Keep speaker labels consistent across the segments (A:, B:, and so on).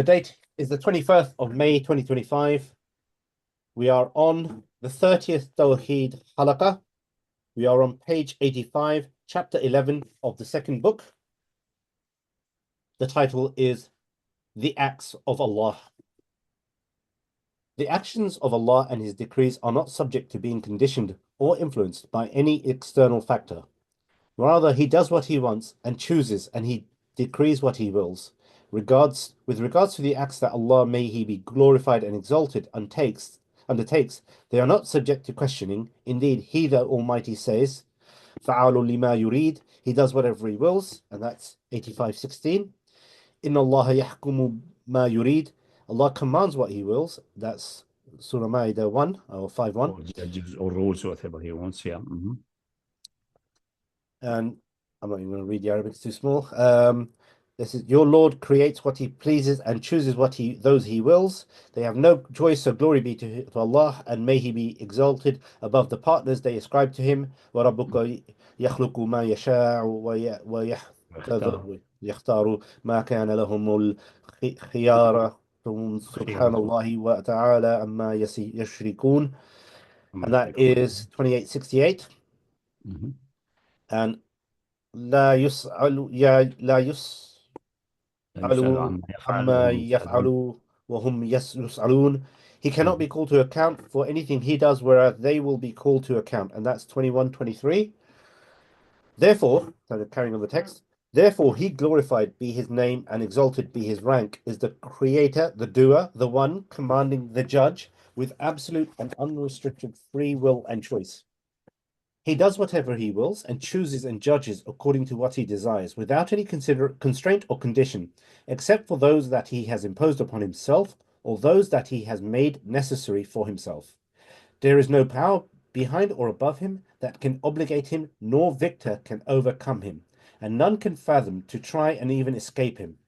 A: The date is the 21st of May 2025. We are on the 30th Tawheed Halaqah. We are on page 85, chapter 11 of the second book. The title is The Acts of Allah. The actions of Allah and His decrees are not subject to being conditioned or influenced by any external factor. Rather, He does what He wants and chooses, and He decrees what He wills. With regards to the acts that Allah, may He be glorified and exalted, undertakes, they are not subject to questioning. Indeed, He, the Almighty, says, فَعَالٌ لِمَا يُرِيدُ, He does whatever He wills, and that's 85:16. إِنَّ اللَّهَ يَحْكُمُ مَا يُرِيدُ, Allah commands what He wills. That's Surah Ma'idah 1 or 5:1.
B: Or judges or rules, whatever He wants, yeah.
A: And I'm not even going to read the Arabic, it's too small. This is, your Lord creates what He pleases and chooses those He wills. They have no choice, so glory be to Allah, and may He be exalted above the partners they ascribe to Him. وَرَبُّكَ يَخْلُقُ مَا يَشَاءُ وَيَخْتَارُ مَا كَانَ لَهُمُ الْخِيَارَةُ سُبْحَانَ اللَّهِ وَتَعَالَى عَمَّا يُشْرِكُونَ. And that is 28:68. And لا يسأل عما يفعل وهم يسألون. He cannot be called to account for anything He does, whereas they will be called to account. And that's 21:23. Therefore, so carrying on the text, therefore He, glorified be His name and exalted be His rank, is the creator, the doer, the one commanding, the judge, with absolute and unrestricted free will and choice. He does whatever He wills and chooses and judges according to what He desires, without any constraint or condition, except for those that He has imposed upon Himself or those that He has made necessary for Himself. There is no power behind or above Him that can obligate Him, nor victor can overcome Him, and none can fathom to try and even escape Him.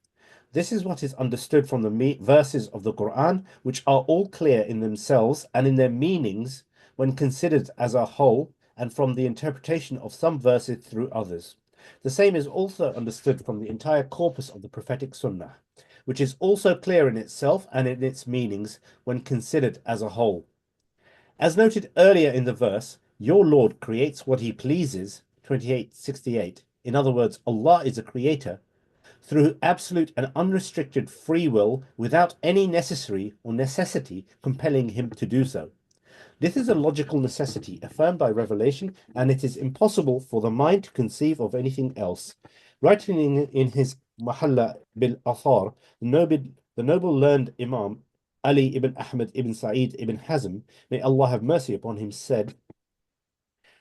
A: This is what is understood from the verses of the Quran, which are all clear in themselves and in their meanings when considered as a whole, and from the interpretation of some verses through others. The same is also understood from the entire corpus of the prophetic Sunnah, which is also clear in itself and in its meanings when considered as a whole. As noted earlier in the verse, your Lord creates what He pleases, 28:68. In other words, Allah is a creator through absolute and unrestricted free will, without any necessity compelling Him to do so. This is a logical necessity affirmed by revelation, and it is impossible for the mind to conceive of anything else. Writing in his Mahalla bil Athar, the noble learned Imam Ali ibn Ahmad ibn Sa'id ibn Hazm, may Allah have mercy upon him, said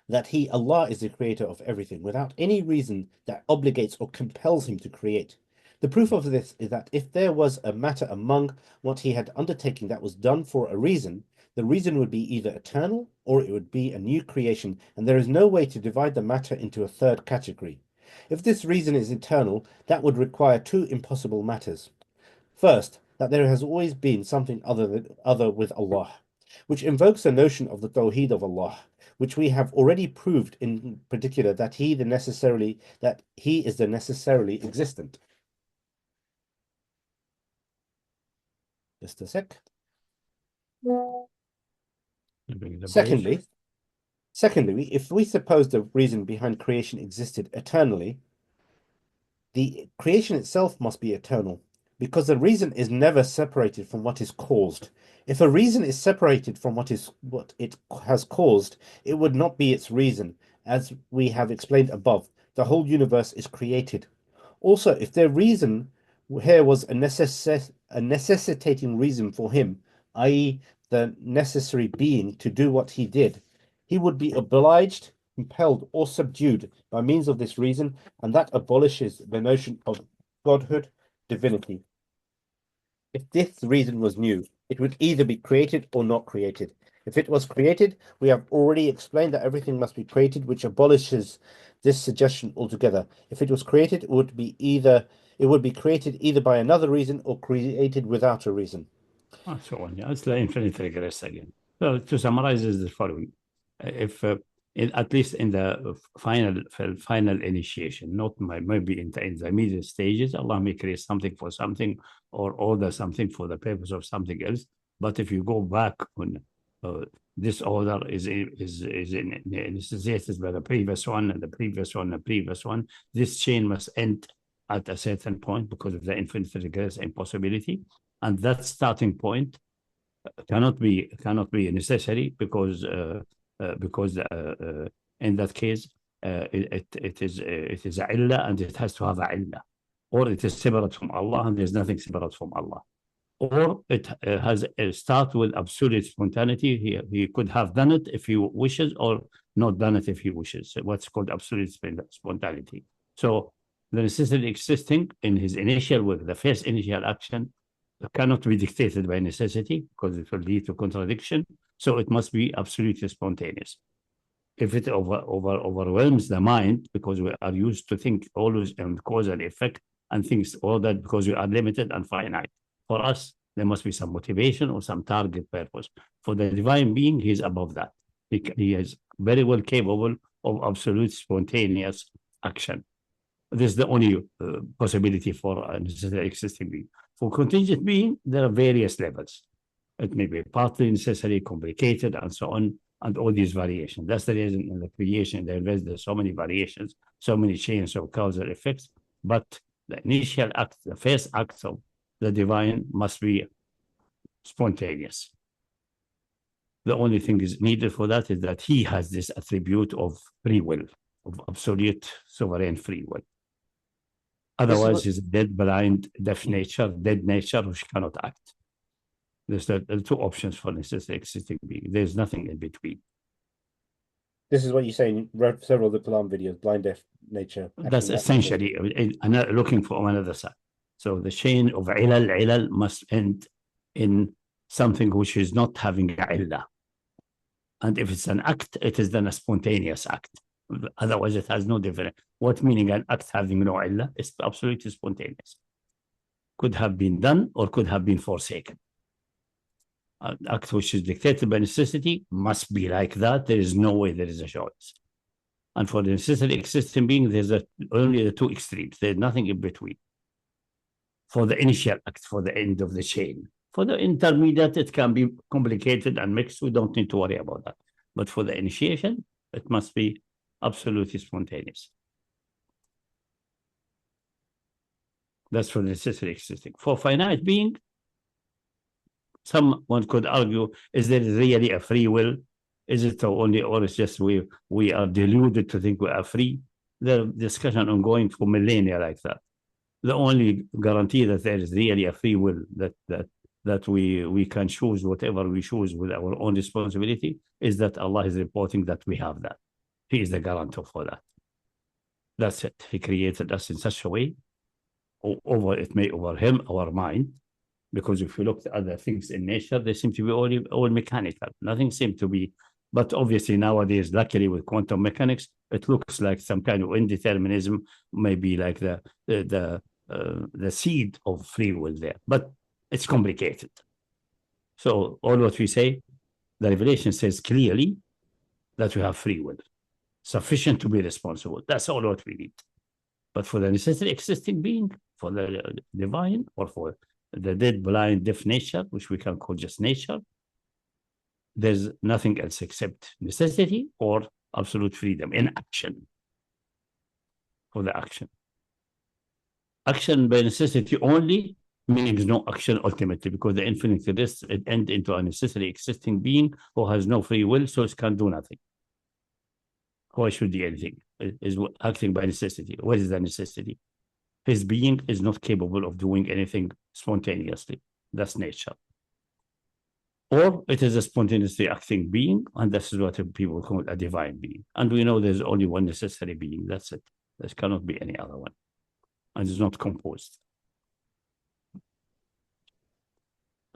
A: that He, Allah, is the creator of everything, without any reason that obligates or compels Him to create. The proof of this is that if there was a matter among what He had undertaken that was done for a reason, the reason would be either eternal or it would be a new creation, and there is no way to divide the matter into a third category. If this reason is eternal, that would require two impossible matters. First, that there has always been something other with Allah, which invokes the notion of the Tawheed of Allah, which we have already proved in particular that He is the necessarily existent. Just a sec. Secondly, if we suppose the reason behind creation existed eternally, the creation itself must be eternal, because the reason is never separated from what is caused. If a reason is separated from what it has caused, it would not be its reason. As we have explained above, the whole universe is created. Also, if their reason here was a necessitating reason for Him, i.e., the necessary being to do what He did, He would be obliged, compelled, or subdued by means of this reason, and that abolishes the notion of godhood, divinity. If this reason was new, it would either be created or not created. If it was created, we have already explained that everything must be created, which abolishes this suggestion altogether. If it was created, it would be created either by another reason or created without a reason.
B: So on, yeah, it's the infinite regress again. So to summarize is the following. If at least in the final initiation, not maybe in the intermediate stages. Allah may create something for something or order something for the purpose of something else. But if you go back on this order is initiated by the previous one and the previous one and the previous one, this chain must end at a certain point because of the infinite regress impossibility, and that starting point cannot be necessary because in that case it is a illah and it has to have a illah, or it is separate from Allah and there's nothing separate from Allah, or it has a start with absolute spontaneity. He could have done it if he wishes or not done it if he wishes. What's called absolute spontaneity. So the necessity existing in his initial work, the first initial action, cannot be dictated by necessity because it will lead to contradiction. So it must be absolutely spontaneous. If it overwhelms the mind, because we are used to think always in cause and effect and things all that, because we are limited and finite. For us, there must be some motivation or some target purpose. For the divine being, he is above that. He is very well capable of absolute spontaneous action. This is the only possibility for a necessary existing being. For contingent being, there are various levels. It may be partly necessary, complicated, and so on, and all these variations. That's the reason in the creation, there's so many variations, so many chains of causal effects. But the initial act, the first act of the divine must be spontaneous. The only thing is needed for that is that he has this attribute of free will, of absolute sovereign free will. Otherwise, he's dead, blind, deaf nature, dead nature, which cannot act. There's the two options for necessary existing being. There's nothing in between.
A: This is what you say in several of the Kalam videos, blind, deaf nature.
B: That's essentially looking for another side. So the chain of ilal must end in something which is not having illah. And if it's an act, it is then a spontaneous act. Otherwise, it has no difference. What meaning an act having no illah? It's absolutely spontaneous. Could have been done or could have been forsaken. An act which is dictated by necessity must be like that. There is no way there is a choice. And for the necessary existing being, there's only the two extremes. There's nothing in between. For the initial act, for the end of the chain. For the intermediate, it can be complicated and mixed. We don't need to worry about that. But for the initiation, it must be absolutely spontaneous. That's for the necessary existing. For finite being, someone could argue, is there really a free will? Is it only, or it's just we are deluded to think we are free? There's discussion ongoing for millennia like that. The only guarantee that there is really a free will, that we can choose whatever we choose with our own responsibility, is that Allah is reporting that we have that. He is the guarantor for that. That's it. He created us in such a way, it may overwhelm our mind, because if you look at other things in nature, they seem to be all mechanical. Nothing seems to be, but obviously nowadays, luckily with quantum mechanics, it looks like some kind of indeterminism, maybe like the seed of free will there, but it's complicated. So all what we say, the revelation says clearly that we have free will, sufficient to be responsible. That's all what we need. But for the necessary existing being, for the divine, or for the dead, blind, deaf nature, which we can call just nature, there's nothing else except necessity or absolute freedom in action. For the action. Action by necessity only means no action ultimately, because the infinite rests it ends into a necessary existing being who has no free will, so it can do nothing. Why should he anything? It is acting by necessity. What is the necessity? His being is not capable of doing anything spontaneously. That's nature. Or it is a spontaneously acting being, and this is what people call a divine being. And we know there's only one necessary being. That's it. There cannot be any other one. And it's not composed.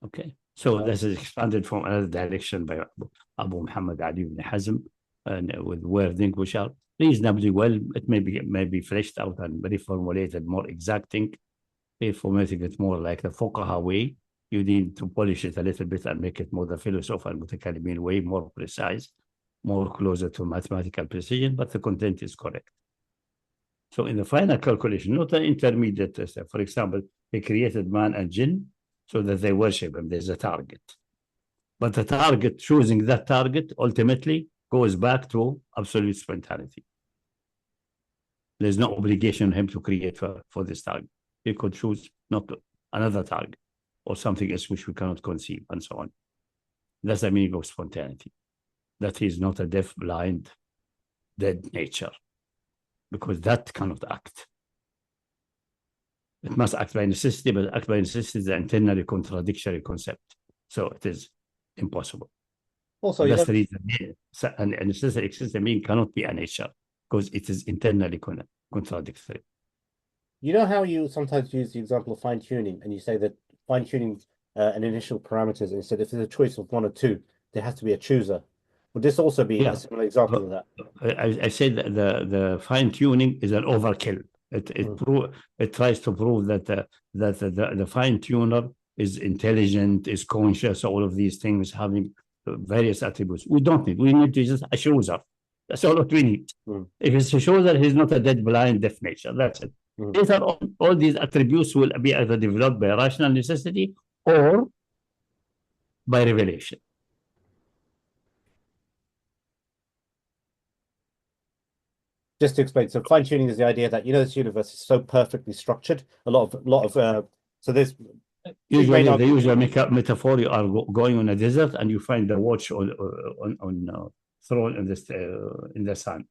B: Okay. So this is expanded from another direction by Abu Muhammad Ali ibn Hazm, and with wording which are reasonably well. It may be fleshed out and reformulated, more exacting, reformatting it more like the fuqaha way. You need to polish it a little bit and make it more the philosophical mutakallimin way, more precise. more closer to mathematical precision, but the content is correct. So in the final calculation, not an intermediate step. For example, he created man and jinn so that they worship him. There's a target. But the target, choosing that target, ultimately goes back to absolute spontaneity. There's no obligation on him to create for this target. He could choose not to, another target or something else which we cannot conceive, and so on. That's the meaning of spontaneity. That he is not a deaf, blind, dead nature, because that cannot act. It must act by necessity, but act by necessity is an internally contradictory concept. So it is impossible.
A: Also,
B: that's the reason a necessary existing being cannot be a nature, because it is internally contradictory.
A: You know how you sometimes use the example of fine-tuning, and you say that fine-tuning an initial parameters, and you said if there's a choice of one or two, there has to be a chooser. Would this also be a similar example of that?
B: I said that the fine-tuning is an overkill. It tries to prove that the fine-tuner is intelligent, is conscious, all of these things having various attributes. We don't need. We need to just a chooser. That's all what we need. If it's a chooser, he's not a dead, blind, deaf nature. That's it. Later on, all these attributes will be either developed by rational necessity or by revelation.
A: Just to explain, so fine-tuning is the idea that, this universe is so perfectly structured. A lot of so there's
B: usually the usual metaphor, you are going on a desert and you find the watch on thrown in the sand,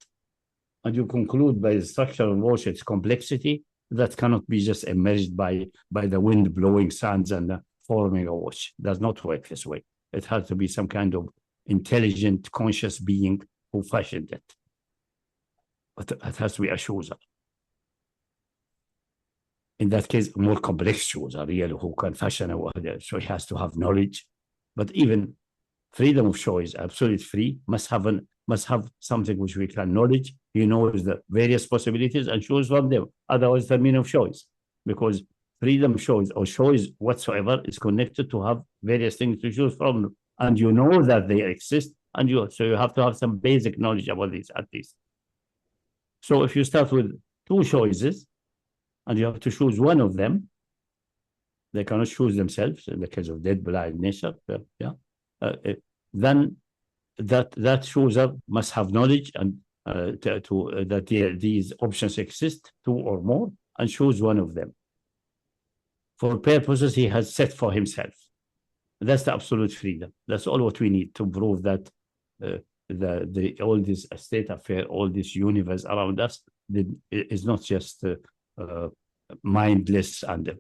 B: and you conclude by the structure of watch, its complexity that cannot be just emerged by the wind blowing sands and forming a watch. It does not work this way. It has to be some kind of intelligent, conscious being who fashioned it. But it has to be a chooser. In that case, a more complex chooser, really, who can fashion a so he has to have knowledge. But even freedom of choice, absolute free, must have something which we can knowledge. He knows the various possibilities and choose from them. Otherwise, the meaning of choice, because freedom of choice or choice whatsoever is connected to have various things to choose from, and you know that they exist, and so you have to have some basic knowledge about this at least. So if you start with two choices and you have to choose one of them, they cannot choose themselves in the case of dead, blind nature. Then that chooser must have knowledge and that these options exist, two or more, and choose one of them for purposes he has set for himself. That's the absolute freedom. That's all what we need to prove that all this state affair, all this universe around us is not just mindless and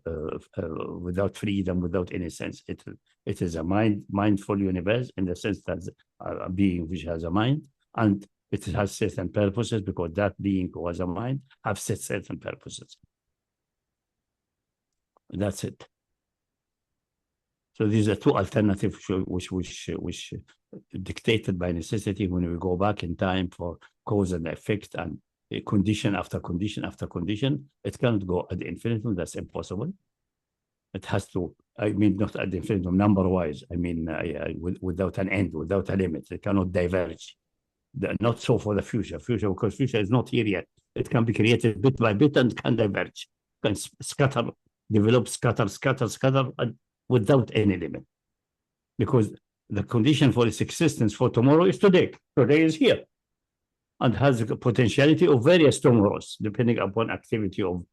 B: without freedom, without any sense. It is a mindful universe in the sense that a being which has a mind, and it has certain purposes because that being who has a mind have set certain purposes. That's it. So these are two alternatives which dictated by necessity when we go back in time for cause and effect and condition after condition after condition. It cannot go ad infinitum. That's impossible. It has to, I mean, not ad infinitum number-wise. I mean, without an end, without a limit. It cannot diverge. Not so for the future, because future is not here yet. It can be created bit by bit and can diverge, can scatter, develop, scatter, and without any limit. Because the condition for its existence for tomorrow is today. Today is here and has a potentiality of various tomorrows, depending upon activity of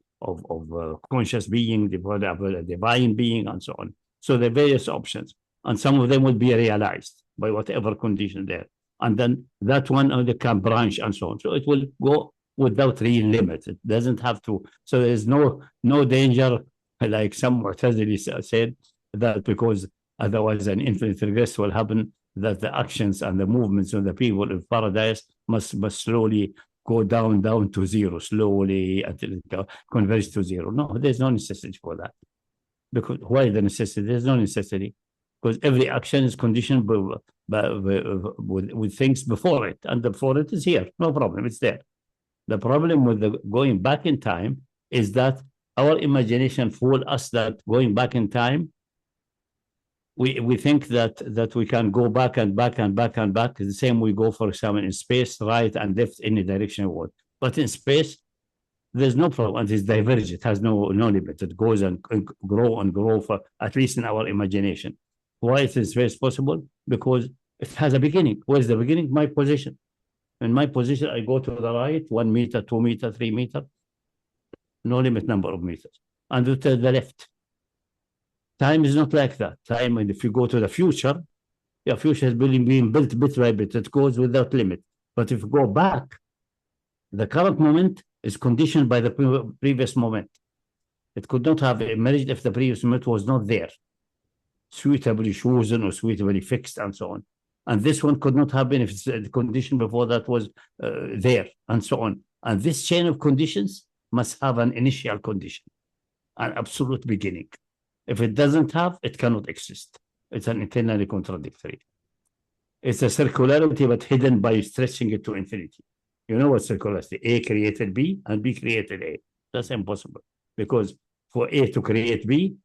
B: conscious being, the divine being, and so on. So there are various options, and some of them will be realized by whatever condition there. And then that one can branch and so on. So it will go without real limit. It doesn't have to. So there's no danger, like some Mu'tazili said, that because otherwise an infinite regress will happen, that the actions and the movements of the people of paradise must slowly go down to zero, slowly until it converges to zero. No, there's no necessity for that. Because why the necessity? There's no necessity. Because every action is conditioned with things before it, and before it is here. No problem, it's there. The problem with the going back in time is that our imagination fools us that going back in time we think that we can go back and back and back and back. The same we go, for example, in space, right and left, any direction we want. But in space, there's no problem. It is divergent. It has no limit. It goes and grow for, at least in our imagination. Why is in space possible? Because it has a beginning. Where's the beginning? My position. In my position, I go to the right, 1 meter, 2 meter, 3 meter, no limit number of meters. And to the left. Time is not like that. Time, and if you go to the future, the future has been being built bit by bit. It goes without limit. But if you go back, the current moment is conditioned by the previous moment. It could not have emerged if the previous moment was not there, suitably chosen or suitably fixed, and so on. And this one could not happen if the condition before that was there, and so on. And this chain of conditions must have an initial condition, an absolute beginning. If it doesn't have, it cannot exist. It's an internally contradictory. It's a circularity, but hidden by stretching it to infinity. You know what circularity? A created B and B created A. That's impossible. Because for A to create B,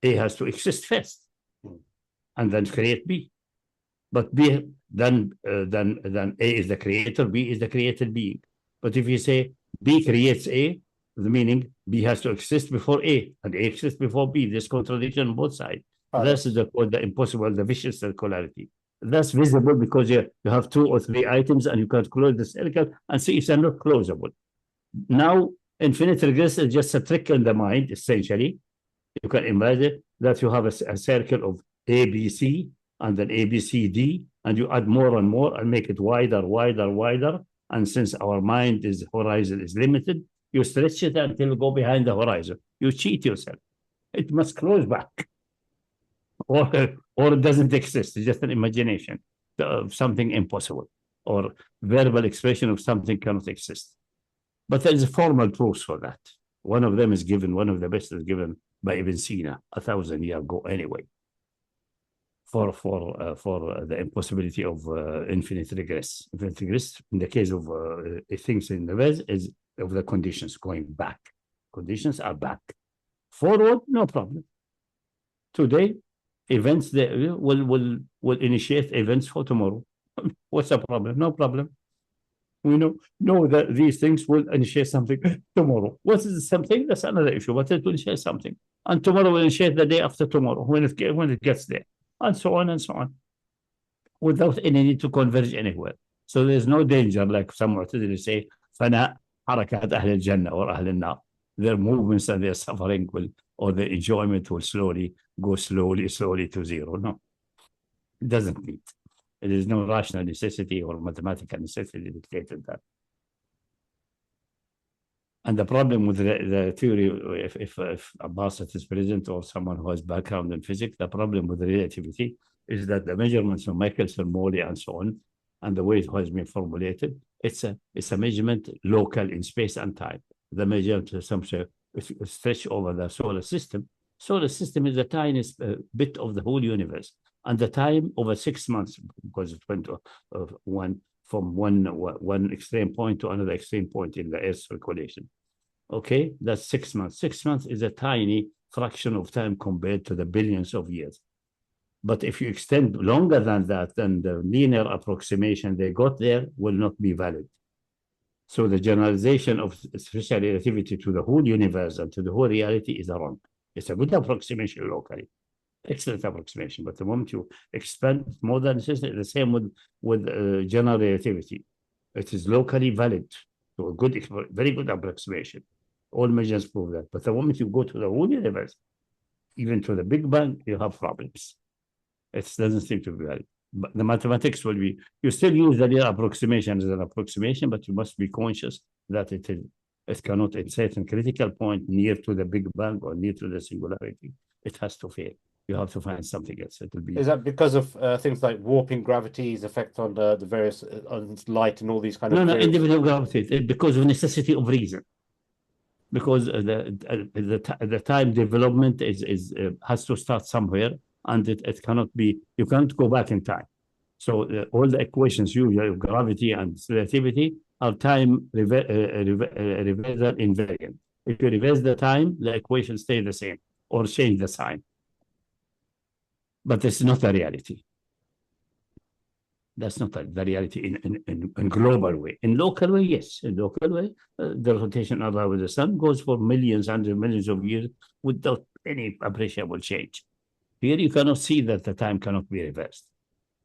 B: A has to exist first and then create B. But B, then A is the creator, B is the created being. But if you say B creates A, the meaning B has to exist before A and A exists before B. There's contradiction on both sides. This is the impossible, the vicious circularity. That's visible because you have 2 or 3 items and you can close the circle and see it's not closable. Now, infinite regress is just a trick in the mind, essentially. You can imagine that you have a circle of A, B, C, and then A, B, C, D, and you add more and more and make it wider, wider, wider. And since our mind horizon is limited, you stretch it until you go behind the horizon. You cheat yourself. It must close back. Or it doesn't exist. It's just an imagination of something impossible, or verbal expression of something cannot exist. But there is a formal proof for that. One of them is given, one of the best is given by Ibn Sina 1,000 years ago anyway, for the impossibility of infinite regress. Infinite regress, in the case of things in the West, is of the conditions going back. Conditions are back. Forward, no problem. Today, events that will initiate events for tomorrow. What's the problem? No problem. We know that these things will initiate something tomorrow. What is something? That's another issue, but it will initiate something. And tomorrow will initiate the day after tomorrow when it gets there, and so on, without any need to converge anywhere. So there's no danger, like some Mu'tazili say, فَنَا حَرَكَاتْ أَهْلِ الْجَنَّةِ or أَهْلِ النَّارِ. Their movements and their suffering or their enjoyment will go slowly to zero. No, it doesn't meet. There is no rational necessity or mathematical necessity dictated that. And the problem with the theory, if a Bassett is present or someone who has background in physics, the problem with relativity is that the measurements of Michelson, Morley, and so on, and the way it has been formulated, it's a measurement local in space and time. The measurement stretch over the solar system. Solar system is the tiniest bit of the whole universe, and the time over 6 months, because it went from one extreme point to another extreme point in the Earth's circulation. Okay, that's 6 months. 6 months is a tiny fraction of time compared to the billions of years. But if you extend longer than that, then the linear approximation they got there will not be valid. So the generalization of special relativity to the whole universe and to the whole reality is wrong. It's a good approximation locally, excellent approximation. But the moment you expand more than the same with general relativity, it is locally valid. So a very good approximation. All measures prove that. But the moment you go to the whole universe, even to the Big Bang, you have problems. It doesn't seem to be valid. But the mathematics will be, you still use the linear approximation as an approximation, but you must be conscious that it cannot, at a certain critical point near to the Big Bang or near to the singularity, it has to fail. You have to find something else. It will be.
A: Is that because of things like warping gravity's effect on the various on light and all these kind of?
B: No, individual gravity, because of necessity of reason. Because the time development has to start somewhere, and it cannot be, you can't go back in time. So all the equations usually of gravity and relativity are time reversal invariant. If you reverse the time, the equations stay the same or change the sign. but it's not a reality. That's not the reality in global way. In local way, yes. In local way, the rotation around the sun goes for millions, hundreds of millions of years without any appreciable change. Here you cannot see that the time cannot be reversed.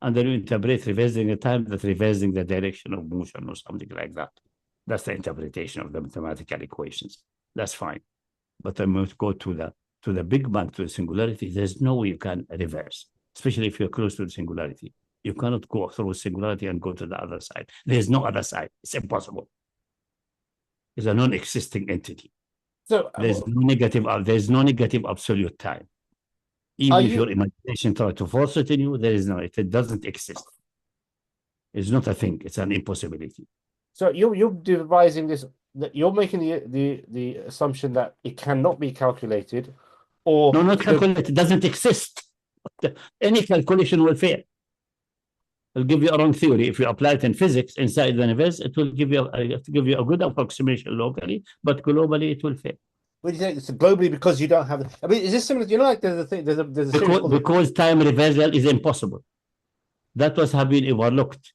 B: And then you interpret reversing the time, that reversing the direction of motion or something like that. That's the interpretation of the mathematical equations. That's fine. But I must go to the Big Bang, to the singularity. There's no way you can reverse, especially if you're close to the singularity. You cannot go through singularity and go to the other side. There's no other side. It's impossible. It's a non-existing entity.
A: So
B: there's no negative absolute time. Even if your imagination tries to force it in you, there is no. It doesn't exist. It's not a thing. It's an impossibility.
A: So you're devising this. That you're making the assumption that it cannot be calculated, or
B: no, not calculated. It doesn't exist. Any calculation will fail. It'll give you a wrong theory. If you apply it in physics inside the universe, it will give you a good approximation locally, but globally it will fail.
A: What do you think? It's globally because you don't have. I mean, is this similar? You know, like there's a thing. There's a
B: because time reversal is impossible. That was have been overlooked,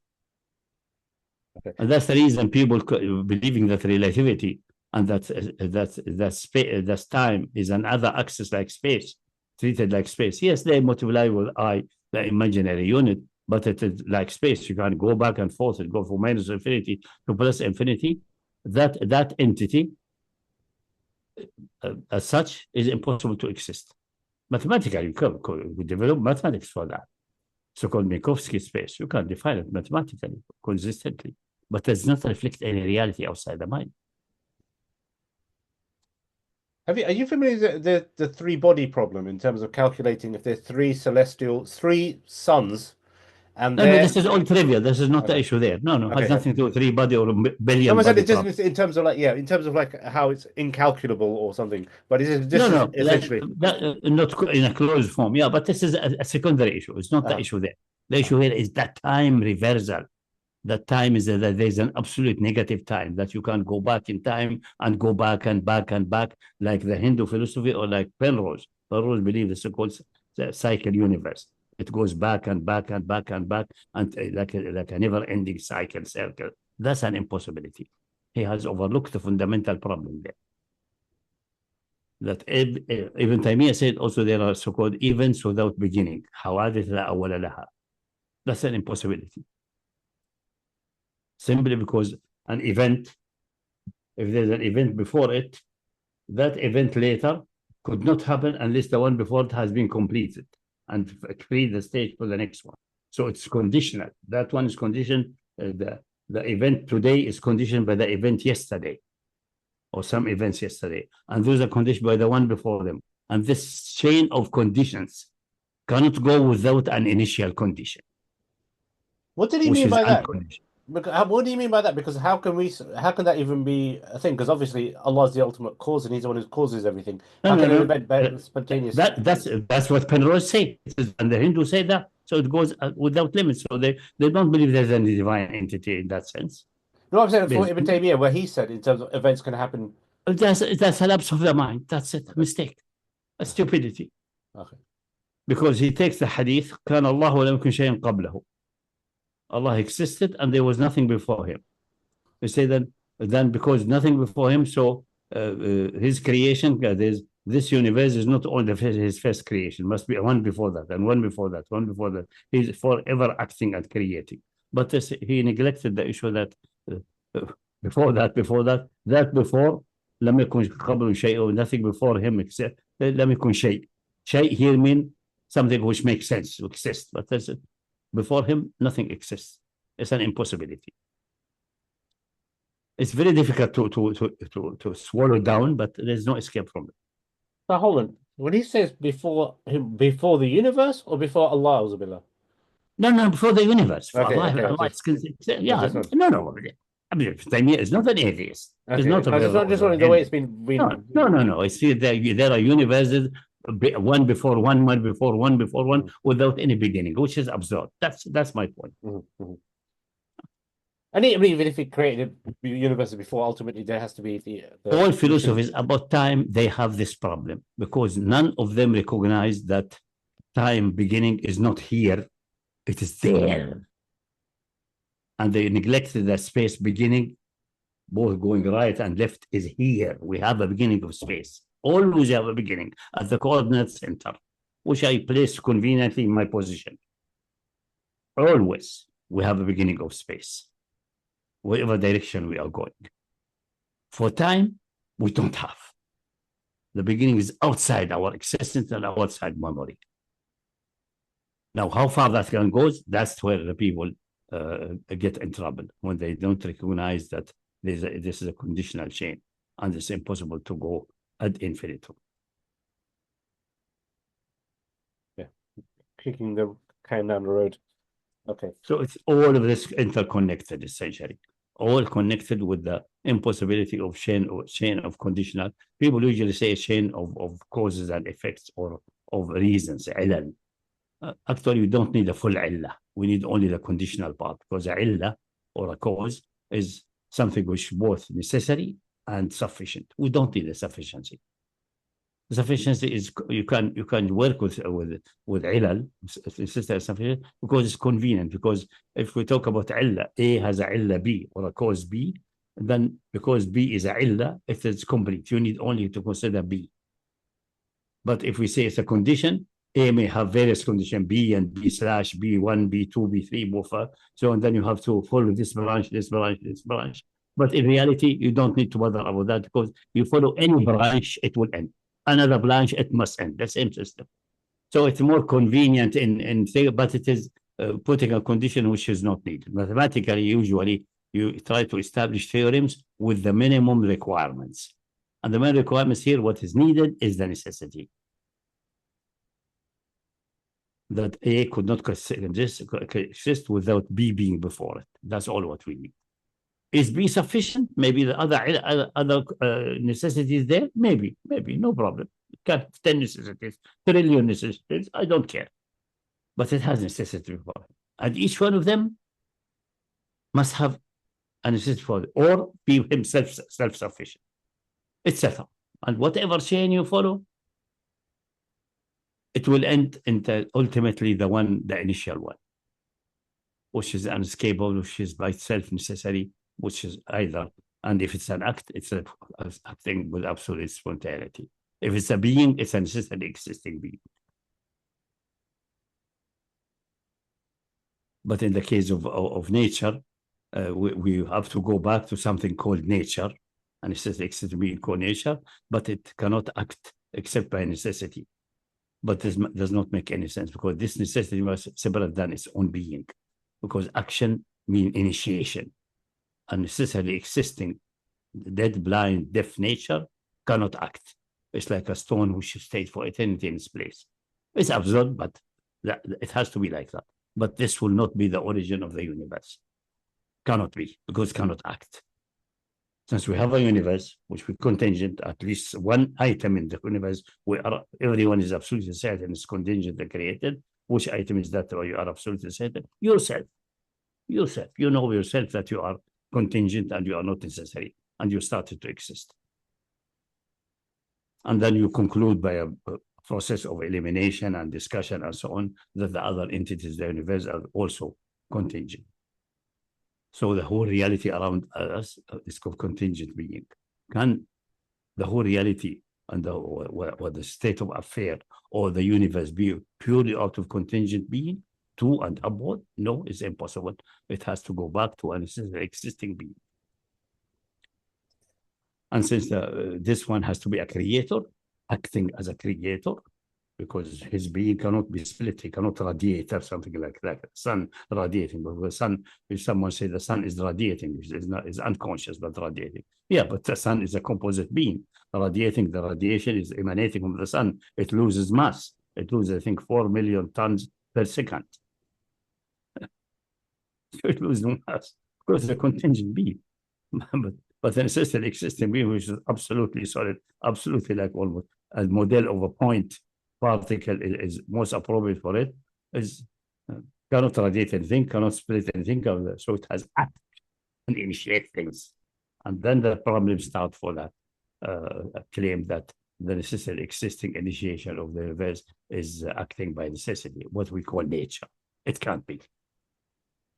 B: and that's the reason people believing that relativity and that time is another axis like space, treated like space. Yes, they multiply with I, the imaginary unit. But it is like space. You can go back and forth and go from minus infinity to plus infinity. That entity, as such, is impossible to exist. Mathematically, we develop mathematics for that. So-called Minkowski space. You can define it mathematically, consistently. But it does not reflect any reality outside the mind.
A: Are you familiar with the three-body problem in terms of calculating if there's three suns? And
B: no, this is all trivial. This is not the issue there. No, has nothing to do with 3 body or billion.
A: No, body just in terms of like how it's incalculable or something. But this is essentially
B: not in a closed form. Yeah, but this is a secondary issue. It's not the issue there. The issue here is that time reversal. That time is that there's an absolute negative time, that you can go back in time and go back and back and back, like the Hindu philosophy or like Penrose. Penrose believes the so-called cycle universe. It goes back and back and back and back, and like a never-ending circle. That's an impossibility. He has overlooked the fundamental problem there. That Ibn Taymiyyah said also there are so-called events without beginning. حوادث لا أول لها. That's an impossibility. Simply because an event, if there's an event before it, that event later could not happen unless the one before it has been completed and create the stage for the next one. So it's conditional. That one is conditioned. The event today is conditioned by the event yesterday, or some events yesterday, and those are conditioned by the one before them. And this chain of conditions cannot go without an initial condition.
A: What did he mean by that? What do you mean by that? Because how can that even be a thing? Because obviously Allah is the ultimate cause, and He's the one who causes everything. How can it be spontaneous?
B: That's what Penrose said, and the Hindus say that. So it goes without limits. So they don't believe there's any divine entity in that sense.
A: No, I'm saying for Ibn Taymiyyah, where he said in terms of events can happen.
B: That's a lapse of the mind. That's it. A mistake. A stupidity.
A: Okay.
B: Because he takes the hadith, كان الله ولم يكن شيء قبله. Allah existed and there was nothing before him. They say that then because nothing before him, so his creation, this universe is not only his first creation, must be one before that, and one before that, one before that. He's forever acting and creating. But he neglected the issue that before, لم يكن قبل شيء, nothing before him except لم يكن شيء. شيء here means something which makes sense to exist, but that's it. Before him, nothing exists. It's an impossibility. It's very difficult to swallow down, but there's no escape from it.
A: Now, hold on. When he says before the universe or before Allah?
B: No, before the universe.
A: Okay,
B: Allah, no. I mean, Taymiyyah is not an atheist.
A: Okay.
B: It's not
A: just the way it's been.
B: No. I see there are universes, one before one, one before one, before one, without any beginning, which is absurd. That's my point.
A: Mm-hmm. And even if he created the universe before, ultimately there has to be
B: all philosophies about time. They have this problem because none of them recognize that time beginning is not here, it is there. And they neglected that space beginning, both going right and left, is here. We have a beginning of space. Always have a beginning at the coordinate center, which I place conveniently in my position. Always we have a beginning of space, whatever direction we are going. For time, we don't have. The beginning is outside our existence and outside memory. Now, how far that can go, that's where the people get in trouble, when they don't recognize that this is a conditional chain and it's impossible to go ad infinitum.
A: Yeah, kicking the can down the road. Okay.
B: So it's all of this interconnected, essentially, all connected with the impossibility of chain of conditional. People usually say chain of causes and effects, or of reasons, ilal. Actually, we don't need a full illah. We need only the conditional part, because a illah, or a cause, is something which is both necessary and sufficient. We don't need a sufficiency. Sufficiency is you can work with ilal, sufficient, because it's convenient. Because if we talk about illah, A has a illah B, or a cause B, then because B is a illah, it is complete. You need only to consider B. But if we say it's a condition, A may have various conditions, B and B slash, B1, B2, B3, buffer. So, and then you have to follow this branch, this branch, this branch. But in reality, you don't need to bother about that, because you follow any branch, it will end. Another branch, it must end. The same system. So it's more convenient in thing, but it is putting a condition which is not needed. Mathematically, usually, you try to establish theorems with the minimum requirements. And the minimum requirements here, what is needed is the necessity. That A could not exist without B being before it. That's all what we need. Is B sufficient? Maybe the other necessities there? Maybe, no problem. 10 necessities, trillion necessities, I don't care. But it has necessity for it. And each one of them must have a necessity for it, or be himself self-sufficient, etc. And whatever chain you follow, it will end into ultimately the initial one, which is unescapable, which is by itself necessary, which is either, and if it's an act, it's a thing with absolute spontaneity. If it's a being, it's a necessary existing being. But in the case of nature, we have to go back to something called nature, and it's an existing being called nature, but it cannot act except by necessity. But this does not make any sense, because this necessity was separate than its own being, because action means initiation. A necessarily existing dead, blind, deaf nature cannot act. It's like a stone which stays for eternity in its place. It's absurd, but it has to be like that. But this will not be the origin of the universe. Cannot be, because it cannot act. Since we have a universe which we contingent, at least one item in the universe where everyone is absolutely certain is contingent and created. Which item is that where you are absolutely certain? Yourself. You know yourself that you are contingent and you are not necessary, and you started to exist. And then you conclude by a process of elimination and discussion and so on, that the other entities of the universe are also contingent. So the whole reality around us is called contingent being. Can the whole reality and the state of affair or the universe be purely out of contingent being, to and upward? No, it's impossible. It has to go back to an existing being. And since this one has to be a creator, acting as a creator, because his being cannot be split, he cannot radiate or something like that. Sun radiating, but the sun, if someone says the sun is radiating, is unconscious but radiating. Yeah, but the sun is a composite being. Radiating, the radiation is emanating from the sun. It loses mass. It loses, I think, 4 million tons per second. It loses mass because it's a contingent being. But an necessarily existing being, which is absolutely solid, absolutely like almost a model of a point particle is most appropriate for it, is cannot radiate anything, cannot split anything, so it has act and initiate things. And then the problem starts for that claim that the necessary existing initiation of the universe is acting by necessity, what we call nature. It can't be.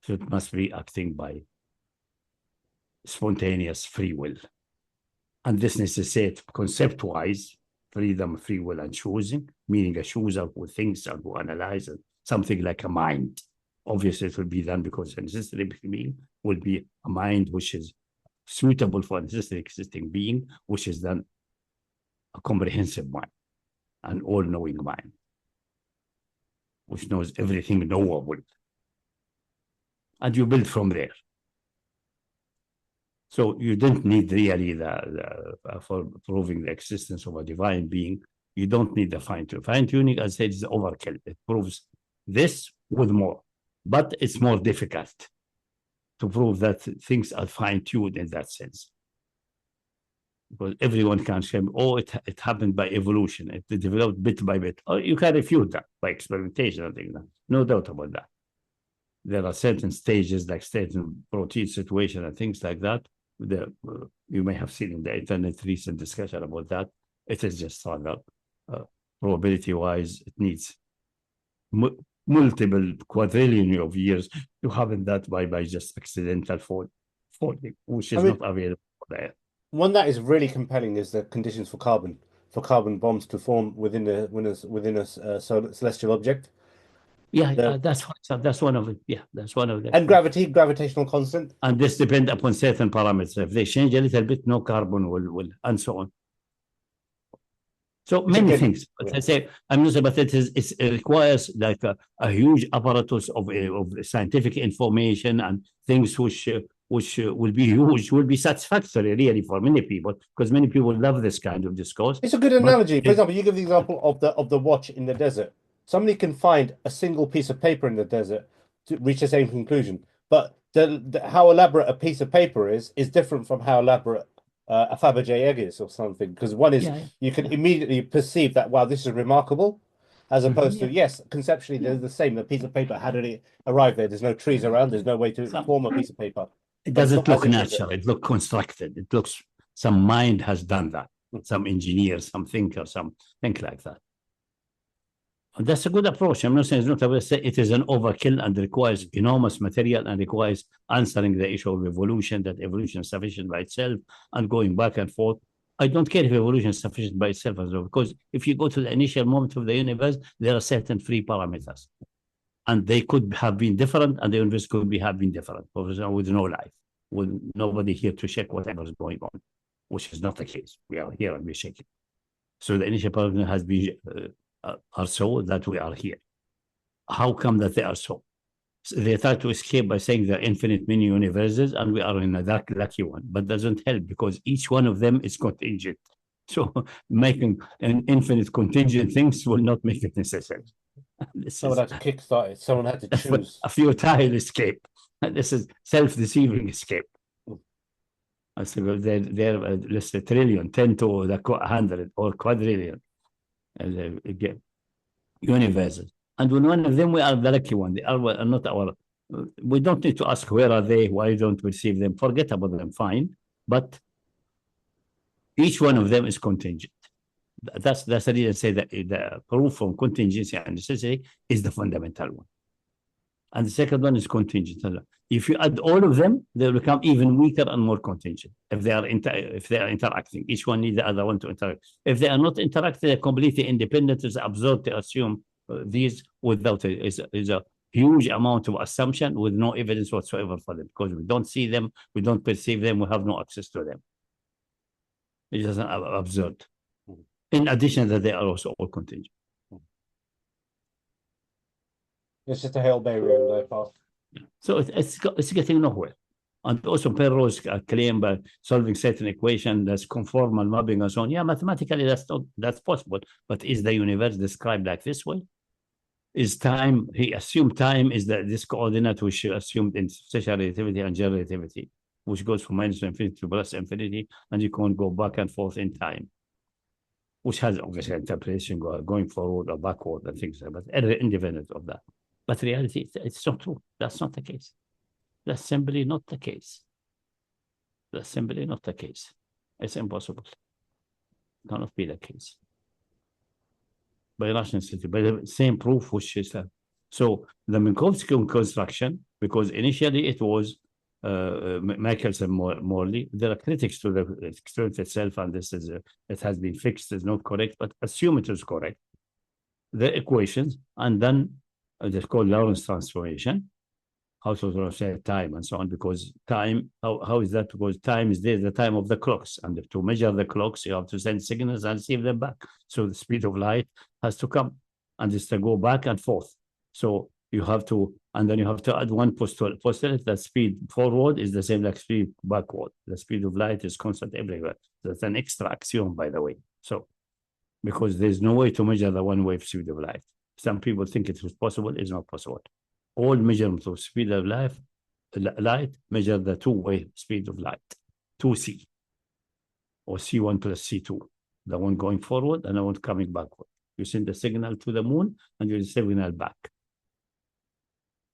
B: So it must be acting by spontaneous free will. And this necessitates concept-wise freedom, free will, and choosing, meaning a chooser who thinks and who analyzes, something like a mind. Obviously, it will be done because a necessary being will be a mind which is suitable for a necessary existing being, which is then a comprehensive mind, an all-knowing mind, which knows everything knowable. And you build from there. So you don't need really for proving the existence of a divine being, you don't need the fine-tuning. Fine-tuning, as I said, is overkill. It proves this with more, but it's more difficult to prove that things are fine-tuned in that sense. Because everyone can say, oh, it happened by evolution. It developed bit by bit. Or you can refute that by experimentation and things like that. No doubt about that. There are certain stages, like certain protein situation and things like that. You may have seen in the internet recent discussion about that. It is just rather probability-wise, it needs multiple quadrillion of years to happen that by just accidental falling, which is not available there.
A: One that is really compelling is the conditions for carbon bombs to form within a celestial object.
B: Yeah, that's one of it. Yeah, that's one of them.
A: And gravitational constant.
B: And this depends upon certain parameters. If they change a little bit, no carbon will and so on. So many things. But I say, I'm not saying, but it requires like a huge apparatus of scientific information and things which will be huge, will be satisfactory really for many people, because many people love this kind of discourse.
A: It's a good analogy. For example, you give the example of the watch in the desert. Somebody can find a single piece of paper in the desert to reach the same conclusion, but how elaborate a piece of paper is different from how elaborate a Fabergé egg is or something. Because one is you can immediately perceive that, wow, this is remarkable, as opposed to, yes, conceptually they're the same. The piece of paper, how did it arrive there? There's no trees around. There's no way to form a piece of paper.
B: It doesn't look natural. It looks constructed. It looks, some mind has done that. Some engineer, some thinker, something like that. And that's a good approach. I'm not saying it's not a say it is an overkill and requires enormous material and requires answering the issue of evolution, that evolution is sufficient by itself and going back and forth. I don't care if evolution is sufficient by itself as well, because if you go to the initial moment of the universe, there are certain free parameters. And they could have been different, and the universe could have been different, for example, with no life, with nobody here to check whatever is going on, which is not the case. We are here and we check it. So the initial parameter has been are so that we are here. How come that they are so? They try to escape by saying there are infinite many universes and we are in a lucky one, but doesn't help because each one of them is contingent. So making an infinite contingent things will not make it necessary.
A: Someone had to kickstart it. Someone had to choose.
B: A futile escape. This is self-deceiving escape. So they're let's say trillion, 10 to the 100 or quadrillion universes. And when one of them, we are the lucky one. They are not our. We don't need to ask where are they, why don't we receive them? Forget about them, fine. But each one of them is contingent. That's the reason I say that the proof from contingency and necessity is the fundamental one. And the second one is contingent. If you add all of them, they will become even weaker and more contingent. If they are interacting, each one needs the other one to interact. If they are not interacting, they're completely independent. It's absurd to assume these without is a huge amount of assumption with no evidence whatsoever for them, because we don't see them, we don't perceive them, we have no access to them. It is absurd. In addition, that they are also all contingent.
A: It's just a Hail Mary on their part.
B: So it's getting nowhere. And also Penrose's claim by solving certain equation that's conformal mapping and so on. Yeah, mathematically that's possible. But is the universe described like this way? Is time, he assumed time is this coordinate which assumed in special relativity and general relativity, which goes from minus infinity to plus infinity, and you can't go back and forth in time, which has obviously interpretation going forward or backward and things like that, but independent of that. But reality, it's not true. That's not the case. That's simply not the case. That's simply not the case. It's impossible. Cannot be the case. By rationality, by the same proof which is so the Minkowski construction, because initially it was Michelson Morley. There are critics to the experiment itself, and this is it has been fixed, is not correct, but assume it is correct. The equations, and then it's called Lorentz transformation. How to say time and so on, because time, how is that? Because time is there, the time of the clocks, and to measure the clocks, you have to send signals and receive them back. So the speed of light has to come, and it's to go back and forth. So you have to, and then you have to add one postulate that speed forward is the same like speed backward. The speed of light is constant everywhere. That's an extra axiom, by the way. So, because there's no way to measure the one-wave speed of light. Some people think it is possible, it's not possible. All measurements of speed of light measure the two-way speed of light, 2c, or c1 plus c2, the one going forward and the one coming backward. You send the signal to the moon and you send the signal back.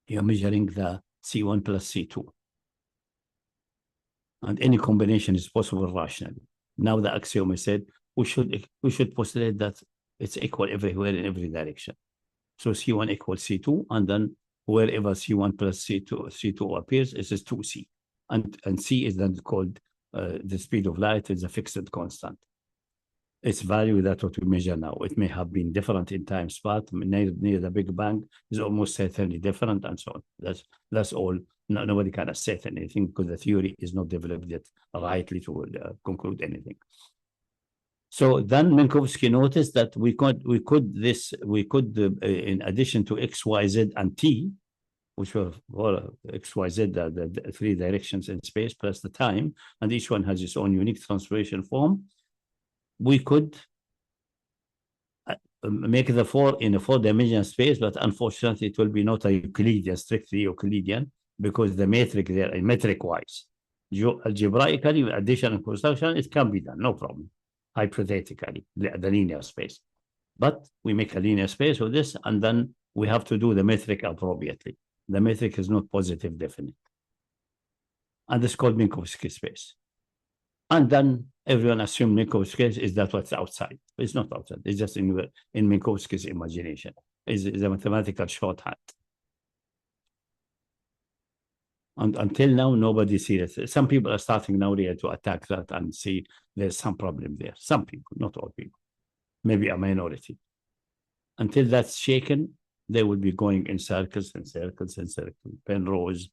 B: You're measuring the c1 plus c2. And any combination is possible rationally. Now the axiom is said, we should postulate that it's equal everywhere in every direction. So c1 equals c2, and then wherever c1 plus c2 appears, it is 2c. And c is then called the speed of light is a fixed constant. Its value, that's what we measure now. It may have been different in time spot, near the Big Bang is almost certainly different, and so on. That's all. No, nobody can assert anything because the theory is not developed yet rightly to conclude anything. So then Minkowski noticed that we could in addition to X, Y, Z, and T, which were X, Y, Z, the three directions in space plus the time, and each one has its own unique transformation form. We could make the four in a four-dimensional space, but unfortunately it will be not a Euclidean, strictly Euclidean, because the metric there, metric-wise, algebraically, addition and construction, it can be done, no problem. Hypothetically, the linear space. But we make a linear space with this, and then we have to do the metric appropriately. The metric is not positive definite. And it's called Minkowski space. And then everyone assumes Minkowski space is that what's outside. It's not outside. It's just in Minkowski's imagination. It's a mathematical shorthand. And until now, nobody sees it. Some people are starting now really to attack that and see there's some problem there. Some people, not all people, maybe a minority. Until that's shaken, they will be going in circles and circles and circles. Penrose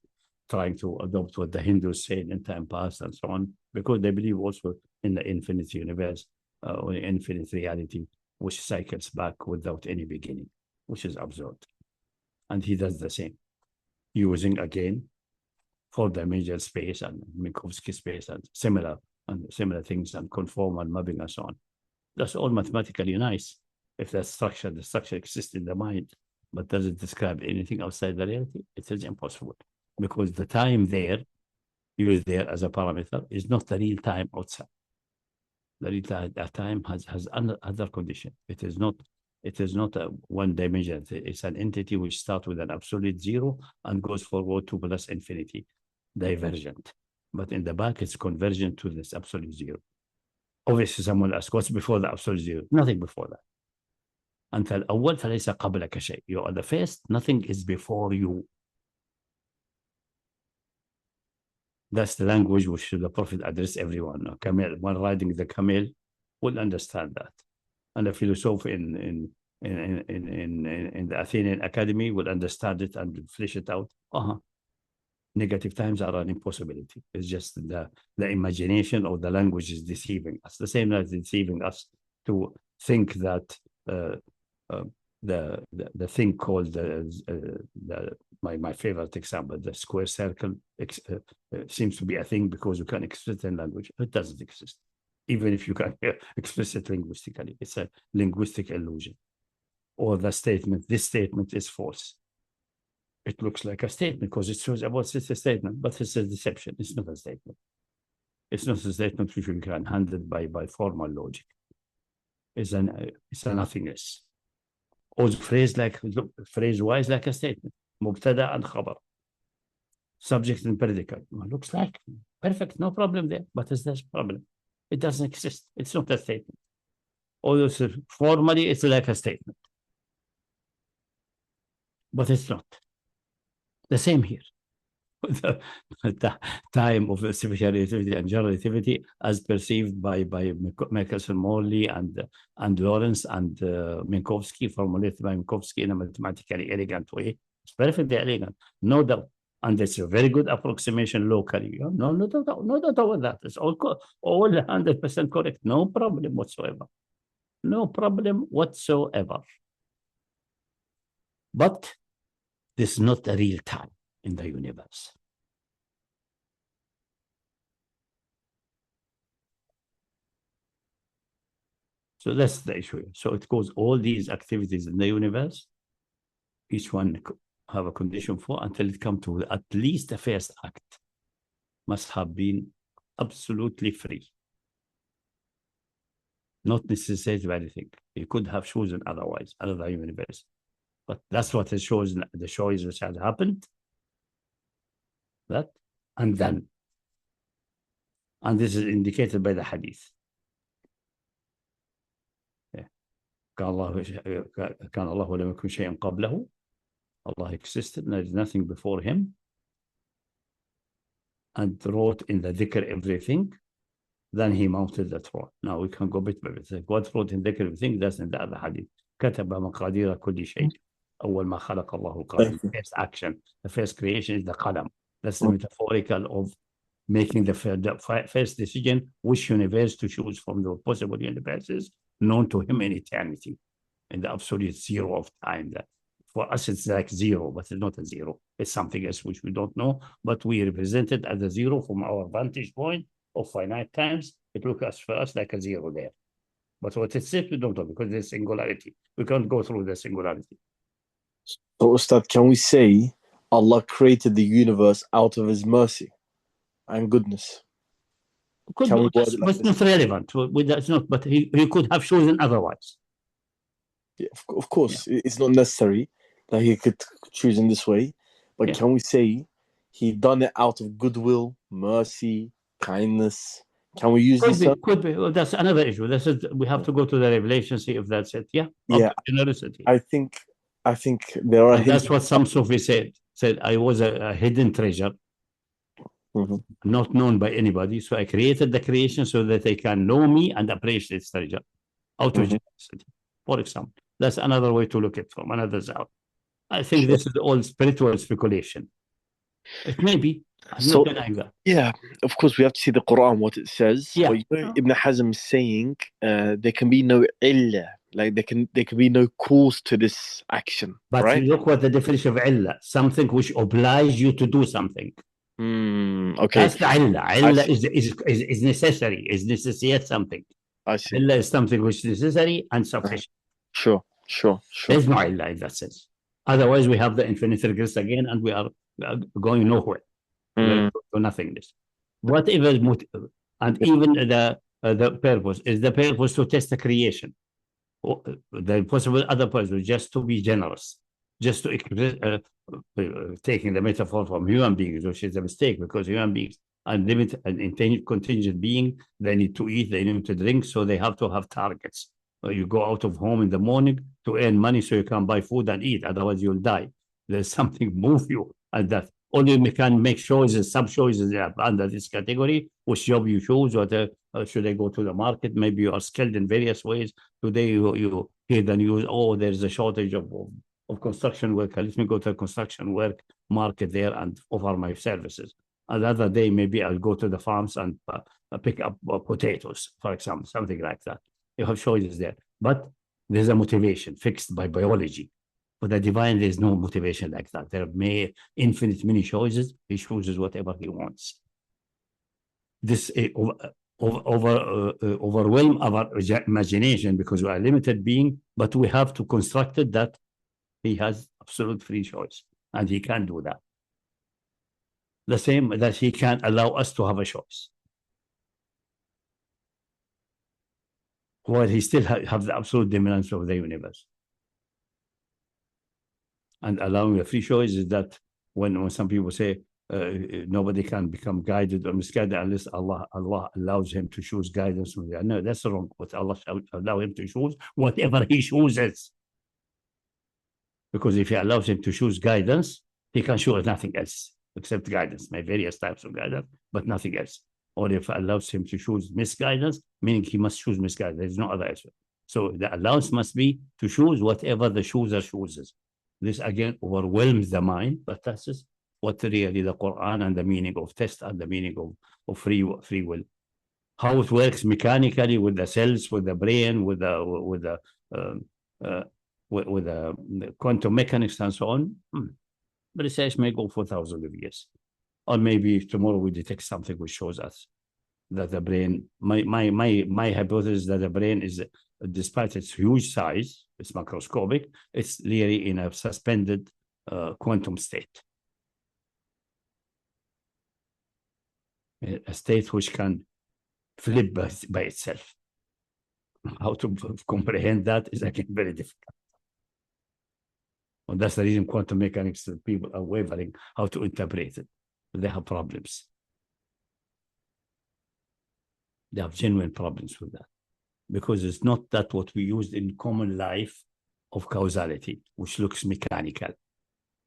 B: trying to adopt what the Hindus said in time past and so on, because they believe also in the infinite universe or infinite reality, which cycles back without any beginning, which is absurd. And he does the same, using again four-dimensional space and Minkowski space and similar things and conformal and mapping and so on. That's all mathematically nice if the structure exists in the mind, but does it describe anything outside the reality? It is impossible, because the time there, used there as a parameter, is not the real time outside. The real time has other condition. It is not a one dimension. It's an entity which starts with an absolute zero and goes forward to plus infinity, divergent. But in the back, it's convergent to this absolute zero. Obviously, someone asks, what's before the absolute zero? Nothing before that. أنت الأول فليس قبلك شيء. You are the first, nothing is before you. That's the language which the Prophet addressed everyone. Camel, one riding the camel will understand that. And a philosopher in the Athenian Academy will understand it and flesh it out. Negative times are an impossibility. It's just the imagination or the language is deceiving us. The same as deceiving us to think that the thing called my favorite example, the square circle, seems to be a thing because you can express it in language. It doesn't exist, even if you can express it linguistically. It's a linguistic illusion. Or the statement, this statement is false. It looks like a statement because it shows about it's a statement, but it's a deception. It's not a statement. It's not a statement which you can handle by formal logic. It's a nothingness. Or phrase-wise like a statement. Mubtada and khabar. Subject and predicate. Well, looks like perfect, no problem there. But is there a problem? It doesn't exist. It's not a statement. Although formally it's like a statement, but it's not. The same here. The time of special relativity and general relativity as perceived by Michelson, Morley, and Lorentz and Minkowski, formulated by Minkowski in a mathematically elegant way. It's perfectly elegant, no doubt. And it's a very good approximation locally. No doubt about that. It's all 100% correct. No problem whatsoever. No problem whatsoever. But this is not a real time in the universe. So that's the issue. So it goes all these activities in the universe, each one have a condition for until it comes to at least the first act must have been absolutely free. Not necessarily anything. You could have chosen otherwise, another universe. But that's what it shows, the choice which had happened. That, and then. And this is indicated by the hadith. كان الله ولم يكن شيئا قبله. Allah existed, there is nothing before him, and wrote in the dhikr everything. Then he mounted the throne. Now we can go bit by bit. God wrote in dhikr everything, that's in the other hadith. كتب مقادير كل شيء. أول ما خلق الله القلم. The first action, the first creation is the qalam. That's the metaphorical of making the first decision, which universe to choose from the possible universes known to him in eternity, in the absolute zero of time. That for us it's like zero, but it's not a zero. It's something else which we don't know, but we represent it as a zero from our vantage point of finite times. It looks for us like a zero there. But what it's said, we don't know, because there's singularity. We can't go through the singularity.
C: So, Ustad, can we say Allah created the universe out of His mercy and goodness?
B: But it's not relevant. That's not. But he could have chosen otherwise.
C: Yeah, of course, yeah. It's not necessary that he could choose in this way. But can we say he done it out of goodwill, mercy, kindness? Can we use this?
B: Could be. Well, that's another issue. That's it. We have to go to the revelation, see if that's it. Yeah. Generosity.
C: I think there are.
B: That's what some Sufi said. Said I was a hidden treasure. Not known by anybody, so I created the creation so that they can know me and appreciate this treasure out of generosity. For example, that's another way to look at it from another side. I think this is all spiritual speculation. It may be. I'm not denying that.
C: Yeah, of course, we have to see the Quran, what it says. Yeah. But Ibn Hazm is saying there can be no illah, like there can be no cause to this action.
B: But
C: right?
B: Look what the definition of illah, something which obliges you to do something.
C: Okay.
B: That's the illah. Illah is necessary, is necessary something.
C: I see.
B: Illah is something which is necessary and sufficient.
C: Sure.
B: There's no illah in that sense. Otherwise, we have the infinite regress again, and we are going nowhere. To nothingness. Whatever, and even the purpose is the purpose to test the creation. The possible other purpose just to be generous, just to taking the metaphor from human beings, which is a mistake because human beings are limited and contingent being. They need to eat, they need to drink, so they have to have targets. You go out of home in the morning to earn money so you can buy food and eat, otherwise you'll die. There's something move you, and that only you can make choices, sub-choices under this category, which job you choose, whether should I go to the market, maybe you are skilled in various ways. Today you hear the news, there's a shortage of construction work. Let me go to a construction work market there and offer my services. Another day, maybe I'll go to the farms and pick up potatoes, for example, something like that. You have choices there. But there's a motivation fixed by biology. For the divine, there's no motivation like that. There are infinite many choices. He chooses whatever he wants. This overwhelm our imagination because we are a limited being, but we have to construct it that he has absolute free choice, and he can do that. The same that he can't allow us to have a choice. While he still have the absolute dominance of the universe. And allowing the free choice is that when some people say nobody can become guided or misguided unless Allah allows him to choose guidance. No, that's wrong. But Allah shall allow him to choose whatever he chooses. Because if he allows him to choose guidance, he can choose nothing else except guidance, my various types of guidance, but nothing else. Or if it allows him to choose misguidance, meaning he must choose misguidance. There's no other answer. So the allowance must be to choose whatever the chooser chooses. This again overwhelms the mind, but that's just what really the Quran and the meaning of test and the meaning of free will. How it works mechanically with the cells, with the brain, with the quantum mechanics and so on. Research may go for thousands of years. Or maybe tomorrow we detect something which shows us that the brain, my hypothesis that the brain is, despite its huge size, it's macroscopic, it's really in a suspended quantum state. A state which can flip by itself. How to comprehend that is again very difficult. And that's the reason quantum mechanics people are wavering how to interpret it. They have problems. They have genuine problems with that. Because it's not that what we used in common life of causality, which looks mechanical.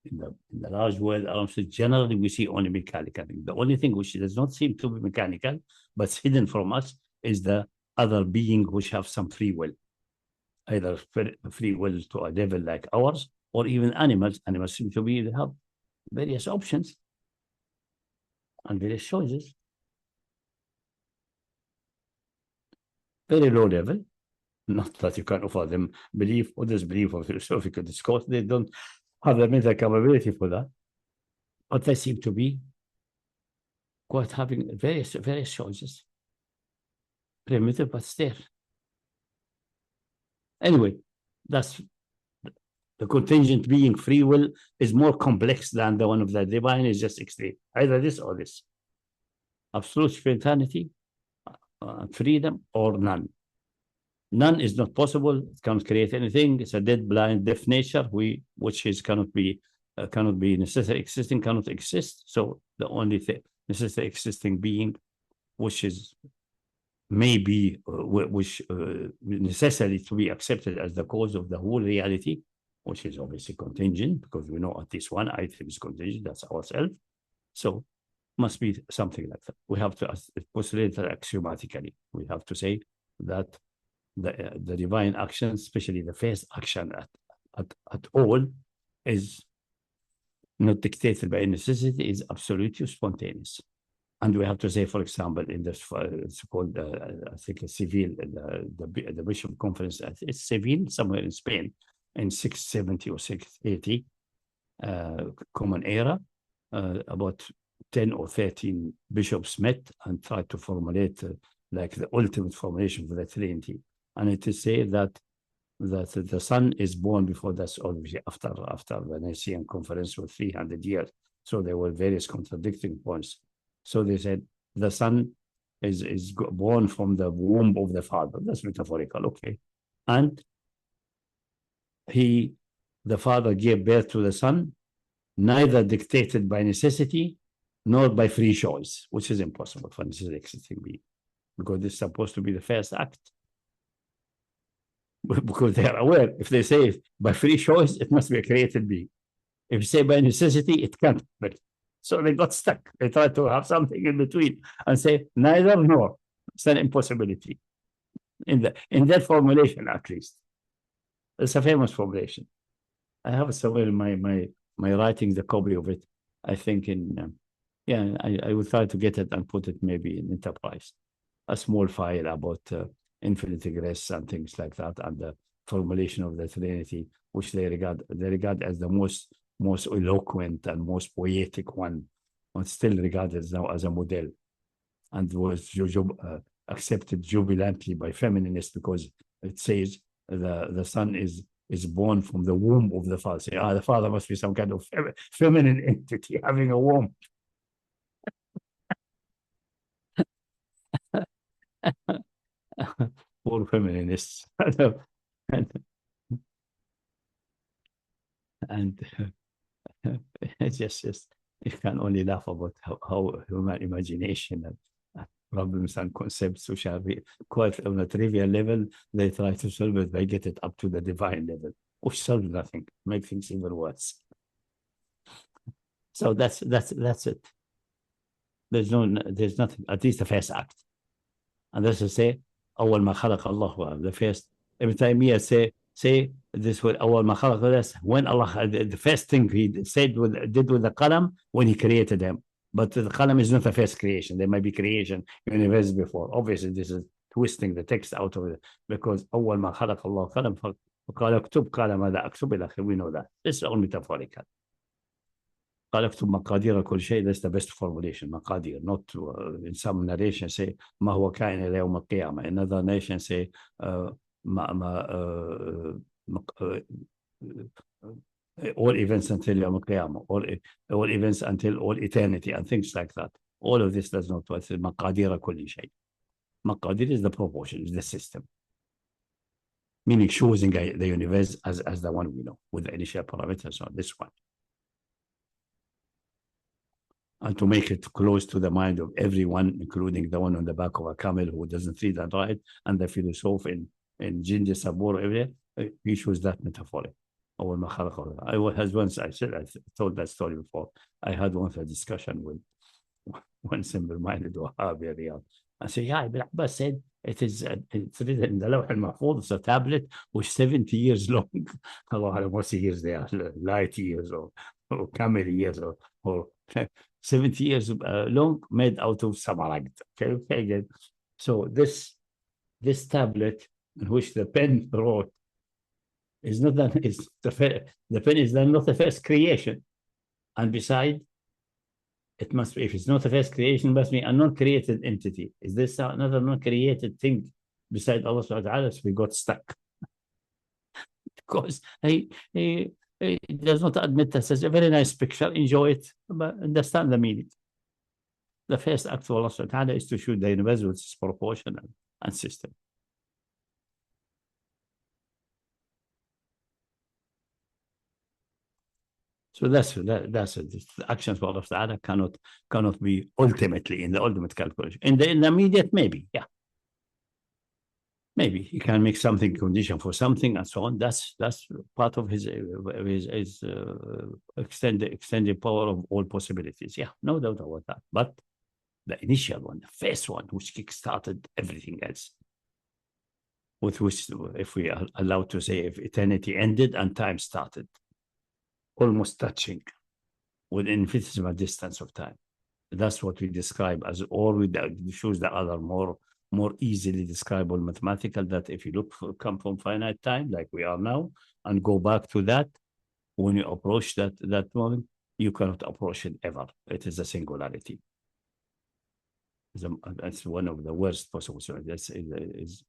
B: In the large world, generally we see only mechanical. The only thing which does not seem to be mechanical, but it's hidden from us, is the other being which have some free will. Either free will to a level like ours, or even animals. Animals seem to be, they have various options and various choices. Very low level. Not that you can offer them belief or disbelief or philosophical discourse. They don't have the mental capability for that. But they seem to be quite having various choices. Primitive, but still. Anyway, that's the contingent being free will is more complex than the one of the divine, is just extreme. Either this or this. Absolute spontaneity, freedom, or none. None is not possible. It cannot create anything. It's a dead, blind, deaf nature, which is cannot be necessarily existing, cannot exist. So the only thing necessarily existing being, which is maybe which necessary to be accepted as the cause of the whole reality, which is obviously contingent, because we know at least one item is contingent, that's ourselves. So must be something like that. We have to postulate that axiomatically. We have to say that the divine action, especially the first action at all, is not dictated by necessity, is absolutely spontaneous. And we have to say, for example, in this, it's called, I think, a Seville, the Bishop Conference, it's Seville, somewhere in Spain, in 670 or 680, Common Era, about 10 or 13 bishops met and tried to formulate like the ultimate formulation for the Trinity. And it is said that the Son is born before, that's obviously after the Nicene Conference with 300 years. So there were various contradicting points. So they said the Son is born from the womb of the Father. That's metaphorical, okay. And the Father gave birth to the Son, neither dictated by necessity nor by free choice, which is impossible for necessarily existing being, because this is supposed to be the first act. Because they are aware, if they say by free choice, it must be a created being. If you say by necessity, it can't be. So they got stuck. They tried to have something in between and say neither nor. It's an impossibility. In that formulation, at least. It's a famous formulation. I have it somewhere in my writings, a copy of it. I think I will try to get it and put it maybe in Enterprise. A small file about infinite regress and things like that, and the formulation of the Trinity, which they regard as the most eloquent and most poetic one, but still regarded now as a model, and was accepted jubilantly by feminists because it says the Son is born from the womb of the Father. Say, the Father must be some kind of feminine entity having a womb. Poor feminists. and yes. You can only laugh about how human imagination and problems and concepts which are quite on a trivial level, they try to solve it, they get it up to the divine level, which solves nothing, make things even worse. So that's it. There's nothing, at least the first act. And that's to say, أول ما خلق الله, the first, every time you say this was أول ما خلق this, when Allah, the first thing he did with the qalam, when he created them. But the qalam is not the first creation. There might be creation universe before. Obviously, this is twisting the text out of it, because أول ما خلق الله قلم فقال اكتب قال ماذا أكتب إلى آخره. We know that. It's all metaphorical. قال اكتب مقادير كل شيء. That's the best formulation. مقادير. Not in some narration say ما هو كائن إلى يوم القيامة. In other nation say all events until يوم القيامة. All events until all eternity and things like that. All of this does not work. مقادير كل شيء. مقادير is the proportion, is the system. Meaning choosing the universe as the one we know with the initial parameters on this one. And to make it close to the mind of everyone, including the one on the back of a camel who doesn't read and write, and the philosopher in Jinja Sabur, he chose that metaphor. I told that story before. I had once a discussion with one simple-minded Wahhabi. I said, yeah, Ibn Abbas said it's written in the Lawh al-Mahfuz. It's a tablet which 70 years long. Allah, what years they are, light years or camel years or 70 years long, made out of samaragd. Okay. So this tablet in which the pen wrote is not that, the pen is not the first creation. And besides, it must be, if it's not the first creation, it must be a non-created entity. Is this another non-created thing beside Allah subhanahu wa ta'ala? So we got stuck. Because he does not admit that it's a very nice picture, enjoy it, but understand the meaning. The first act of Allah subhanahu wa ta'ala is to shoot the universe with its proportion and system. So that's it. The actions of Allah Ta'ala cannot be ultimately in the ultimate calculation. In the immediate, maybe, yeah. Maybe he can make something condition for something and so on. That's part of his extended power of all possibilities. Yeah, no doubt about that. But the initial one, the first one, which kick-started everything else, with which, if we are allowed to say, if eternity ended and time started, almost touching with infinitesimal distance of time. That's what we describe as, or we choose the other more easily describable mathematical, that if you come from finite time like we are now and go back to that, when you approach that moment, you cannot approach it ever. It is a singularity. That's one of the worst possible. That's is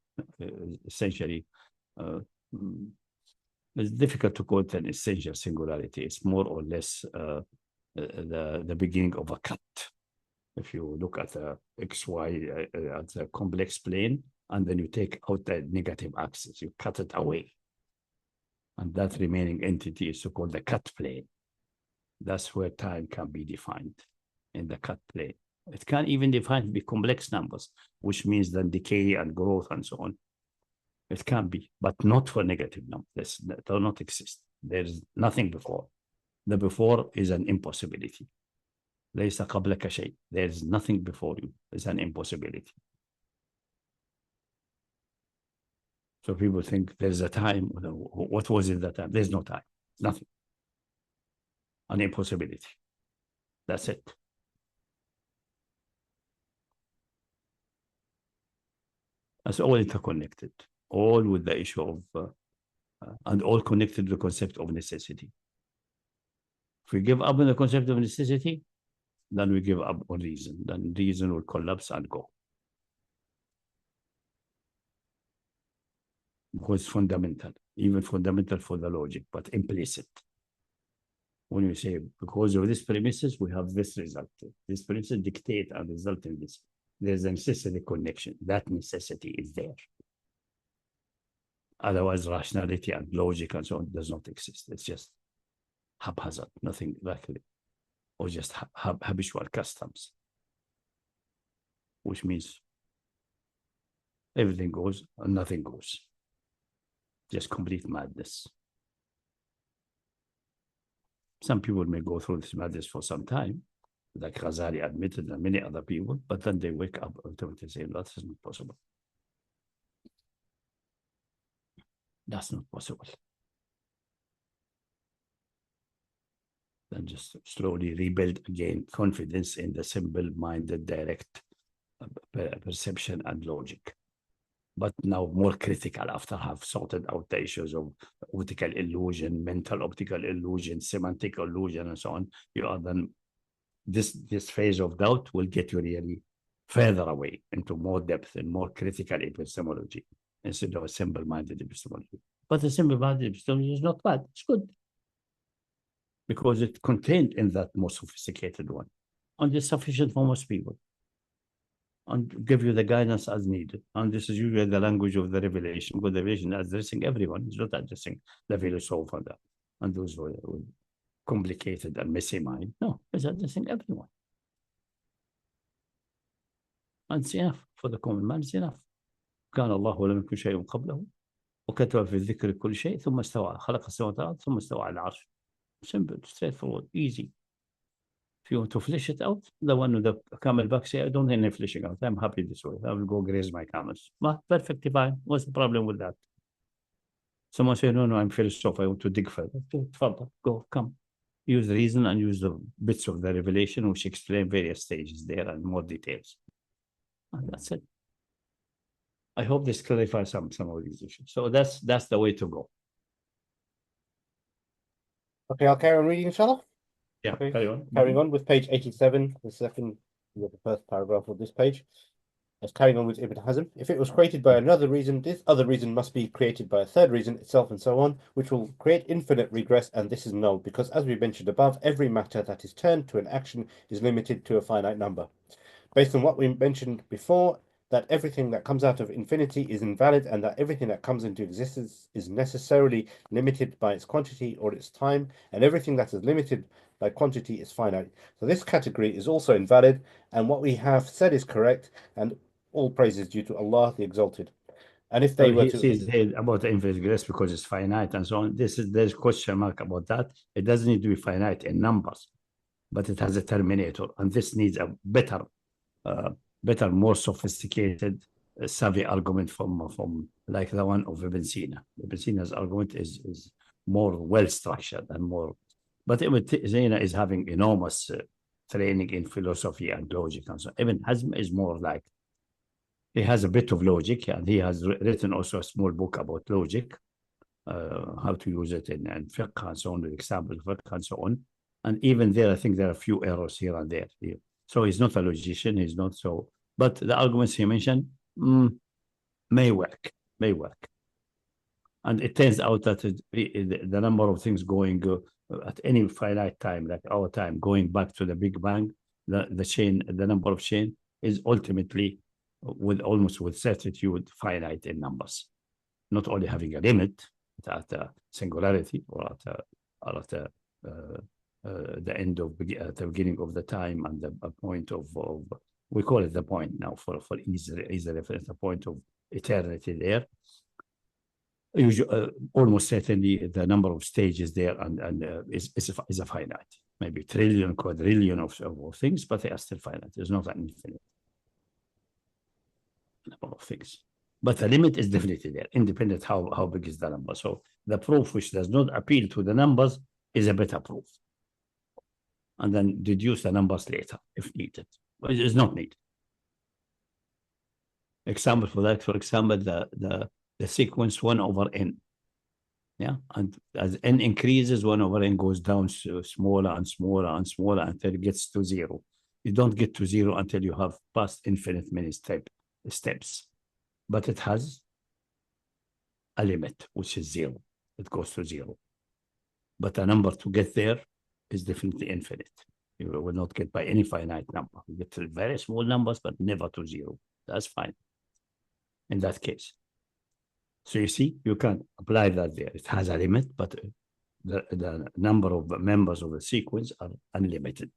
B: essentially it's difficult to call it an essential singularity. It's more or less the beginning of a cut. If you look at the XY at the complex plane, and then you take out the negative axis, you cut it away. And that remaining entity is so-called the cut plane. That's where time can be defined, in the cut plane. It can even define be complex numbers, which means then decay and growth and so on. It can be, but not for negative numbers. That do not exist. There's nothing before. The before is an impossibility. ليس قبلك شيء. There's nothing before you. It's an impossibility. So people think there's a time. What was it that time? There's no time. Nothing. An impossibility. That's it. That's all interconnected. All with the issue of, and all connected to the concept of necessity. If we give up on the concept of necessity, then we give up on reason. Then reason will collapse and go. Because it's fundamental, even fundamental for the logic, but implicit. When you say, because of these premises, we have this result. This premises dictate and result in this. There's a necessity connection. That necessity is there. Otherwise, rationality and logic and so on does not exist. It's just haphazard, nothing likely. or just habitual customs, which means everything goes and nothing goes. Just complete madness. Some people may go through this madness for some time, like Ghazali admitted and many other people, but then they wake up ultimately saying, that is not possible. That's not possible. Then just slowly rebuild again confidence in the simple-minded, direct perception and logic. But now more critical after have sorted out the issues of optical illusion, mental optical illusion, semantic illusion, and so on. You are then, this phase of doubt will get you really further away into more depth and more critical epistemology instead of a simple-minded epistemology. But the simple-minded epistemology is not bad, it's good. Because it's contained in that more sophisticated one. And it's sufficient for most people. And give you the guidance as needed. And this is usually the language of the revelation, because the revelation is addressing everyone. It's not addressing the philosopher and those with complicated and messy mind. No, it's addressing everyone. And it's enough for the common man, it's enough. كان الله ولم يكن شيء قبله وكتب في الذكر كل شيء ثم استوى خلق السماوات والأرض ثم استوى على العرش. Simple, straightforward, easy. If you want to flesh it out, the one with the camel back say, I don't need any fleshing out. I'm happy this way. I will go graze my camels. Well, perfectly fine. What's the problem with that? Someone say, no, I'm philosopher. I want to dig further. Go, come. Use reason and use the bits of the revelation which explain various stages there and more details. And that's it. I hope this clarifies some of these issues. So that's the way to go.
A: Okay, I'll carry on reading, inshallah.
B: Yeah,
A: okay.
B: Carry on.
A: Carrying on with page 87, the first paragraph of this page. As carrying on with Ibn Hazm. If it was created by another reason, this other reason must be created by a third reason itself, and so on, which will create infinite regress, and this is null, because as we mentioned above, every matter that is turned to an action is limited to a finite number. Based on what we mentioned before, that everything that comes out of infinity is invalid, and that everything that comes into existence is necessarily limited by its quantity or its time, and everything that is limited by quantity is finite. So this category is also invalid, and what we have said is correct, and all praise is due to Allah the Exalted. And if they were to
B: say about the infinite regress because it's finite and so on, there's question mark about that. It doesn't need to be finite in numbers, but it has a terminator, and this needs a better, more sophisticated, savvy argument from like the one of Ibn Sina. Ibn Sina's argument is more well structured and more, but Ibn Sina is having enormous training in philosophy and logic and so on. Ibn Hazm is more like, he has a bit of logic, and he has written also a small book about logic, how to use it in fiqh and so on, with example fiqh and so on. And even there, I think there are a few errors here and there. So he's not a logician, he's not so, but the arguments he mentioned may work. And it turns out that the number of things going at any finite time, like our time, going back to the Big Bang, the number of chain is ultimately almost with certitude finite in numbers, not only having a limit at a singularity or at the end of at the beginning of the time, and a point of we call it the point now for easy reference, the point of eternity there. Usually, almost certainly the number of stages there and is a finite, maybe trillion, quadrillion of things, but they are still finite. There's not an infinite number of things, but the limit is definitely there, independent how big is the number. So the proof which does not appeal to the numbers is a better proof, and then deduce the numbers later if needed. But it is not needed. Example for that, for example, the sequence 1 over n. Yeah, and as n increases, 1 over n goes down smaller and smaller and smaller until it gets to 0. You don't get to 0 until you have passed infinite many steps, but it has a limit, which is 0. It goes to 0. But a number to get there is definitely infinite. You will not get by any finite number. You get to very small numbers, but never to 0. That's fine in that case. So you see, you can apply that there. It has a limit, but the number of members of the sequence are unlimited.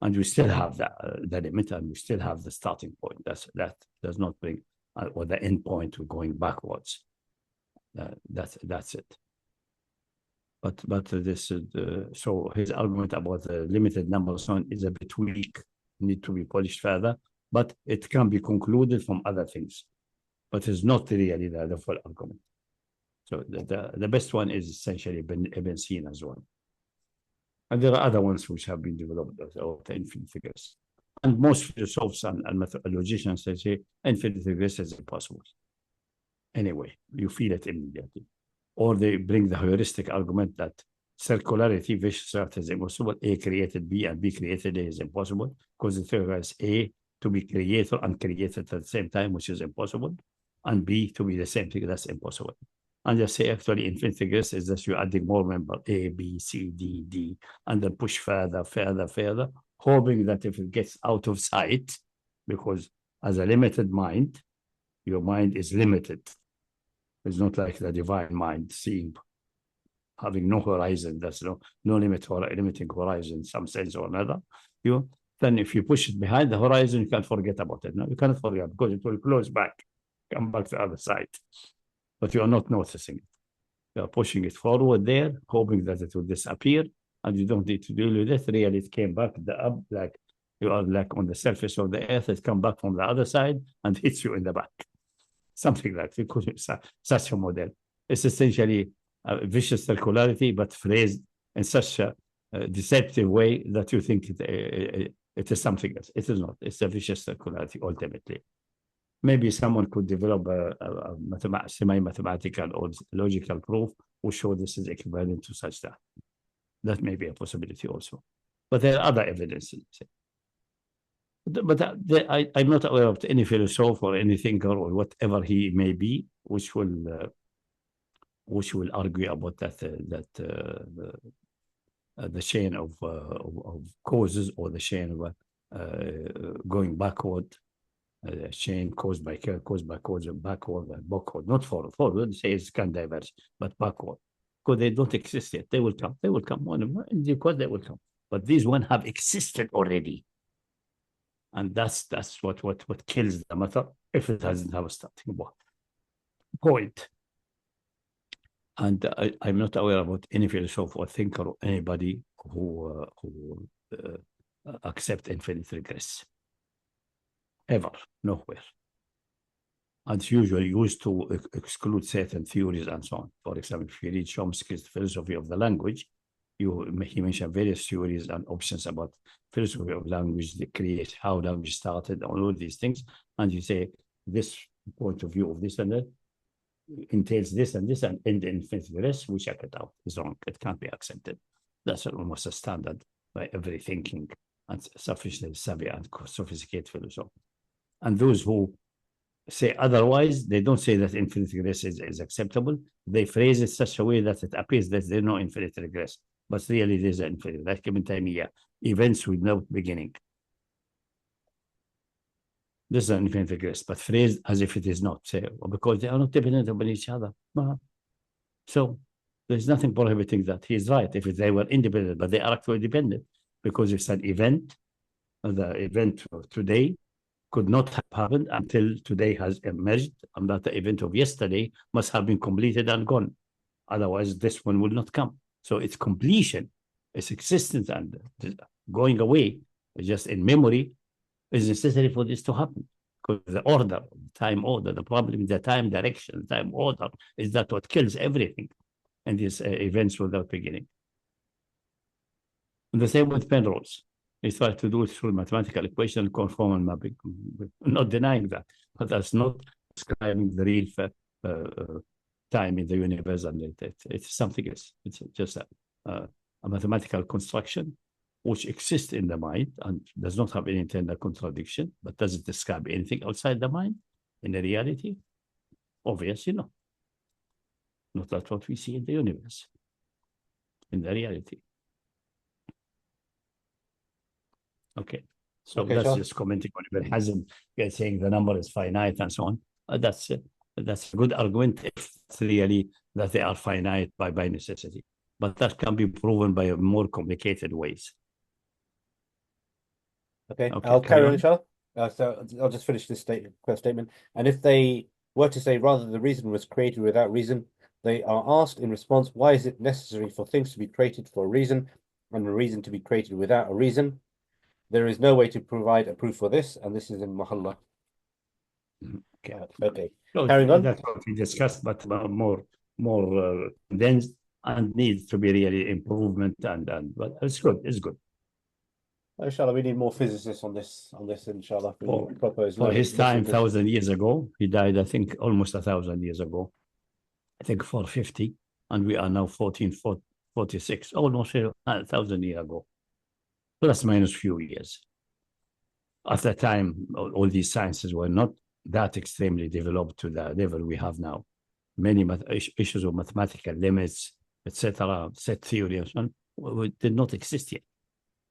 B: And we still have the limit, and we still have the starting point. That does not bring, or the end point to going backwards. That's it. But this so his argument about the limited number so on is a bit weak, need to be polished further, but it can be concluded from other things, but it's not really the full argument. So the best one is essentially Ibn Sina's one. And there are other ones which have been developed of the infinite figures. And most philosophers and logicians say infinite figures is impossible. Anyway, you feel it immediately. Or they bring the heuristic argument that circularity, vicious circle is impossible. A created B and B created A is impossible because it requires A to be creator and created at the same time, which is impossible, and B to be the same thing, that's impossible. And they say actually infinite figures is that you're adding more members, A, B, C, D, D, and then push further, hoping that if it gets out of sight, because as a limited mind, your mind is limited. It's not like the divine mind seeing, having no horizon, that's no limit or limiting horizon in some sense or another. Then if you push it behind the horizon, you can't forget about it. No, you cannot forget because it will close back, come back to the other side. But you are not noticing it. You are pushing it forward there, hoping that it will disappear, and you don't need to deal with it. Really, it came back up, like you are like on the surface of the earth, it come back from the other side and hits you in the back. Something like that, because it's such a model. It's essentially a vicious circularity, but phrased in such a deceptive way that you think it is something else. It is not. It's a vicious circularity, ultimately. Maybe someone could develop a semi-mathematical or logical proof which show this is equivalent to such that. That may be a possibility also. But there are other evidences. But I'm not aware of any philosopher or any thinker or whatever he may be, which will argue about that the chain of causes or the chain of going backward. Chain caused by cause and backward and backward, not forward. Say it can diverge, but backward, because they don't exist yet. They will come. They will come. In due course, they will come. But these ones have existed already, and that's what kills the matter if it doesn't have a starting point. And I'm not aware about any philosopher or thinker or anybody who accept infinite regress. Ever, nowhere. And it's usually used to exclude certain theories and so on. For example, if you read Chomsky's philosophy of the language, he mentioned various theories and options about philosophy of language, that create how language started, all these things. And you say, this point of view of this and that entails this and this, and end in infinite regress, we check it out. It's wrong. It can't be accepted. That's almost a standard by every thinking and sufficiently savvy and sophisticated philosopher. And those who say otherwise, they don't say that infinite regress is acceptable. They phrase it such a way that it appears that there's no infinite regress, but really there's an infinite, like Ibn Taymiyyah, events without beginning. This is an infinite regress, but phrased as if it is not, say, because they are not dependent upon each other. So there's nothing prohibiting that. He's right if they were independent, but they are actually dependent, because it's an event. The event of today could not have happened until today has emerged, and that the event of yesterday must have been completed and gone. Otherwise, this one will not come. So its completion, its existence and going away, just in memory, is necessary for this to happen. Because the order, time order, the problem is the time direction, time order, is that what kills everything in these events without beginning. And the same with Penrose. He tried to do it through mathematical equation, conformal mapping. Not denying that, but that's not describing the real time in the universe, and it's something else. It's just a mathematical construction which exists in the mind and does not have any internal contradiction, but does it describe anything outside the mind in the reality? Obviously, no. Not that's what we see in the universe, in the reality. Okay, so
A: Okay,
B: that's
A: Shah.
B: just commenting on Ibn Hazm, saying the number is finite and so on. That's a good argument if it's really that they are finite by necessity. but that can be proven by more complicated ways.
A: Okay,
B: Okay,
A: I'll
B: carry
A: carry on,
B: on.
A: inshallah. So I'll just finish this first statement. And if they were to say rather the reason was created without reason, they are asked in response, why is it necessary for things to be created for a reason and a reason to be created without a reason? There is no way to provide a proof for this, and this is in Mahalla.
B: Okay.
A: Okay.
B: So
A: Carrying on.
B: that's what we discussed, but more condensed and needs to be really improvement but it's good. It's good.
A: Inshallah, we need more physicists on this, inshallah. We need proper
B: For
A: Islamic
B: his time,
A: listeners.
B: 1,000 years ago, he died, I think, almost 1,000 years ago. I think 450, and we are now 1446, almost 1,000 years ago, plus minus few years. At that time, all these sciences were not that extremely developed to the level we have now. Many issues of mathematical limits, etc., set theory and so on, did not exist yet.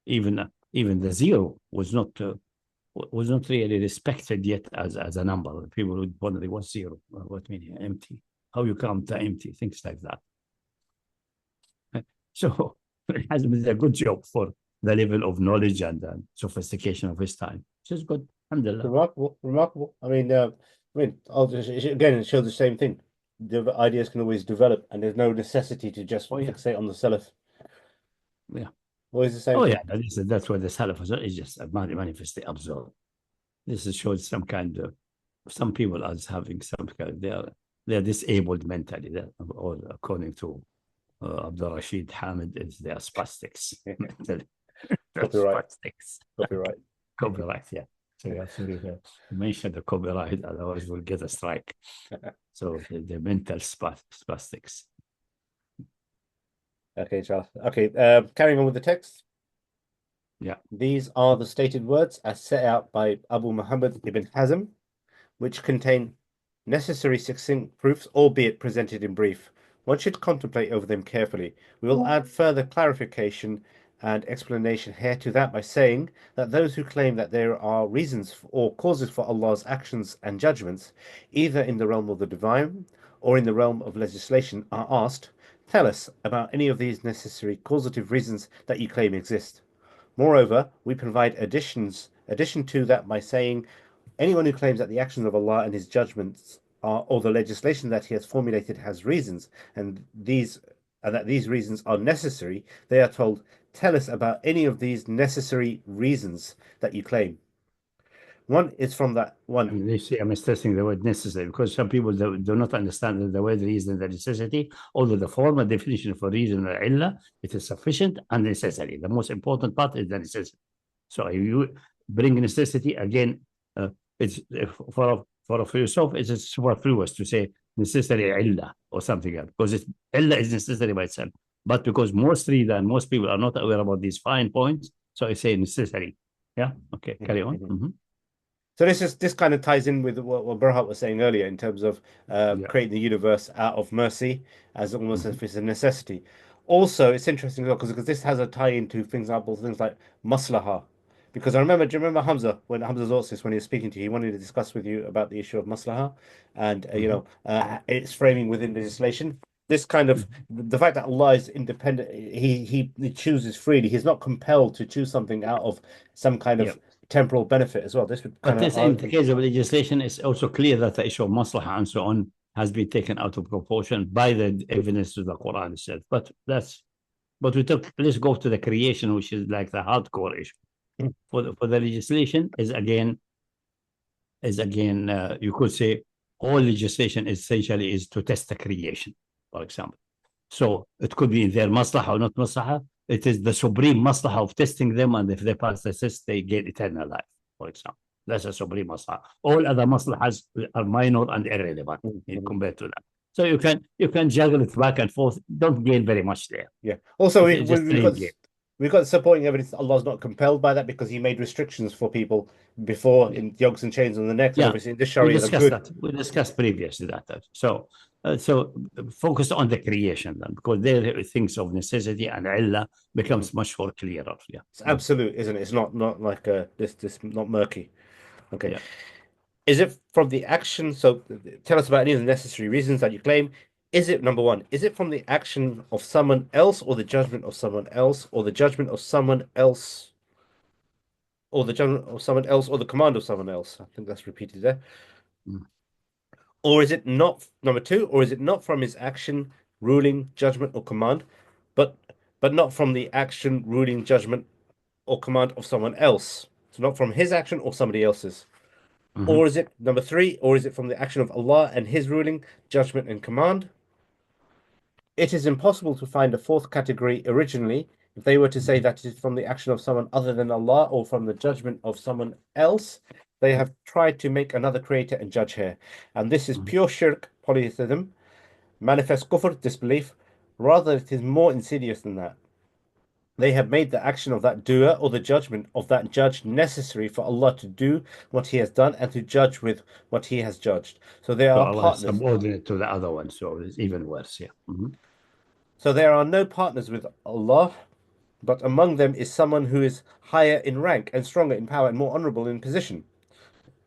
B: Even the zero was not really respected yet as a number. People would wonder what's zero, what mean empty, how you count the empty, things like that. So it has been a good job for the level of knowledge and sophistication of his time, which is good. Alhamdulillah.
A: Remarkable. I mean, again, it shows the same thing. The ideas can always develop, and there's no necessity to just fixate on the Salaf.
B: Yeah.
A: Always the same.
B: Oh, yeah, that's what the Salaf is just a manifestly absorbed. This shows some kind of, some people as having some kind of, they're disabled mentally, or according to Abdul Rashid Hamid, they are spastics.
A: Copyright.
B: Spastics.
A: Copyright,
B: yeah. So you have to mention the copyright, otherwise we'll get a strike. So the mental spastics.
A: Okay, Charles. Okay, carrying on with the text.
B: Yeah.
A: These are the stated words as set out by Abu Muhammad ibn Hazm, which contain necessary succinct proofs, albeit presented in brief. One should contemplate over them carefully. We will add further clarification and explanation here to that by saying that those who claim that there are reasons or causes for Allah's actions and judgments, either in the realm of the divine or in the realm of legislation, are asked, tell us about any of these necessary causative reasons that you claim exist. Moreover, we provide addition to that by saying anyone who claims that the actions of Allah and His judgments are, or the legislation that He has formulated has reasons, and that these reasons are necessary, they are told, tell us about any of these necessary reasons that you claim. One is from that one.
B: I mean, they say I'm stressing the word necessary because some people do not understand that the word reason, the necessity, although the formal definition for reason or illah, it is sufficient and necessary. The most important part is the necessity. So if you bring necessity again, it's for yourself, it's superfluous to say necessary illah or something else because illah is necessary by itself. But because most reader and most people are not aware about these fine points, so I say necessary. Yeah. Okay. Carry on. Mm-hmm.
A: So this kind of ties in with what Berhat was saying earlier in terms of creating the universe out of mercy as almost if it's a necessity. Also, it's interesting as well because this has a tie into, for example, things like maslaha. Because do you remember Hamza, when Hamza Zorsis, when he was speaking to you, he wanted to discuss with you about the issue of maslaha and, its framing within legislation. This kind of, the fact that Allah is independent, he chooses freely. He's not compelled to choose something out of some kind of temporal benefit as well. This would
B: but this, in the case of legislation, it's also clear that the issue of maslaha and so on has been taken out of proportion by the evidence of the Quran itself. But let's go to the creation, which is like the hardcore issue. For the legislation is again, you could say all legislation essentially is to test the creation, for example. So it could be their maslaha or not maslaha. It is the supreme maslaha of testing them, and if they pass the test, they get eternal life, for example. That's a supreme maslaha. All other maslahas are minor and irrelevant compared to that. So you can juggle it back and forth. Don't gain very much there.
A: Yeah. Also, we've got supporting evidence that Allah's not compelled by that because He made restrictions for people before in yokes and chains on the neck. And obviously, in this Sharia,
B: we discussed previously that. So focus on the creation then, because there things of necessity and illah becomes much more clearer. Yeah,
A: it's absolute, isn't it? It's not like this not murky. Okay. Yeah. Is it from the action? So tell us about any of the necessary reasons that you claim. Is it, number one, is it from the action of someone else or the judgment of someone else or the judgment of someone else or the judgment of someone else or the command of someone else? I think that's repeated there.
B: Mm.
A: Or is it not, number two, or is it not from his action, ruling, judgment, or command, but not from the action, ruling, judgment, or command of someone else? So not from his action or somebody else's. Or is it, number three, or is it from the action of Allah and his ruling, judgment, and command? It is impossible to find a fourth category originally if they were to say that it is from the action of someone other than Allah or from the judgment of someone else. They have tried to make another creator and judge here. And this is pure shirk, polytheism, manifest kufr, disbelief. Rather, it is more insidious than that. They have made the action of that doer or the judgment of that judge necessary for Allah to do what He has done and to judge with what He has judged. So they
B: So
A: are
B: Allah is
A: partners.
B: subordinate to the other one, so it's even worse. Yeah.
A: So there are no partners with Allah, but among them is someone who is higher in rank and stronger in power and more honorable in position.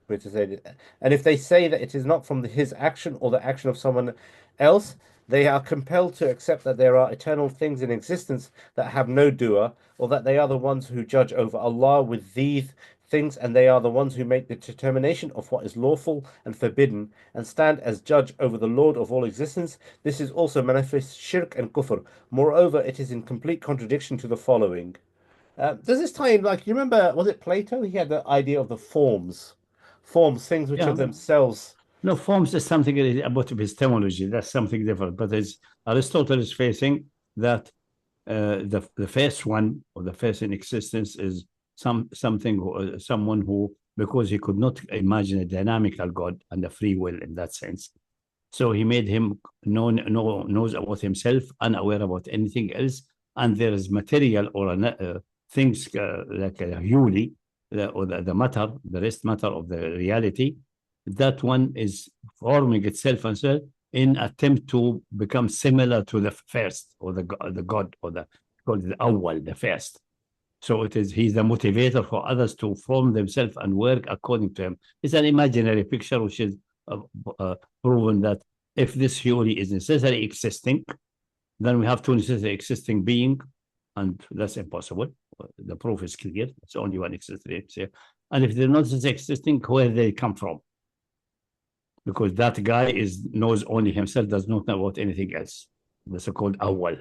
A: And if they say that it is not from his action or the action of someone else, they are compelled to accept that there are eternal things in existence that have no doer, or that they are the ones who judge over Allah with these things, and they are the ones who make the determination of what is lawful and forbidden, and stand as judge over the Lord of all existence. This is also manifest shirk and kufr. Moreover, it is in complete contradiction to the following. Does this tie in, like, you remember, was it Plato? He had the idea of the forms, things which are themselves.
B: No, forms is something about epistemology. That's something different. But as Aristotle is facing that the first one or the first in existence is someone who, because he could not imagine a dynamical God and a free will in that sense, so he made him knows about himself, unaware about anything else, and there is material or things like a huli, or the matter, the rest matter of the reality. That one is forming itself and so in attempt to become similar to the first or the God or the called the awwal, the first. So he's the motivator for others to form themselves and work according to him. It's an imaginary picture which is proven that if this theory is necessarily existing, then we have two necessarily existing being, and that's impossible. The proof is clear. It's only one existing. And if they're not existing, where they come from? Because that guy knows only himself, does not know about anything else. The so-called awwal,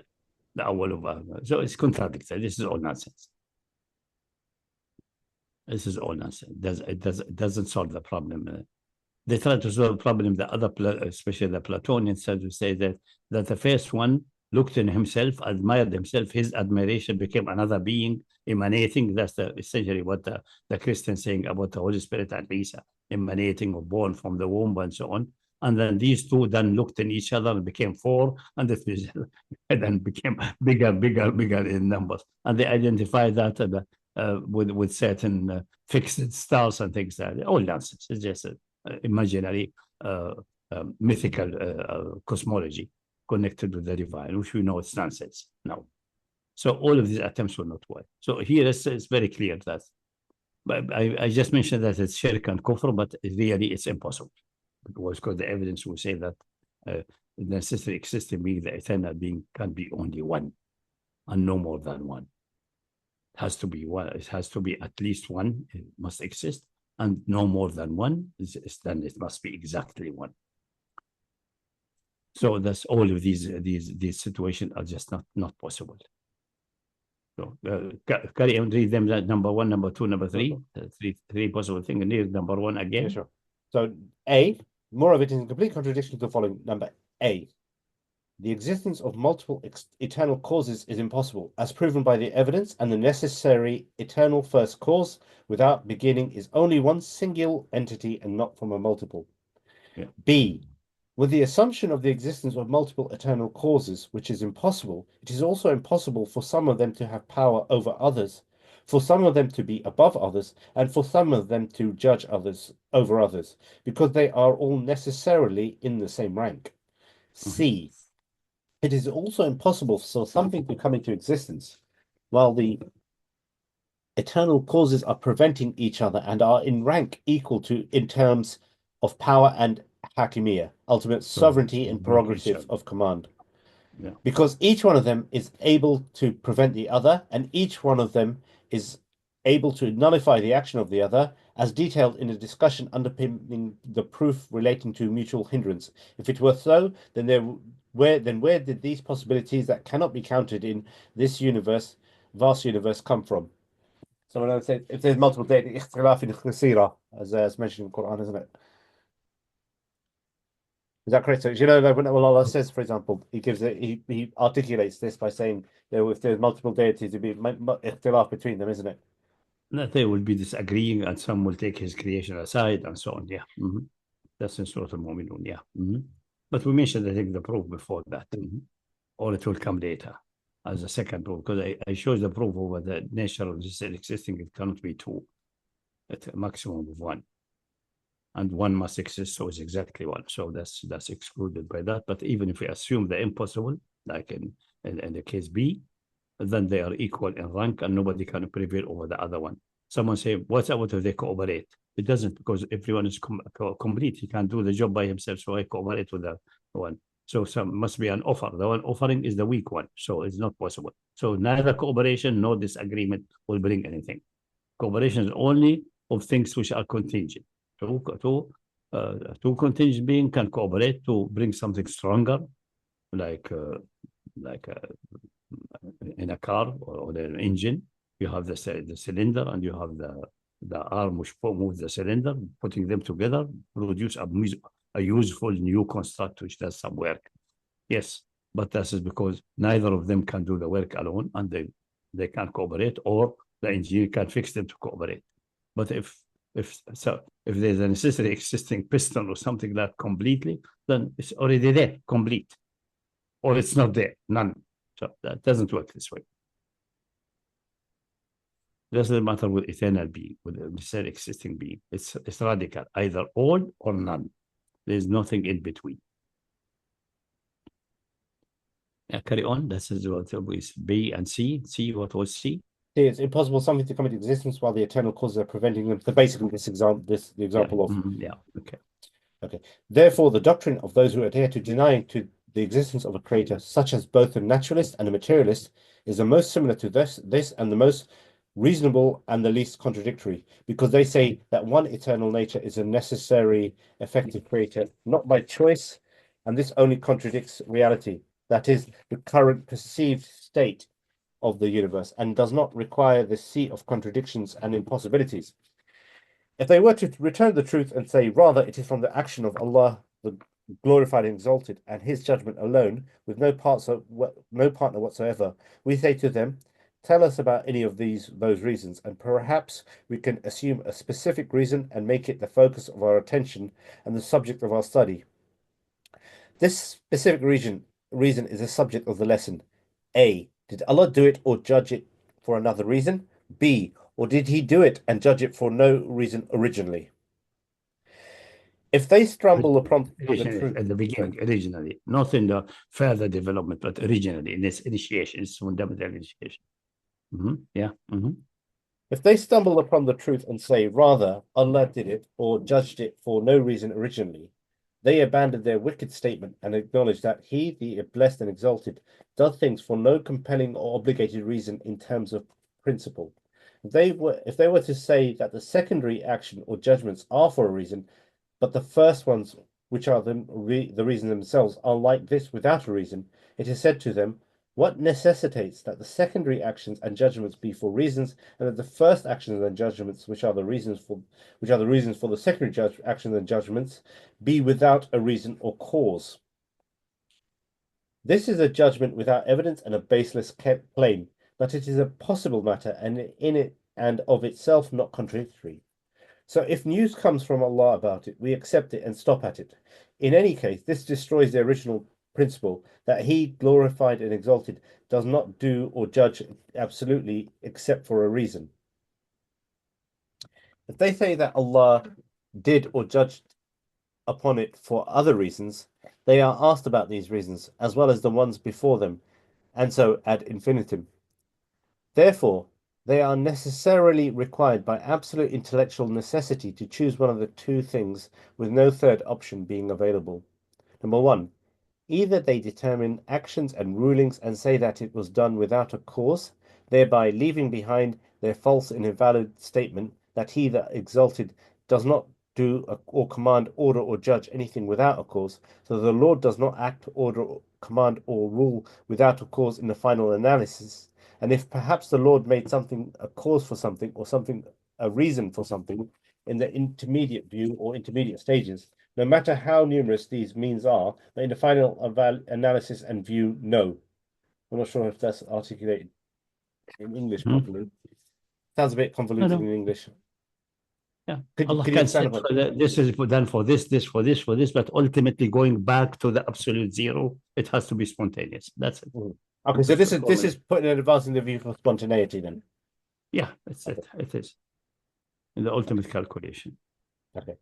B: the awwal of so it's contradictory. This is all nonsense. This is all nonsense. It doesn't solve the problem. They try to solve the problem. The other, especially the Platonians, to say that the first one looked in himself, admired himself. His admiration became another being emanating. That's essentially what the Christians saying about the Holy Spirit and Isa emanating or born from the womb and so on. And then these two then looked in each other and became four, and then became bigger in numbers. And they identified that with certain fixed stars and things like that. All nonsense. It's just imaginary, mythical cosmology connected with the divine, which we know it's nonsense now. So all of these attempts will not work. So here it's very clear that, but I just mentioned that it's shirk and kufr, but really it's impossible. Because the evidence will say that the necessary existing being, the eternal being, can be only one and no more than one. It has to be one. It has to be at least one. It must exist, and no more than one. Then it must be exactly one. So that's all of these situations are just not possible. So carry on, read them. Number one, number two, number three. Three possible things. And here's number one again.
A: Yeah, sure. So A, more of it is in complete contradiction to the following. Number A, the existence of multiple eternal causes is impossible, as proven by the evidence, and the necessary eternal first cause without beginning is only one single entity and not from a multiple.
B: Yeah.
A: B, with the assumption of the existence of multiple eternal causes, which is impossible, it is also impossible for some of them to have power over others, for some of them to be above others, and for some of them to judge others over others, because they are all necessarily in the same rank. C, it is also impossible for something to come into existence while the eternal causes are preventing each other and are in rank equal to in terms of power and hakimiyya, ultimate sovereignty and prerogative of command.
B: Yeah.
A: Because each one of them is able to prevent the other, and each one of them is able to nullify the action of the other, as detailed in a discussion underpinning the proof relating to mutual hindrance. If it were so, then where did these possibilities that cannot be counted in this universe, vast universe, come from? So when I say if there's multiple data, اختلاف الخسيرة, as mentioned in the Quran, isn't it? Is that correct? So, you know, like when Allah says, for example, he articulates this by saying that if there's multiple deities, there'd be ikhtilaf between them, isn't it?
B: That they will be disagreeing, and some will take his creation aside, and so on. Yeah, that's in Surah Al-Mu'minun. Yeah, but we mentioned, I think, the proof before that, or it will come later as a second proof, because I showed the proof over the nature of this existing. It cannot be two, at a maximum of one. And one must exist, so it's exactly one. So that's excluded by that. But even if we assume the impossible, like in the case B, then they are equal in rank, and nobody can prevail over the other one. Someone say, what's up if they cooperate? It doesn't, because everyone is complete. He can't do the job by himself, so I cooperate with the one. So some must be an offer. The one offering is the weak one, so it's not possible. So neither cooperation nor disagreement will bring anything. Cooperation is only of things which are contingent. Two contingent beings can cooperate to bring something stronger, like in a car or an engine. You have the cylinder, and you have the arm which moves the cylinder. Putting them together produce a useful new construct which does some work. Yes, but this is because neither of them can do the work alone, and they can't cooperate, or the engineer can fix them to cooperate. But if there's a necessary existing piston or something like completely, then it's already there, complete, or it's not there, none. So that doesn't work this way. Doesn't matter with eternal being, with a necessary existing being. It's radical, either all or none. There's nothing in between. Yeah, carry on. This is what is B and C. C, what was C?
A: It's impossible something to come into existence while the eternal causes are preventing them. So basically, the example of.
B: Yeah, okay.
A: Okay. Therefore, the doctrine of those who adhere to denying to the existence of a creator, such as both a naturalist and a materialist, is the most similar to this and the most reasonable and the least contradictory, because they say that one eternal nature is a necessary, effective creator, not by choice, and this only contradicts reality, that is, the current perceived state of the universe, and does not require the seat of contradictions and impossibilities. If they were to return the truth and say, rather, it is from the action of Allah, the glorified and exalted, and his judgment alone, with no partner whatsoever, we say to them, tell us about any of those reasons, and perhaps we can assume a specific reason and make it the focus of our attention and the subject of our study. This specific reason is the subject of the lesson. A, did Allah do it or judge it for another reason? B, or did he do it and judge it for no reason originally? If they stumble upon the truth
B: at the beginning, originally, not in the further development, but originally in this initiation, it's fundamental initiation. Yeah.
A: If they stumble upon the truth and say, rather, Allah did it or judged it for no reason originally, they abandon their wicked statement and acknowledge that he, the blessed and exalted, does things for no compelling or obligated reason in terms of principle. If they were to say that the secondary action or judgments are for a reason, but the first ones, which are the reason themselves, are like this without a reason, it is said to them, what necessitates that the secondary actions and judgments be for reasons, and that the first actions and judgments, which are the reasons for the secondary actions and judgments, be without a reason or cause? This is a judgment without evidence and a baseless claim, but it is a possible matter, and in it and of itself not contradictory. So if news comes from Allah about it, we accept it and stop at it. In any case, this destroys the original principle that he, glorified and exalted, does not do or judge absolutely except for a reason. If they say that Allah did or judged upon it for other reasons, they are asked about these reasons, as well as the ones before them, and so ad infinitum. Therefore, They are necessarily required by absolute intellectual necessity to choose one of the two things, with no third option being available. Number one, either they determine actions and rulings and say that it was done without a cause, thereby leaving behind their false and invalid statement that he that exalted does not do or command, order, or judge anything without a cause. So the Lord does not act, order, command, or rule without a cause in the final analysis. And if perhaps the Lord made something a cause for something, or something a reason for something in the intermediate view or intermediate stages, no matter how numerous these means are, but in the final analysis and view, no. I'm not sure if that's articulated in English properly. Sounds a bit convoluted in English.
B: Yeah,
A: Could
B: Allah
A: you
B: can
A: expand
B: say
A: upon
B: this is done for this, but ultimately going back to the absolute zero, it has to be spontaneous. That's it.
A: Okay, so this is putting an advance in the view for spontaneity then.
B: Yeah, that's it. It is in the ultimate calculation.
A: Okay.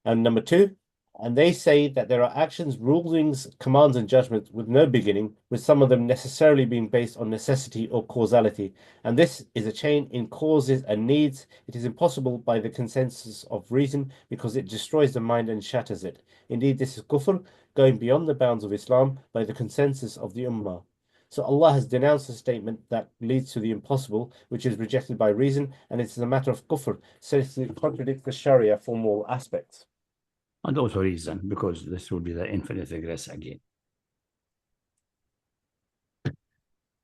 A: And number two, and they say that there are actions, rulings, commands, and judgments with no beginning, with some of them necessarily being based on necessity or causality. And this is a chain in causes and needs. It is impossible by the consensus of reason because it destroys the mind and shatters it. Indeed, this is kufr, going beyond the bounds of Islam by the consensus of the Ummah. So Allah has denounced a statement that leads to the impossible, which is rejected by reason, and it is a matter of kufr, so it contradicts the Sharia from all aspects.
B: And also reason, because this will be the infinite regress again.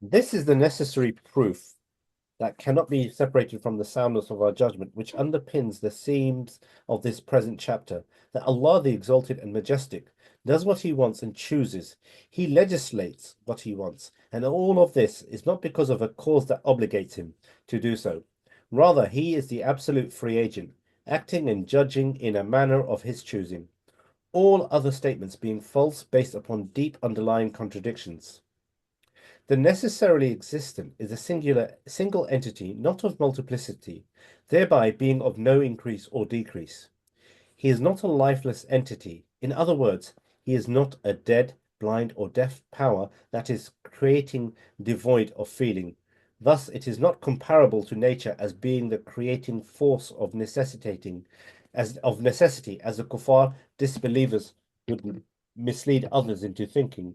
A: This is the necessary proof that cannot be separated from the soundness of our judgment, which underpins the themes of this present chapter, that Allah the Exalted and Majestic does what He wants and chooses. He legislates what He wants, and all of this is not because of a cause that obligates Him to do so. Rather, He is the absolute free agent, acting and judging in a manner of His choosing. All other statements being false based upon deep underlying contradictions. The necessarily existent is a single entity, not of multiplicity, thereby being of no increase or decrease. He is not a lifeless entity. In other words, he is not a dead, blind, or deaf power that is creating devoid of feeling. Thus, it is not comparable to nature as being the creating force of necessity, as the kuffar disbelievers would mislead others into thinking.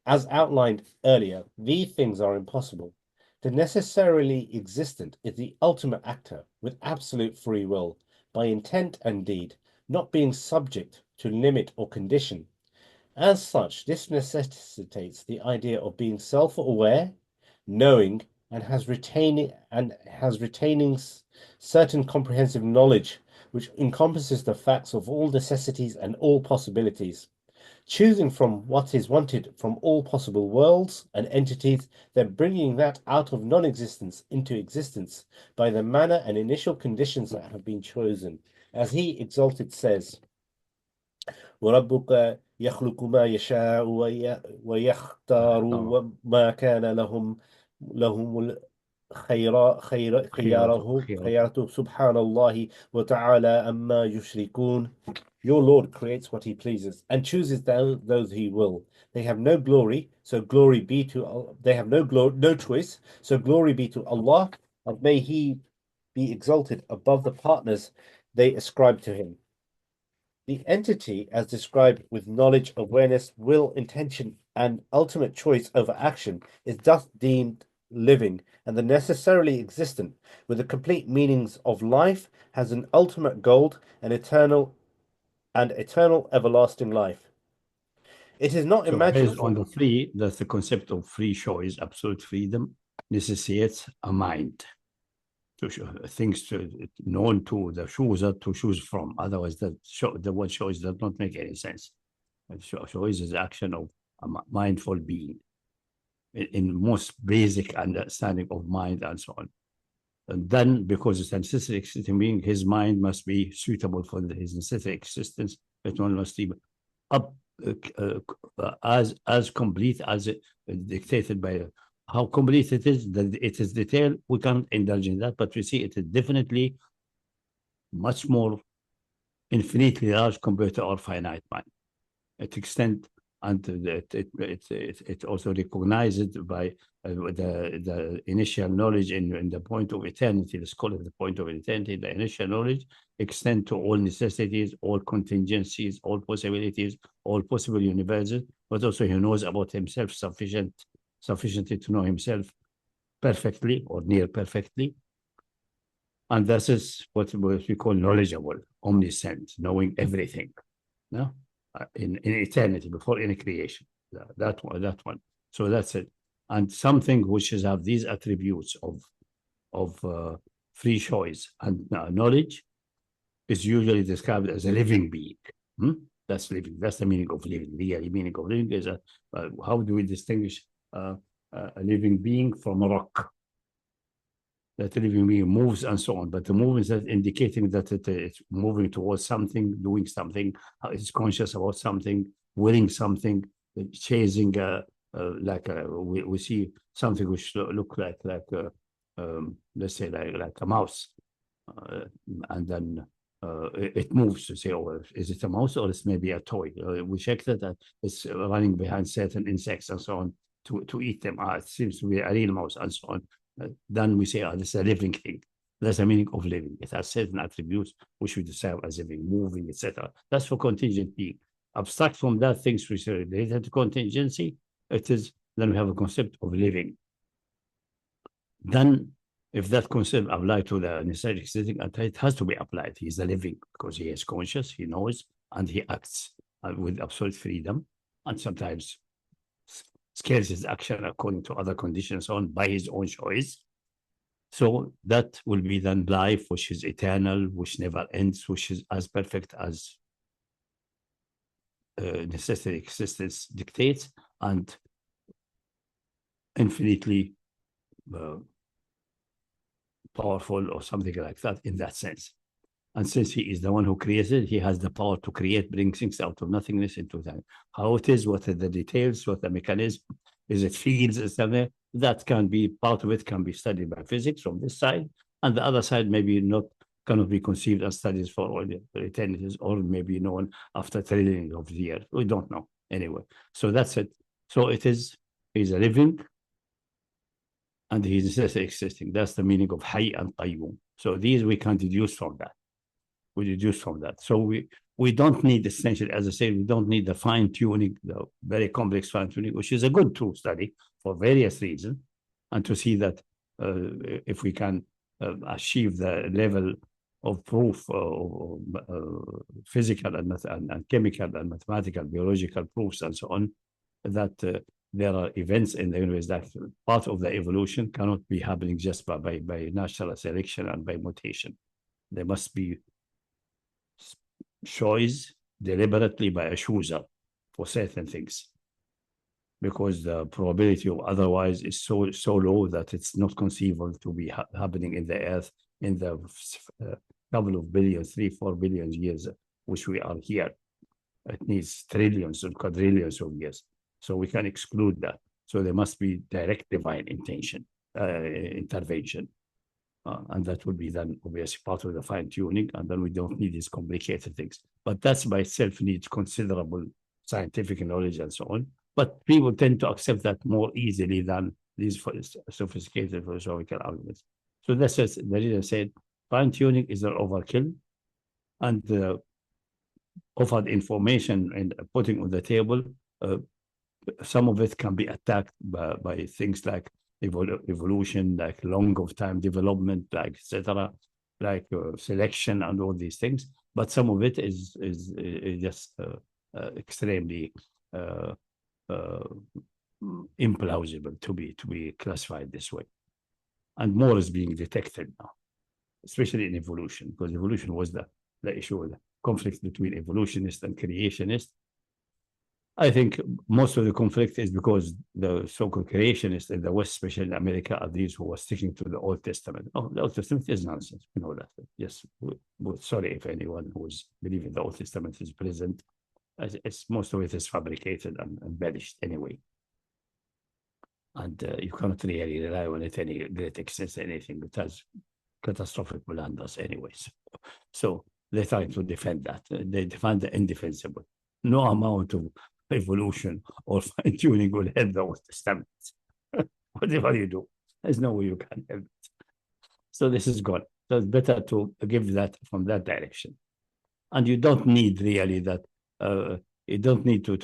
A: As outlined earlier, these things are impossible. The necessarily existent is the ultimate actor with absolute free will, by intent and deed, not being subject to limit or condition. As such, this necessitates the idea of being self-aware, knowing, and has retaining certain comprehensive knowledge, which encompasses the facts of all necessities and all possibilities, choosing from what is wanted from all possible worlds and entities, then bringing that out of non-existence into existence by the manner and initial conditions that have been chosen. As He Exalted says, وَرَبُّكَ يَخْلُقُ مَا يَشَاءُ وَيَخْتَارُ وَمَا كَانَ لَهُمُ خيارته سبحان الله وتعالى أما يشركون. Your Lord creates what He pleases and chooses those He will. They have no glory, so glory be to. They have no choice, so glory be to Allah, and may He be exalted above the partners they ascribe to Him. The entity, as described with knowledge, awareness, will, intention, and ultimate choice over action, is thus deemed living, and the necessarily existent, with the complete meanings of life, has an ultimate goal and eternal everlasting life. It is not
B: So
A: imagined
B: based on the free, that's the concept of free choice, absolute freedom, necessitates a mind to things known to the chooser to choose from. Otherwise, the word choice does not make any sense. Choice is the action of a mindful being in most basic understanding of mind and so on. And then, because it's a necessary existing being, his mind must be suitable for his necessary existence. It must be up as complete as it dictated by how complete it is. That it is detailed, we can't indulge in that, but we see it is definitely much more infinitely large compared to our finite mind. It extends, and it also recognized by the initial knowledge in the point of eternity, let's call it the point of eternity, the initial knowledge extend to all necessities, all contingencies, all possibilities, all possible universes, but also he knows about himself sufficiently to know himself perfectly or near perfectly. And this is what we call knowledgeable, omniscient, knowing everything, no? In eternity, before any creation, that one. So that's it. And something which is have these attributes of free choice and knowledge is usually described as a living being. That's living. That's the meaning of living. The meaning of living is how do we distinguish a living being from a rock? That living being moves and so on, but the movement is indicating that it's moving towards something, doing something, it's conscious about something, willing something, chasing. We see something which look like let's say like a mouse, and then it moves to say, oh, is it a mouse or it's maybe a toy? We check that it's running behind certain insects and so on to eat them. It seems to be a real mouse and so on. Then we say, oh, this is a living thing. That's the meaning of living. It has certain attributes which we describe as living, moving, etc. That's for contingent being. Abstract from that, things which are related to contingency, then we have a concept of living. Then, if that concept applied to the necessary existing, it has to be applied. He's a living because he is conscious, he knows, and he acts with absolute freedom, and sometimes scales his action according to other conditions on by his own choice. So that will be then life, which is eternal, which never ends, which is as perfect as necessary existence dictates, and infinitely powerful or something like that in that sense. And since he is the one who created, he has the power to create, bring things out of nothingness into that. How it is, what are the details, what the mechanism, is it fields, is there? That can be, part of it can be studied by physics from this side, and the other side maybe not, cannot be conceived as studies for all the eternities, or maybe known after trillions of years. We don't know anyway. So that's it. So it is, he's a living, and he's existing. That's the meaning of Hayy and Qayyum. So these we can deduce from that. We deduce from that. So we don't need, essentially, as I said, we don't need the fine-tuning, the very complex fine-tuning, which is a good tool study for various reasons, and to see that if we can achieve the level of proof, physical and chemical and mathematical, biological proofs and so on, that there are events in the universe that part of the evolution cannot be happening just by natural selection and by mutation. There must be choice deliberately by a chooser for certain things, because the probability of otherwise is so low that it's not conceivable to be happening in the earth in the couple of billions, 3-4 billion years which we are here. It needs trillions and quadrillions of years, so we can exclude that. So there must be direct divine intervention, and that would be then obviously part of the fine-tuning, and then we don't need these complicated things. But that's by itself needs considerable scientific knowledge and so on. But people tend to accept that more easily than these sophisticated philosophical arguments. So that's just the reason I said fine-tuning is an overkill, and offered information and putting on the table, some of it can be attacked by things like evolution, like long of time development, like etc., like selection and all these things. But some of it is just extremely implausible to be classified this way. And more is being detected now, especially in evolution, because evolution was the issue of the conflict between evolutionists and creationists. I think most of the conflict is because the so-called creationists in the West, especially in America, are these who are sticking to the Old Testament. Oh, the Old Testament is nonsense. We know that. Yes, we're sorry if anyone who is believing the Old Testament is present. It's most of it is fabricated and embellished anyway. And you cannot really rely on it any great extent, anything. It has catastrophic blunders anyways. So they're trying to defend that. They defend the indefensible. No amount of evolution or fine-tuning will help the Old Testament. Whatever you do, there's no way you can help it. So this is gone. So it's better to give that from that direction. And you don't need really that. You don't need to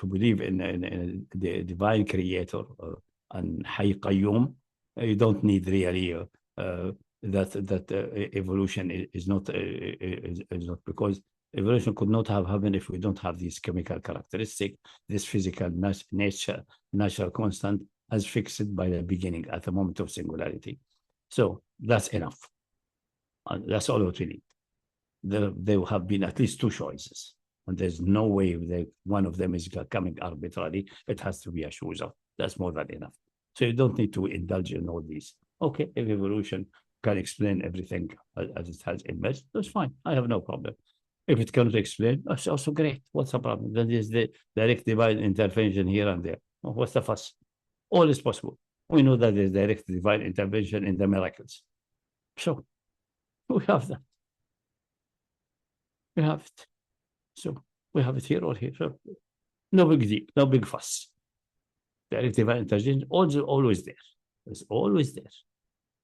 B: believe in the divine creator and Hayy Qayyum. You don't need really that evolution is not because evolution could not have happened if we don't have these chemical characteristics, this physical nature, natural constant as fixed by the beginning at the moment of singularity. So that's enough. That's all what we need. There will have been at least two choices, and there's no way one of them is coming arbitrarily. It has to be a choice. That's more than enough. So you don't need to indulge in all these. Okay, if evolution can explain everything as it has emerged, that's fine. I have no problem. If it cannot explain, that's also great. What's the problem? That is the direct divine intervention here and there. What's the fuss? All is possible. We know that there's direct divine intervention in the miracles. So we have that. We have it. So we have it here or here. So no big deal, no big fuss. Direct divine intervention always there. It's always there.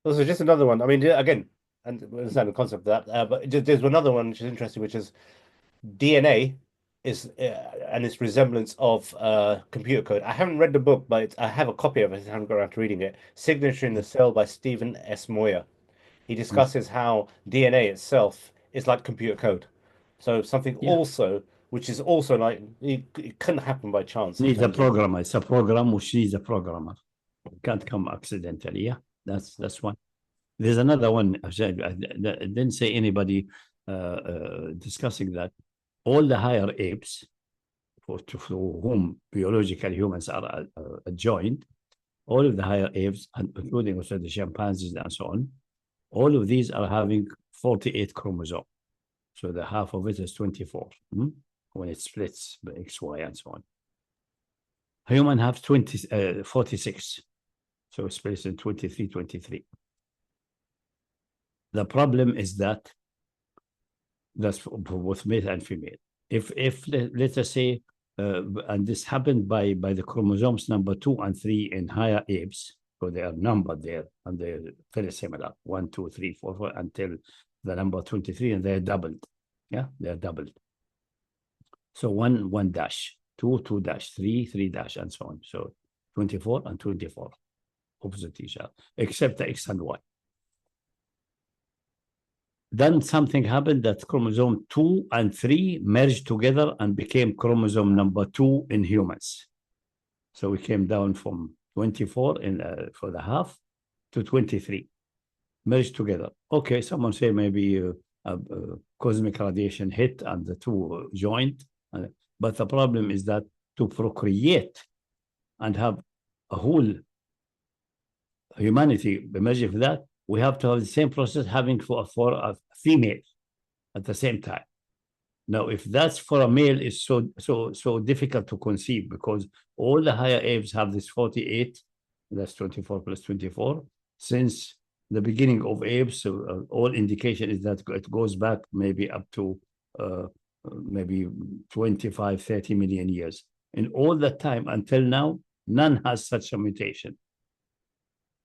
A: So just another one. I mean, again, and we understand the concept of that, but there's another one which is interesting, which is DNA is and its resemblance of computer code. I haven't read the book, but I have a copy of it. I haven't got around to reading it. Signature in the Cell by Stephen S. Moyer. He discusses how DNA itself is like computer code. So something also, which is also like, it couldn't happen by chance.
B: Needs a programmer. It's a program which needs a programmer. It can't come accidentally. Yeah, that's one. There's another one. I didn't say anybody discussing that. All the higher apes, for whom biological humans are adjoined, all of the higher apes, including also the chimpanzees and so on, all of these are having 48 chromosomes. So the half of it is 24 when it splits by XY and so on. Human have 46. So it splits in 23. The problem is that that's for both male and female. If let us say, and this happened by the chromosomes number 2 and 3 in higher apes, so they are numbered there and they're very similar, 1, 2, 3, 4, 4 until the number 23, and they're doubled. Yeah, they're doubled. So 1 dash, 2 dash, 3 dash, and so on. So 24 and 24, opposite each other, except the X and Y. Then something happened that chromosome 2 and 3 merged together and became chromosome number 2 in humans. So we came down from 24 for the half to 23, merged together. Okay, someone say maybe cosmic radiation hit and the two joined. But the problem is that to procreate and have a whole humanity emerge from that, we have to have the same process having for a female at the same time. Now, if that's for a male, it's so difficult to conceive because all the higher apes have this 48, that's 24 plus 24. Since the beginning of apes, all indication is that it goes back maybe up to maybe 25, 30 million years. In all that time until now, none has such a mutation.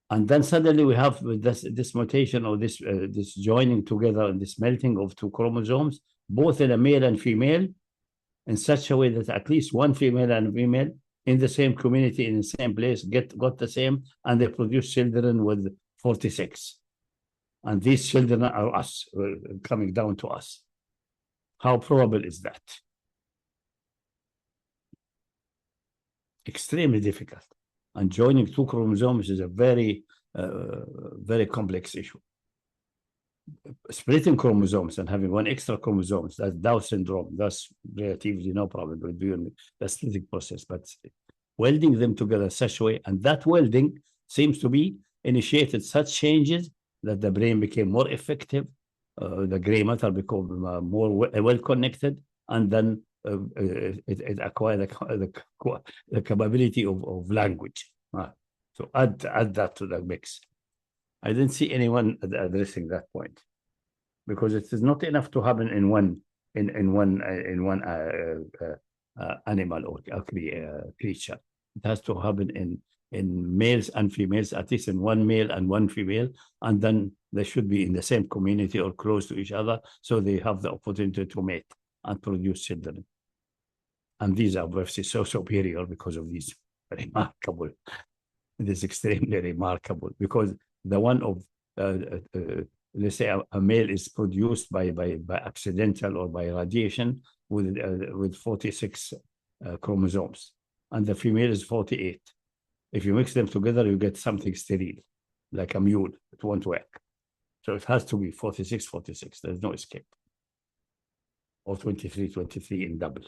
B: And then suddenly we have this mutation or this joining together and this melting of two chromosomes, both in a male and female, in such a way that at least one female and female in the same community, in the same place, got the same, and they produce children with 46. And these children are us, coming down to us. How probable is that? Extremely difficult. And joining two chromosomes is a very, very complex issue. Splitting chromosomes and having one extra chromosomes, that's Down syndrome. That's relatively no problem with doing the splitting process. But welding them together such a way, and that welding seems to be initiated such changes that the brain became more effective, the gray matter became more well connected, and then it acquired the capability of language. So add that to the mix. I didn't see anyone addressing that point because it is not enough to happen in one animal or creature. It has to happen in males and females, at least in one male and one female, and then they should be in the same community or close to each other, so they have the opportunity to mate and produce children. And these are obviously so superior because of these remarkable, this extremely remarkable, because the one of, let's say a male is produced by accidental or by radiation with 46 chromosomes, and the female is 48. If you mix them together, you get something sterile, like a mule. It won't work. So it has to be 46, 46. There's no escape. Or 23, 23 in double,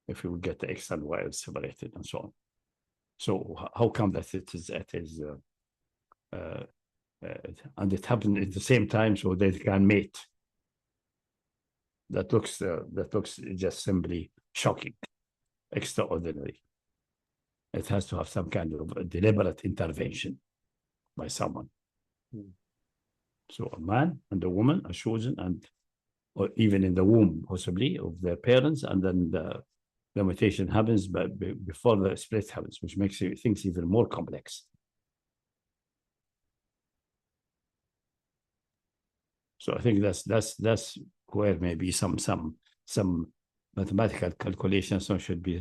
B: if you get the X and Y separated and so on. So how come that it is and it happened at the same time so they can mate? That looks just simply shocking, extraordinary. It has to have some kind of a deliberate intervention by someone. So a man and a woman are chosen, and or even in the womb, possibly, of their parents, and then the mutation happens, but before the split happens, which makes things even more complex. So I think that's where maybe some mathematical calculations should be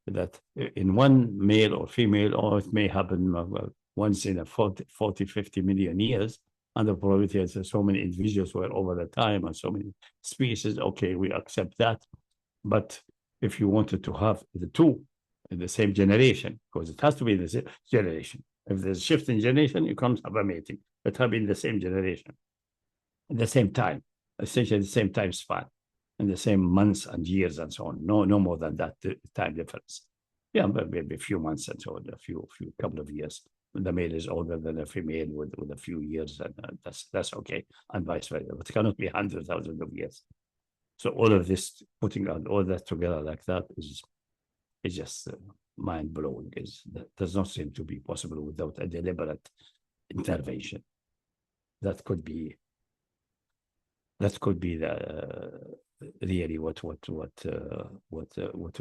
B: that in one male or female, or it may happen once in a 40, 50 million years, and the probability is so many individuals were over the time and so many species, okay, we accept that. But if you wanted to have the two in the same generation, because it has to be in the same generation. If there's a shift in generation, you can't have a mating. It has to be in the same generation, at the same time, essentially the same time span, in the same months and years and so on. No more than that time difference. Yeah, but maybe a few months and so on, a few couple of years. The male is older than a female with a few years, and that's okay, and vice versa. But it cannot be hundreds of thousands of years. So all of this, putting all that together like that is just mind blowing. That does not seem to be possible without a deliberate intervention. That could be the really what would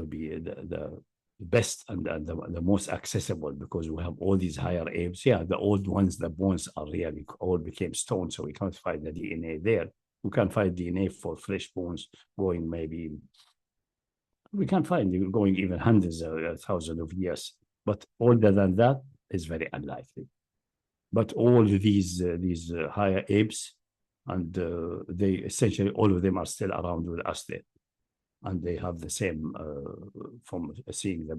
B: be the best and the most accessible, because we have all these higher apes. Yeah, the old ones, the bones are really all became stone, so we can't find the DNA there. We can't find DNA for flesh bones going maybe. We can't find it going even hundreds of thousands of years. But older than that is very unlikely. But all these higher apes, and they essentially all of them are still around with us there, and they have the same from seeing the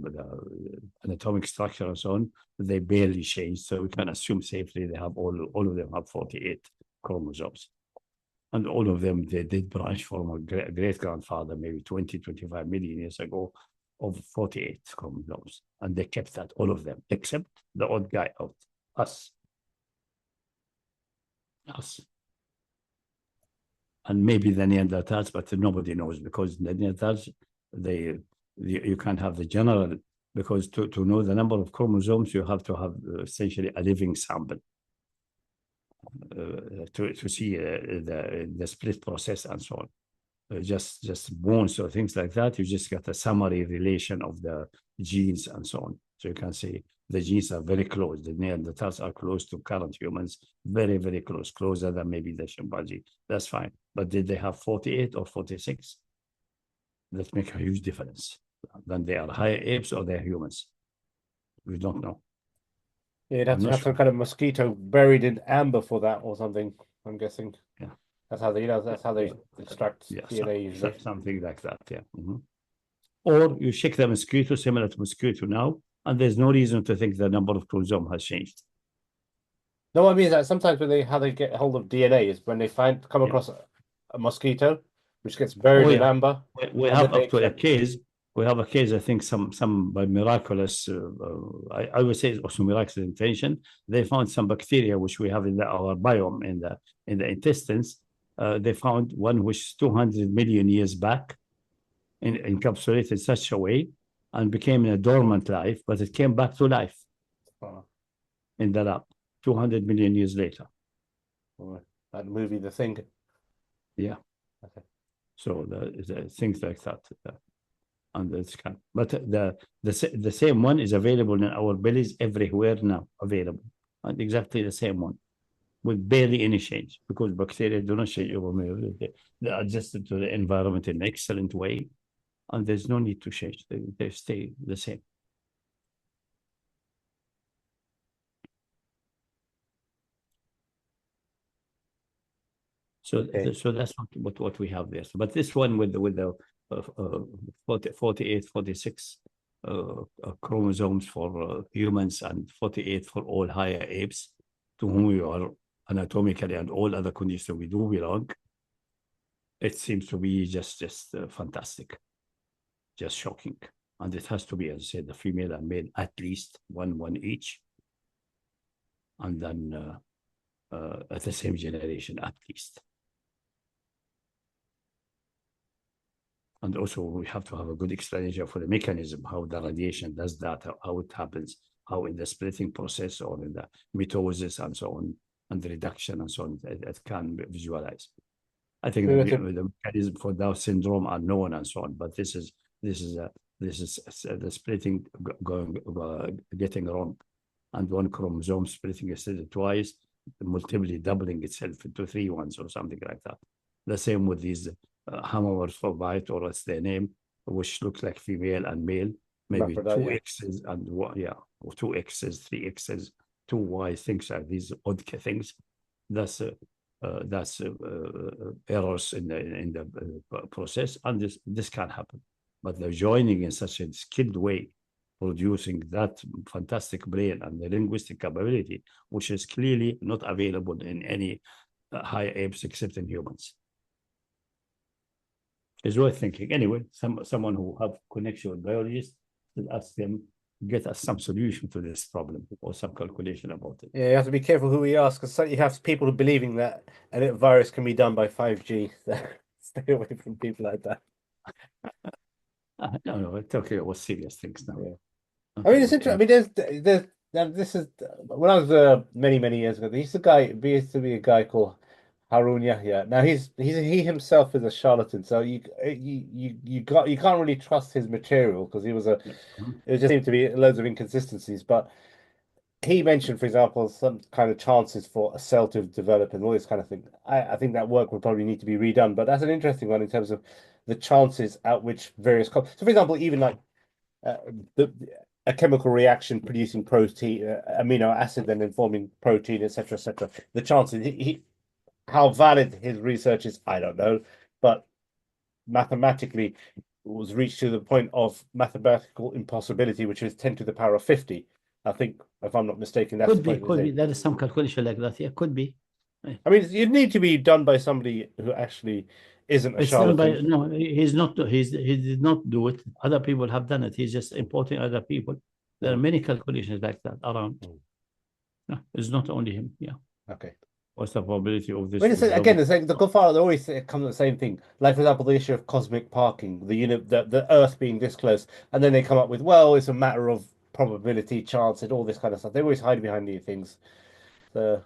B: anatomic structure and so on. They barely change, so we can assume safely they have all of them have 48 chromosomes, and all of them they did branch from a great grandfather maybe 20, 25 million years ago of 48 chromosomes, and they kept that, all of them except the odd guy out, us. And maybe the Neanderthals, but nobody knows, because the Neanderthals, you can't have the general, because to know the number of chromosomes, you have to have essentially a living sample to see the split process and so on. Just bones or things like that, you just get a summary relation of the genes and so on. So you can say the genes are very close. The Neanderthals are close to current humans, very, very close, closer than maybe the chimpanzee. That's fine. But did they have 48 or 46? That makes a huge difference. Then they are higher apes or they're humans. We don't know.
A: Yeah, you'd have to have some kind of mosquito buried in amber for that or something, I'm guessing.
B: Yeah.
A: That's how they extract DNA usually.
B: Something like that, yeah. Or you shake the mosquito, similar to mosquito now, and there's no reason to think the number of chromosomes has changed.
A: No, I mean that sometimes how they get hold of DNA is when they come across a mosquito which gets buried in amber.
B: We have up to a case. We have a case, I think, some by miraculous, I would say it's also miraculous intention. They found some bacteria which we have in our biome in the intestines. They found one which 200 million years back, encapsulated in such a way, and became in a dormant life, but it came back to life in the lab 200 million years later.
A: That movie, The Thing.
B: Yeah. Okay. So the things like that. on the scan. But the same one is available in our bellies everywhere now, available. And exactly the same one, with barely any change, because bacteria do not change over million. They're adjusted to the environment in an excellent way, and there's no need to change. They stay the same. So, so that's what we have there. So, but this one with the 48, 46 chromosomes for humans and 48 for all higher apes, to whom we are anatomically and all other conditions we do belong. It seems to be just fantastic, just shocking. And it has to be, as I said, the female and male at least one each, and then at the same generation at least. And also, we have to have a good explanation for the mechanism, how the radiation does that, how it happens, how in the splitting process or in the mitosis and so on, and the reduction and so on, it can be visualized. I think the mechanism for Down syndrome are known and so on, but this is the splitting getting wrong, and one chromosome splitting instead of twice, multiply doubling itself into 3 ones or something like that. The same with these homomorphobyte, or what's their name, which looks like female and male, maybe 2 X's and or 2 X's, 3 X's, 2 Y things, are these odd things. That's errors in the process, and this can happen. But the joining in such a skilled way, producing that fantastic brain and the linguistic capability, which is clearly not available in any higher apes except in humans, is worth thinking. Anyway, someone who have connection with biologists, should ask them, get us some solution to this problem or some calculation about it.
A: Yeah, you have to be careful who we ask, because you have people believing that a virus can be done by 5G. Stay away from people like that.
B: No, we're talking about serious things now.
A: Yeah. I mean, it's interesting. I mean, this is when I was many years ago. There used to be a guy called Harun Yahya. Now he himself is a charlatan, so you can't really trust his material, because it just seemed to be loads of inconsistencies. But he mentioned, for example, some kind of chances for a cell to develop and all this kind of thing. I think that work would probably need to be redone, but that's an interesting one in terms of the chances at which various so, for example, even like a chemical reaction producing protein, amino acid, and then forming protein, etc., etc. The chances, how valid his research is, I don't know, but mathematically it was reached to the point of mathematical impossibility, which is 10 to the power of 50. I think, if I'm not mistaken, that's
B: could be. There is some calculation like that. Yeah, could be.
A: I mean, it'd need to be done by somebody who actually isn't a charlatan.
B: No, he's not. He did not do it. Other people have done it. He's just importing other people. There are many calculations like that around. No, it's not only him. Yeah.
A: Okay.
B: What's the probability of this?
A: I mean, again, the Godfather always comes to the same thing. Like, for example, the issue of cosmic parking, the Earth being this close, and then they come up with, well, it's a matter of probability, chance, and all this kind of stuff. They always hide behind these things. So,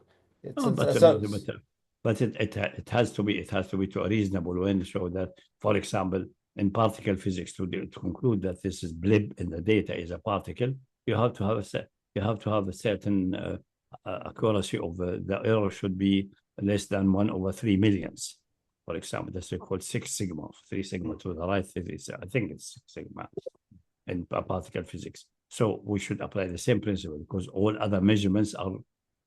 B: but it has to be to a reasonable end, so that, for example, in particle physics, to conclude that this is blip in the data is a particle, you have to have a certain accuracy of the error should be less than 1/3 millions. For example, that's called 6 sigma, 3 sigma to the right. I think it's 6 sigma in particle physics. So we should apply the same principle, because all other measurements are,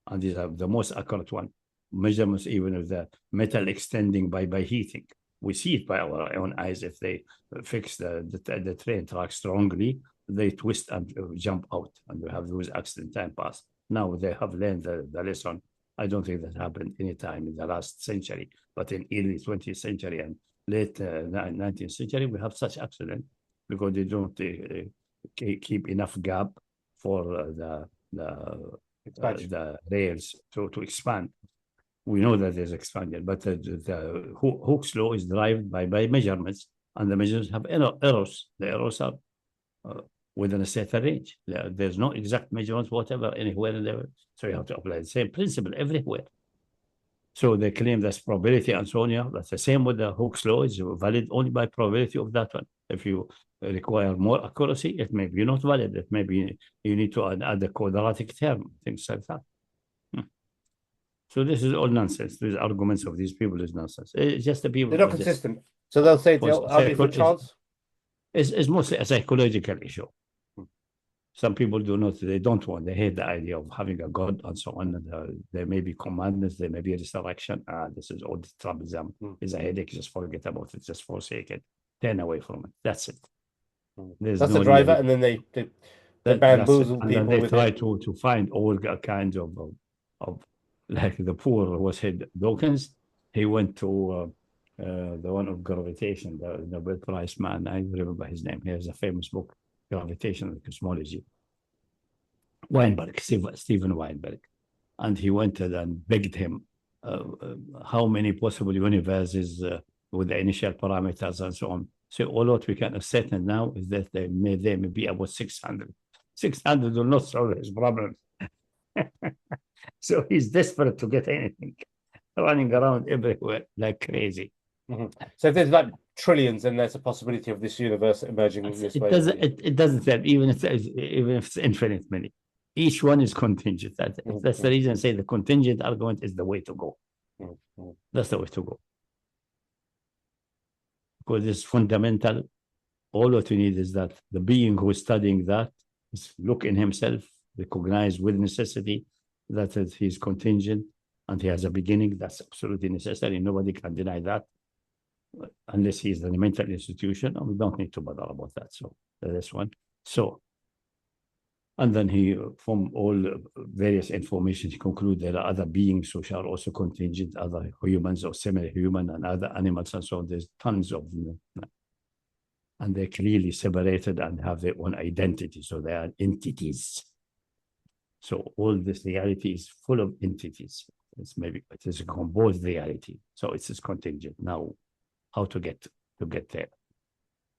B: and these are the most accurate one, measurements even of the metal extending by heating. We see it by our own eyes. If they fix the train track strongly, they twist and jump out, and we have those accident time pass. Now they have learned the lesson. I don't think that happened any time in the last century, but in early 20th century and late 19th century, we have such accident because they don't keep enough gap for the rails to expand. We know that there's expansion, but the Hooke's law is derived by measurements, and the measurements have errors. The errors are within a certain range. There's no exact measurements, whatever, anywhere in there. So you have to apply the same principle everywhere. So they claim that's probability and so on. Yeah, that's the same with the Hooke's law. Is valid only by probability of that one. If you require more accuracy, it may be not valid. It may be you need to add a quadratic term, things like that. So this is all nonsense. These arguments of these people is nonsense. It's just the people.
A: They're not consistent. So they'll say they'll argue for chance.
B: It's mostly a psychological issue. Some people they don't want, they hate the idea of having a God and so on. And, there may be commandments, there may be a resurrection. This is all the troublesome. It's a headache, just forget about it, just forsake it, turn away from it. That's it.
A: That's the driver, and then they bamboozle people.
B: And then they try to find all kinds of like the poor was Sid Dawkins. He went to the one of gravitation, the Nobel Prize man. I remember his name. He has a famous book, Gravitational Cosmology. Weinberg, Stephen Weinberg. And he went and begged him how many possible universes with the initial parameters and so on. So all what we can ascertain now is that there may be about 600. 600 will not solve his problems. So he's desperate to get anything, running around everywhere like crazy.
A: So if there's like trillions, then there's a possibility of this universe emerging in this way.
B: It doesn't have, even if it's infinite many. Each one is contingent. That's the reason I say the contingent argument is the way to go. That's the way to go. Because it's fundamental. All what you need is that the being who is studying that is look in himself, recognize with necessity that he's contingent and he has a beginning. That's absolutely necessary. Nobody can deny that unless he is in a mental institution, and we don't need to bother about that. So that's one. So, and then he, from all various information, he concluded there are other beings which are also contingent, other humans or semi-human and other animals and so on. There's tons of them. And they're clearly separated and have their own identity. So they are entities. So all this reality is full of entities. It is a composed reality. So it's contingent. Now, how to get there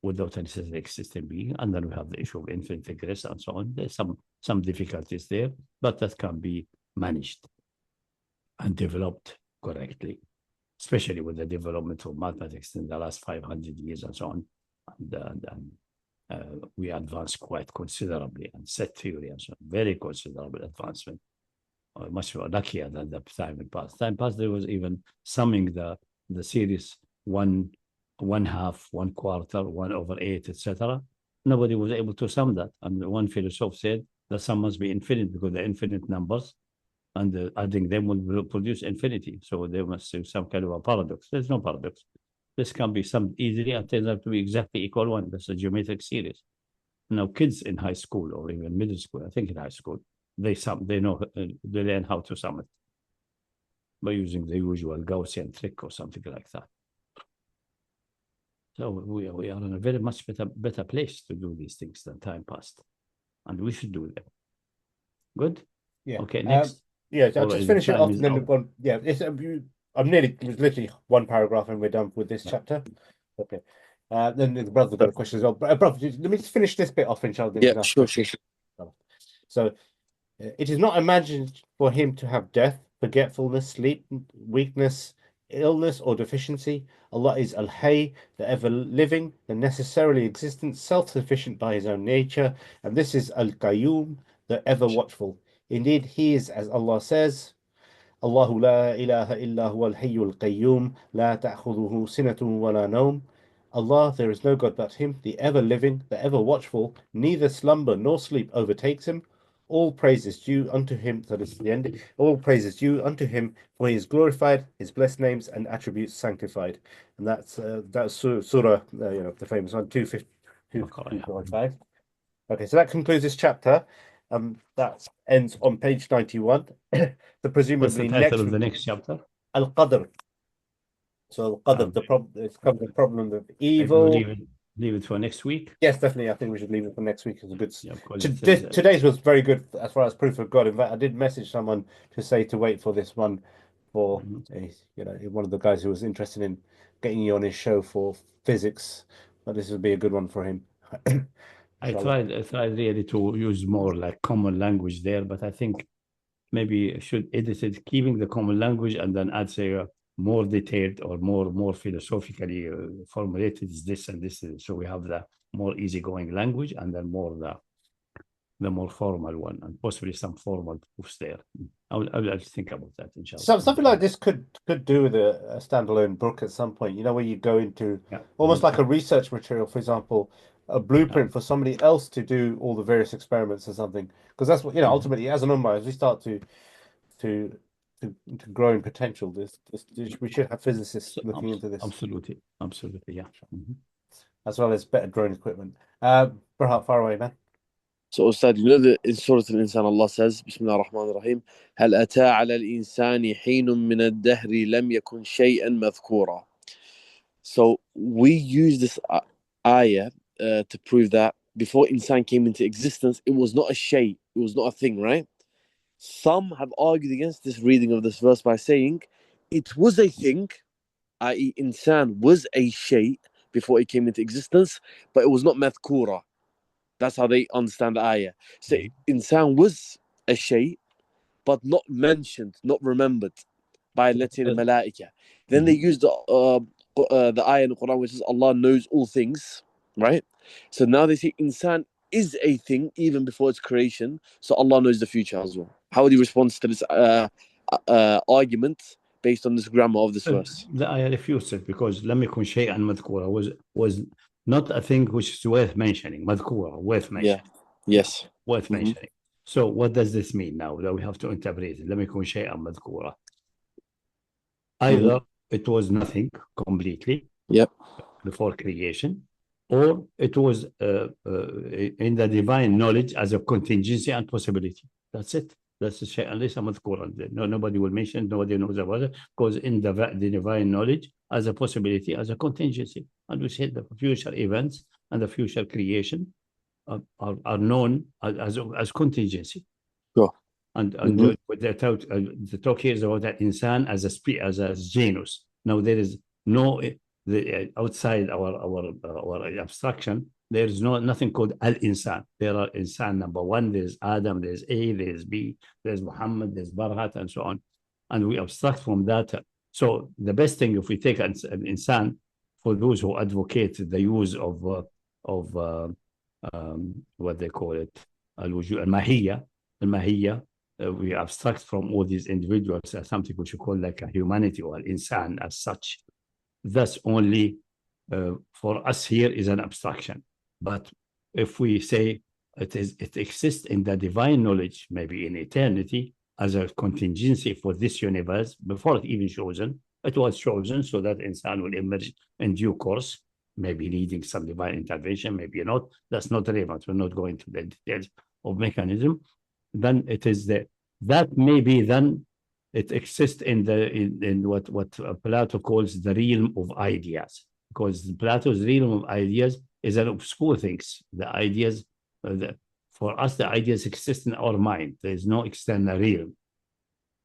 B: without a necessarily existing being? And then we have the issue of infinite regress and so on. There's some difficulties there, but that can be managed and developed correctly, especially with the development of mathematics in the last 500 years and so on. And we advanced quite considerably, and set theory and so on, very considerable advancement, much more luckier than the time in past. Time past, there was even summing the series 1/2, 1/4, 1/8, etc. Nobody was able to sum that. And one philosopher said the sum must be infinite because the infinite numbers and adding them will produce infinity. So there must be some kind of a paradox. There's no paradox. This can be summed easily and turns out to be exactly equal one. That's a geometric series. Now, kids in high school or even middle school, I think in high school, they learn how to sum it by using the usual Gaussian trick or something like that. So we are in a very much better place to do these things than time past, and we should do them. Good.
A: Yeah.
B: Okay. Next.
A: I'll just finish it off. And then it was literally one paragraph, and we're done with this chapter. Okay. Then the brother's got a question as well. Brother, let me just finish this bit off, inshallah.
C: Yeah, sure.
A: So, it is not imagined for him to have death, forgetfulness, sleep, weakness, illness, or deficiency. Allah is Al-Hayy, the ever-living, the necessarily existent, self-sufficient by his own nature, and this is Al-Qayyum, the ever-watchful. Indeed, he is, as Allah says, Allahu la ilaha illa huwa al-hayyul qayyum, la ta'khudhuhu sinatun wa la nawm. Allah, there is no God but him, the ever-living, the ever-watchful, neither slumber nor sleep overtakes him. All praise is due unto him, that is the end. All praise is due unto him, for he is glorified, his blessed names and attributes sanctified. And that's Surah, the famous one, 255. Okay, so that concludes this chapter. That ends on page 91. The presumably
B: What's the title of the next chapter?
A: Al-Qadr. So Al-Qadr, it's covered the problem of evil.
B: Leave it for next week.
A: Yes, definitely. I think we should leave it for next week. It's a good. Today's was very good as far as proof of God. In fact, I did message someone to say to wait for this one for one of the guys who was interested in getting you on his show for physics. But this would be a good one for him.
B: I tried really to use more like common language there, but I think maybe I should edit it, keeping the common language and then add say more detailed or more philosophically formulated is this and this. So we have the more easygoing language, and then more the more formal one, and possibly some formal proofs there. I'll think about that, inshallah.
A: Something like this could do with a standalone book at some point, where you go into almost like a research material, for example, a blueprint for somebody else to do all the various experiments or something. Because that's what, ultimately, as an ummah, as we start to grow in potential, we should have physicists looking into this.
B: Absolutely, yeah.
A: As well as better drone equipment. Berhat, far away, man.
C: So, Ustad, that in Surah Al-Insan, Allah says, Bismillah ar-Rahman ar-Rahim, هل أتى على الإنسان حين من الدهر لم يكن شيئا مذكورا. So we use this ayah to prove that before insan came into existence, it was not a shay, it was not a thing, right? Some have argued against this reading of this verse by saying it was a thing, i.e. insan was a shay before it came into existence, but it was not madhkura. That's how they understand the ayah. So insan was a shay, but not mentioned, not remembered by, let's say, the malaika. Then they used the ayah in the Quran which says Allah knows all things, right? So now they say insan is a thing even before its creation, so Allah knows the future as well. How would you respond to this argument based on this grammar of this verse?
B: The ayah refused it, because لم يكن شيئا مذكورا was not a thing which is worth mentioning. مذكورا, worth mentioning.
C: Yes.
B: Worth mentioning. So what does this mean now that we have to interpret it? لم يكن شيئا مذكورا. Either it was nothing completely before creation, or it was in the divine knowledge as a contingency and possibility. That's it. That's the shay. Unless nobody will mention, nobody knows about it, because in the divine knowledge as a possibility, as a contingency. And we said the future events and the future creation are known as contingency.
C: Sure.
B: And the talk here is about that insan as a genus. Now there is no outside our abstraction. There is nothing called al-insan. There are insan number one. There's Adam. There's A. There's B. There's Muhammad. There's Barhat, and so on. And we abstract from that. So the best thing, if we take an insan, for those who advocate the use of what they call it, al-mahiyya, we abstract from all these individuals as something which we call like a humanity or an insan as such. That's only for us here is an abstraction. But if we say it exists in the divine knowledge, maybe in eternity, as a contingency for this universe, before it even chosen, it was chosen so that insan will emerge in due course, maybe needing some divine intervention, maybe not. That's not relevant. We're not going to the details of mechanism. Then it is that maybe then it exists in what Plato calls the realm of ideas, because Plato's realm of ideas is an obscure things. The ideas, for us, the ideas exist in our mind. There is no external realm.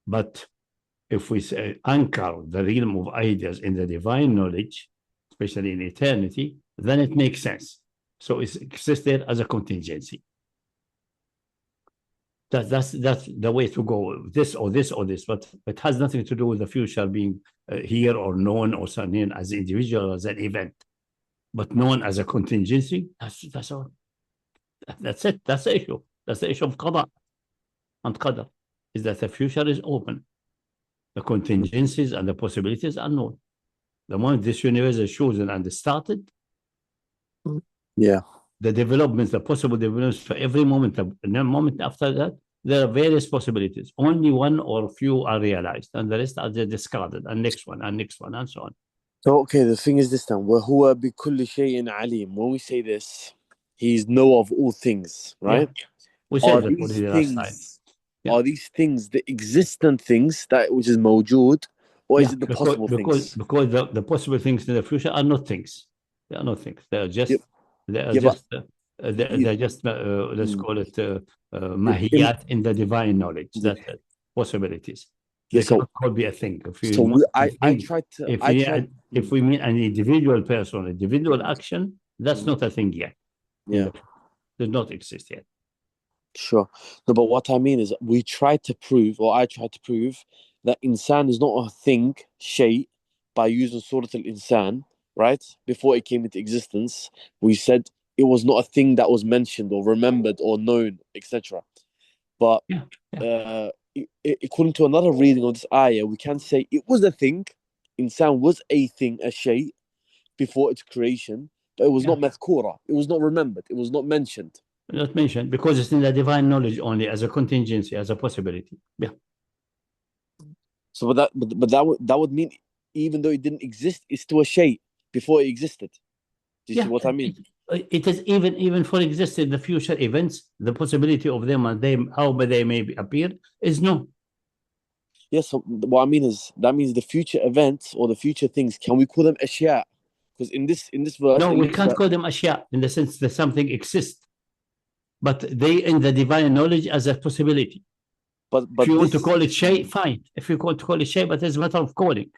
B: But if we anchor the realm of ideas in the divine knowledge, especially in eternity, then it makes sense. So it exists there as a contingency. That's the way to go. This or this or this, but it has nothing to do with the future being here or known or something as an individual, as an event, but known as a contingency. That's all. That's it. That's the issue. That's the issue of qada and qadar, is that the future is open. The contingencies and the possibilities are known. The moment this universe is chosen and started, the developments, the possible developments for every moment, the moment after that, there are various possibilities. Only one or few are realized, and the rest are discarded, and next one, and next one, and so on.
C: So, okay, the thing is this then. وَهُوَ بِكُلِّ شَيْءٍ عَلِيمٌ. When we say this, he's know of all things, right?
B: Yeah. We said that already last time.
C: Are these things the existent things, that which is mawjood, or is it the possible things?
B: Because the possible things in the future are not things. They are not things. They are just they're just let's call it mahiyat in the divine knowledge. That's possibilities. They cannot be a thing. If we mean an individual person, individual action, that's not a thing yet. Does not exist yet.
C: Sure. No, but what I mean is I tried to prove that insan is not a thing, shay, by using Surah Al-Insan, right? Before it came into existence, we said it was not a thing that was mentioned or remembered or known, etc. But according to another reading of this ayah, we can say it was a thing. Insan was a thing, a shay, before its creation, but it was not madhkura. It was not remembered. It was not mentioned.
B: Not mentioned because it's in the divine knowledge only as a contingency, as a possibility. Yeah.
C: So, but that would mean even though it didn't exist, it's still a shay before it existed. Do you see what I mean?
B: It is even for existing the future events, the possibility of them and them, how they may appear, is no.
C: Yes. So what I mean is that means the future events or the future things. Can we call them ashya? Because in this verse,
B: no, we can't call them ashya in the sense that something exists, but they in the divine knowledge as a possibility.
C: But
B: if you want to call it shay, fine. If you want to call it shay, but it's a matter of calling.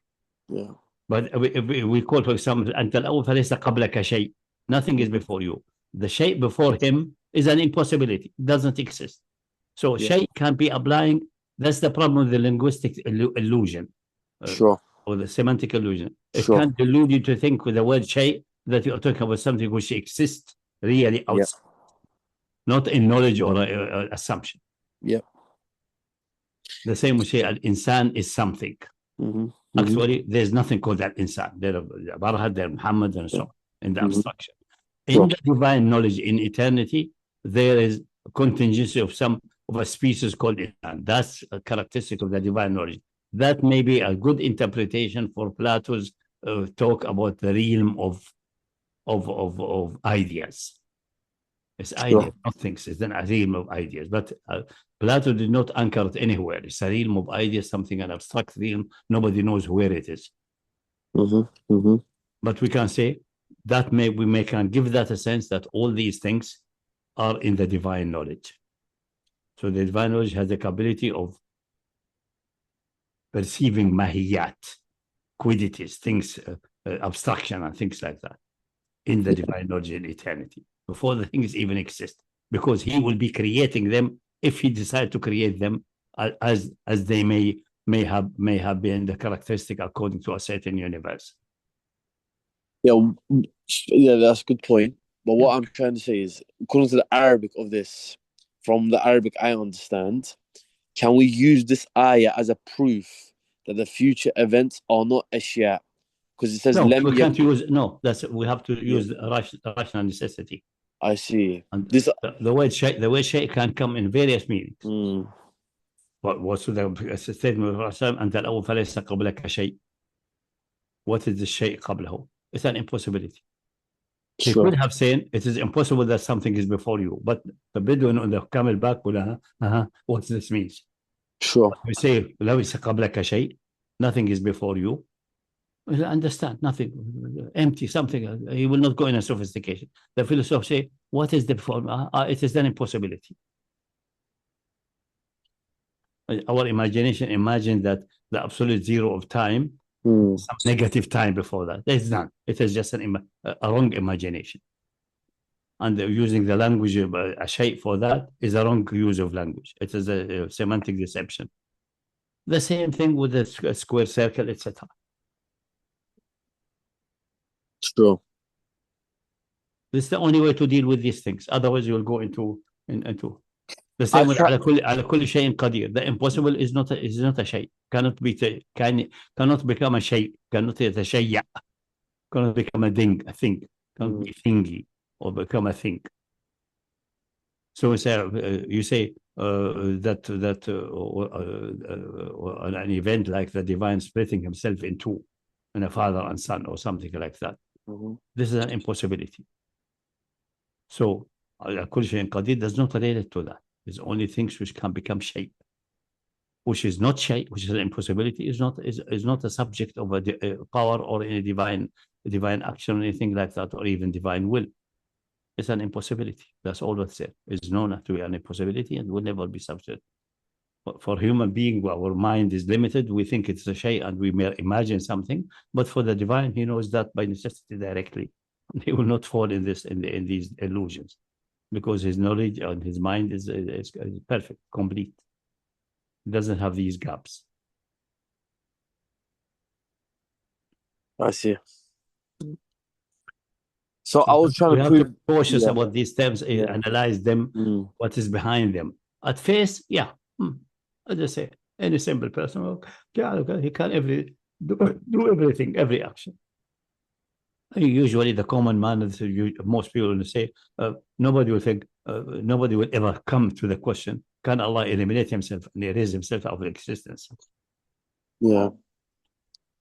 C: Yeah.
B: But we call, for example, أنت الأول فليس قبلك شيء. Nothing is before you. The shay before him is an impossibility. It doesn't exist. So shay can be applying. That's the problem with the linguistic illusion.
C: Sure.
B: Or the semantic illusion. It
C: Sure.
B: can delude you to think with the word shay that you're talking about something which exists really outside. Not in knowledge or assumption.
C: Yeah.
B: The same with say al-insan is something. Actually, there's nothing called that insan. There are Barahad, there are Muhammad, and so on in the abstraction. In the divine knowledge, in eternity, there is a contingency of a species called insan. That's a characteristic of the divine knowledge. That may be a good interpretation for Plato's talk about the realm of ideas. It's ideas, not things. It's a realm of ideas. But Plato did not anchor it anywhere. It's a realm of ideas, something, an abstract realm. Nobody knows where it is. But we can say that we can give that a sense that all these things are in the divine knowledge. So the divine knowledge has the capability of perceiving mahiyat, quiddities, things, abstraction and things like that in the divine knowledge in eternity, before the things even exist, because he will be creating them if he decides to create them as they may have been the characteristic according to a certain universe.
C: Yeah, that's a good point. But what I'm trying to say is, according to the Arabic of this, from the Arabic I understand, can we use this ayah as a proof that the future events are not ashya? Because it says
B: no, we can't use we have to use rational necessity.
C: I see.
B: And the word shay can come in various meanings. What's the statement of Rasul? أنت الأول فليس قبلك شيء. What is the shay قبله? It's an impossibility. He could have said it is impossible that something is before you, but the Bedouin on the camel back will what this means.
C: Sure.
B: We say ليس قبلك شيء, nothing is before you. We'll understand nothing, empty, something. He will not go in a sophistication. The philosopher say, what is the before? It is an impossibility. Our imagination imagine that the absolute zero of time, some negative time before that. There's none. It is just a wrong imagination. And using the language of a shay for that is a wrong use of language. It is a semantic deception. The same thing with the square circle, etc.
C: True.
B: This is the only way to deal with these things. Otherwise, you will go into the same way. على كل شيء قدير. The impossible is not a shay. Cannot become a shay. Cannot يتشيع. Cannot become a thing. Cannot be thingy or become a thing. So you say that an event like the divine splitting himself in two, and a father and son or something like that. This is an impossibility. So كل شيء قدير does not relate to that. It's only things which can become shape, which is not shape, which is an impossibility, is not a subject of a power or any divine action or anything like that, or even divine will. It's an impossibility. That's all that's said. It's known to be an impossibility and will never be subject. But for human being, our mind is limited. We think it's a shay and we may imagine something. But for the divine, he knows that by necessity directly. He will not fall in these illusions, because his knowledge and his mind is perfect, complete. He doesn't have these gaps.
C: I see. So I was trying
B: we
C: to
B: have
C: prove.
B: to be cautious
C: Yeah.
B: about these terms,
C: Yeah.
B: analyze them,
C: Mm.
B: what is behind them. At face, yeah, I just say any simple person, okay, he can do everything, every action. Usually, the common man, most people will say, nobody will think, nobody will ever come to the question: can Allah eliminate Himself and erase Himself out of existence?
C: Yeah.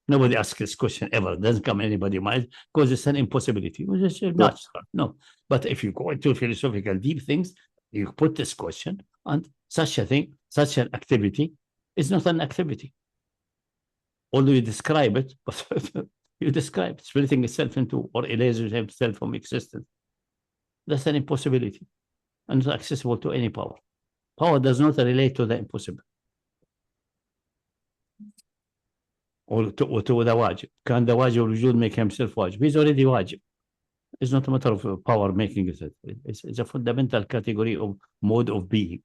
B: Nobody asks this question ever. It doesn't come in anybody's mind because it's an impossibility. It's just natural. No. But if you go into philosophical deep things, you put this question, and such a thing, such an activity is not an activity. Although you describe it, but you describe splitting itself into or erasing itself from existence. That's an impossibility and not accessible to any power. Power does not relate to the impossible. Or to the wajib. Can the wajib al-wujud make himself wajib? He's already wajib. It's not a matter of power making it. It's a fundamental category of mode of being.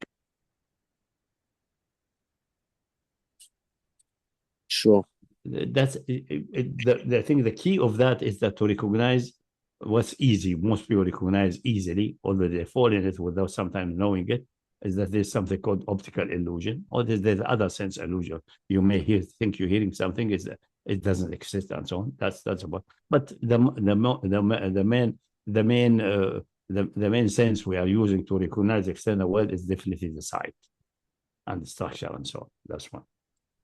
C: Sure.
B: That's the thing. The key of that is that to recognize what's easy. Most people recognize easily, although they fall in it without sometimes knowing it, is that there's something called optical illusion, or there's other sense illusion. You may think you're hearing something, is that it doesn't exist, and so on. That's about. But the main sense we are using to recognize the external world is definitely the sight and the structure and so on. That's one.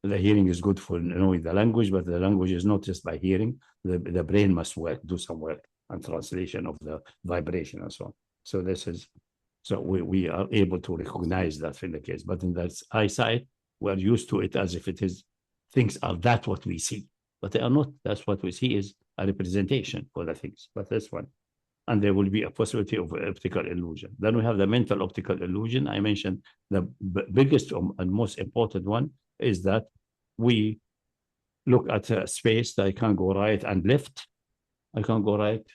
B: The hearing is good for knowing the language, but the language is not just by hearing. The brain must do some work and translation of the vibration and so on. So this is, so we are able to recognize that in the case. But in that eyesight, we're used to it as if it is, things are that what we see. But they are not. That's what we see is a representation for the things. But this one. And there will be a possibility of optical illusion. Then we have the mental optical illusion. I mentioned the biggest and most important one is that we look at a space that I can go right and left. I can go right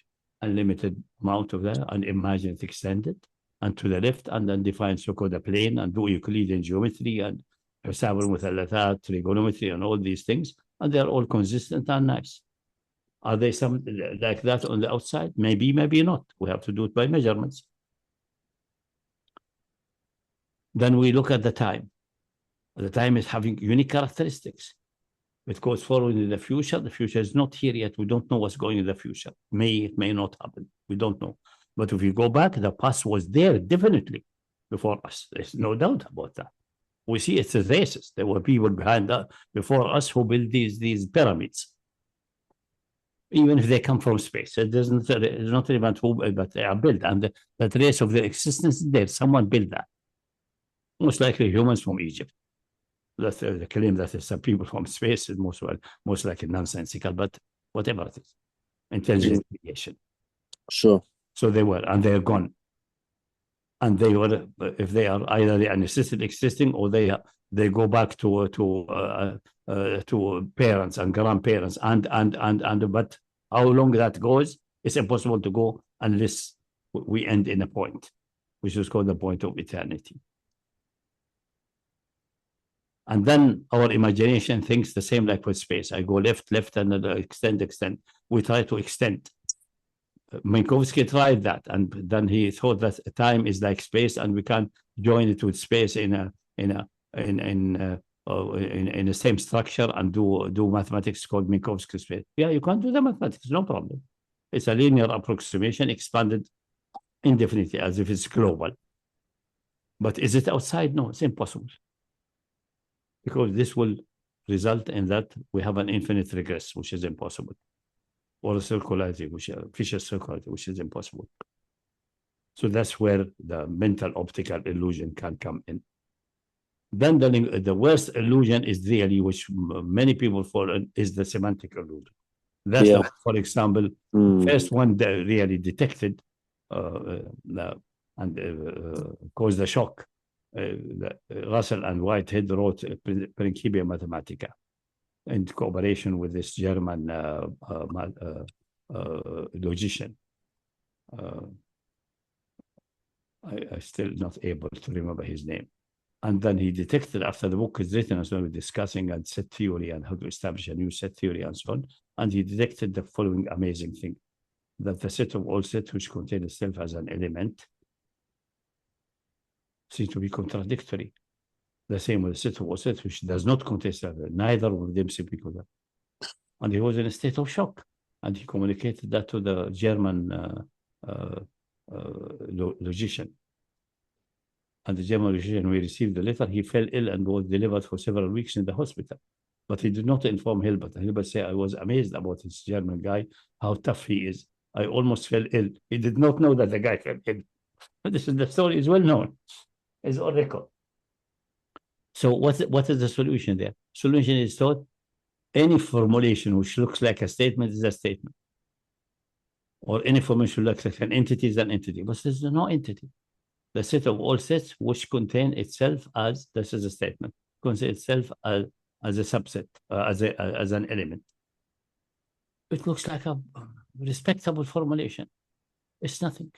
B: unlimited amount of that and imagine it extended and to the left and then define so-called a plane and do Euclidean geometry and حساب المثلثات, trigonometry and all these things. And they're all consistent and nice. Are they some like that on the outside? Maybe, maybe not. We have to do it by measurements. Then we look at the time. The time is having unique characteristics. It goes forward in the future. The future is not here yet. We don't know what's going in the future. It may not happen. We don't know. But if we go back, the past was there definitely before us. There's no doubt about that. We see it's a races. There were people behind us, before us, who built these pyramids. Even if they come from space, it's not relevant who, but they are built, and the trace of their existence is there. Someone built that. Most likely humans from Egypt. That's the claim that some people from space is most likely nonsensical, but whatever it is, intelligent creation.
C: Sure.
B: So they were, and they're gone. And they were, if they are either they are necessarily existing or they go back to parents and grandparents and but how long that goes, it's impossible to go unless we end in a point, which is called the point of eternity. And then our imagination thinks the same like with space. I go left, and extend. We try to extend. Minkowski tried that, and then he thought that time is like space, and we can join it with space in the same structure and do mathematics called Minkowski space. Yeah, you can do the mathematics, no problem. It's a linear approximation expanded indefinitely as if it's global. But is it outside? No, it's impossible. Because this will result in that we have an infinite regress, which is impossible. Or a circularity, Fisher circularity, which is impossible. So that's where the mental optical illusion can come in. Then the worst illusion is really, which many people fall in, is the semantic illusion. That's the, for example, first one that really detected and caused a shock. Russell and Whitehead wrote Principia Mathematica in cooperation with this German logician. I'm still not able to remember his name. And then he detected, after the book is written, as well, discussing and set theory and how to establish a new set theory and so on, And he detected the following amazing thing, that the set of all sets which contain itself as an element seems to be contradictory. The same with the set of all sets which does not contain itself, neither of them simply contradictory. And he was in a state of shock. And he communicated that to the German logician. And the German logician, when he received the letter, he fell ill and was delivered for several weeks in the hospital. But he did not inform Hilbert. Hilbert said, I was amazed about this German guy, how tough he is. I almost fell ill. He did not know that the guy fell ill. But this is the story is well known. It's on record. So what is the solution there? Solution is thought any formulation which looks like a statement is a statement. Or any formulation looks like an entity is an entity. But there's no entity. The set of all sets which contain itself as, this is a statement, contain itself as a subset, as an element. It looks like a respectable formulation. It's nothing.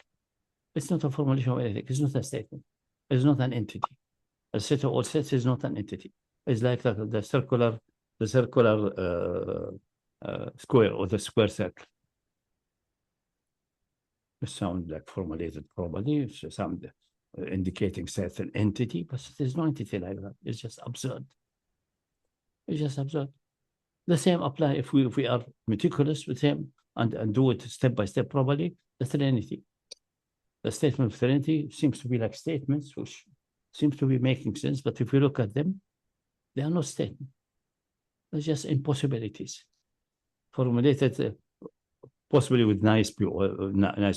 B: It's not a formulation of anything. It's not a statement. It's not an entity. A set of all sets is not an entity. It's like the circular square or the square circle. It sounds like formulated properly. It sounds indicating certain entity, but there's no entity like that. It's just absurd. It's just absurd. The same apply if we are meticulous with him and do it step by step properly. The Trinity. The statement of Trinity seems to be like statements which seems to be making sense, but if we look at them, they are not statements. They're just impossibilities formulated possibly with nice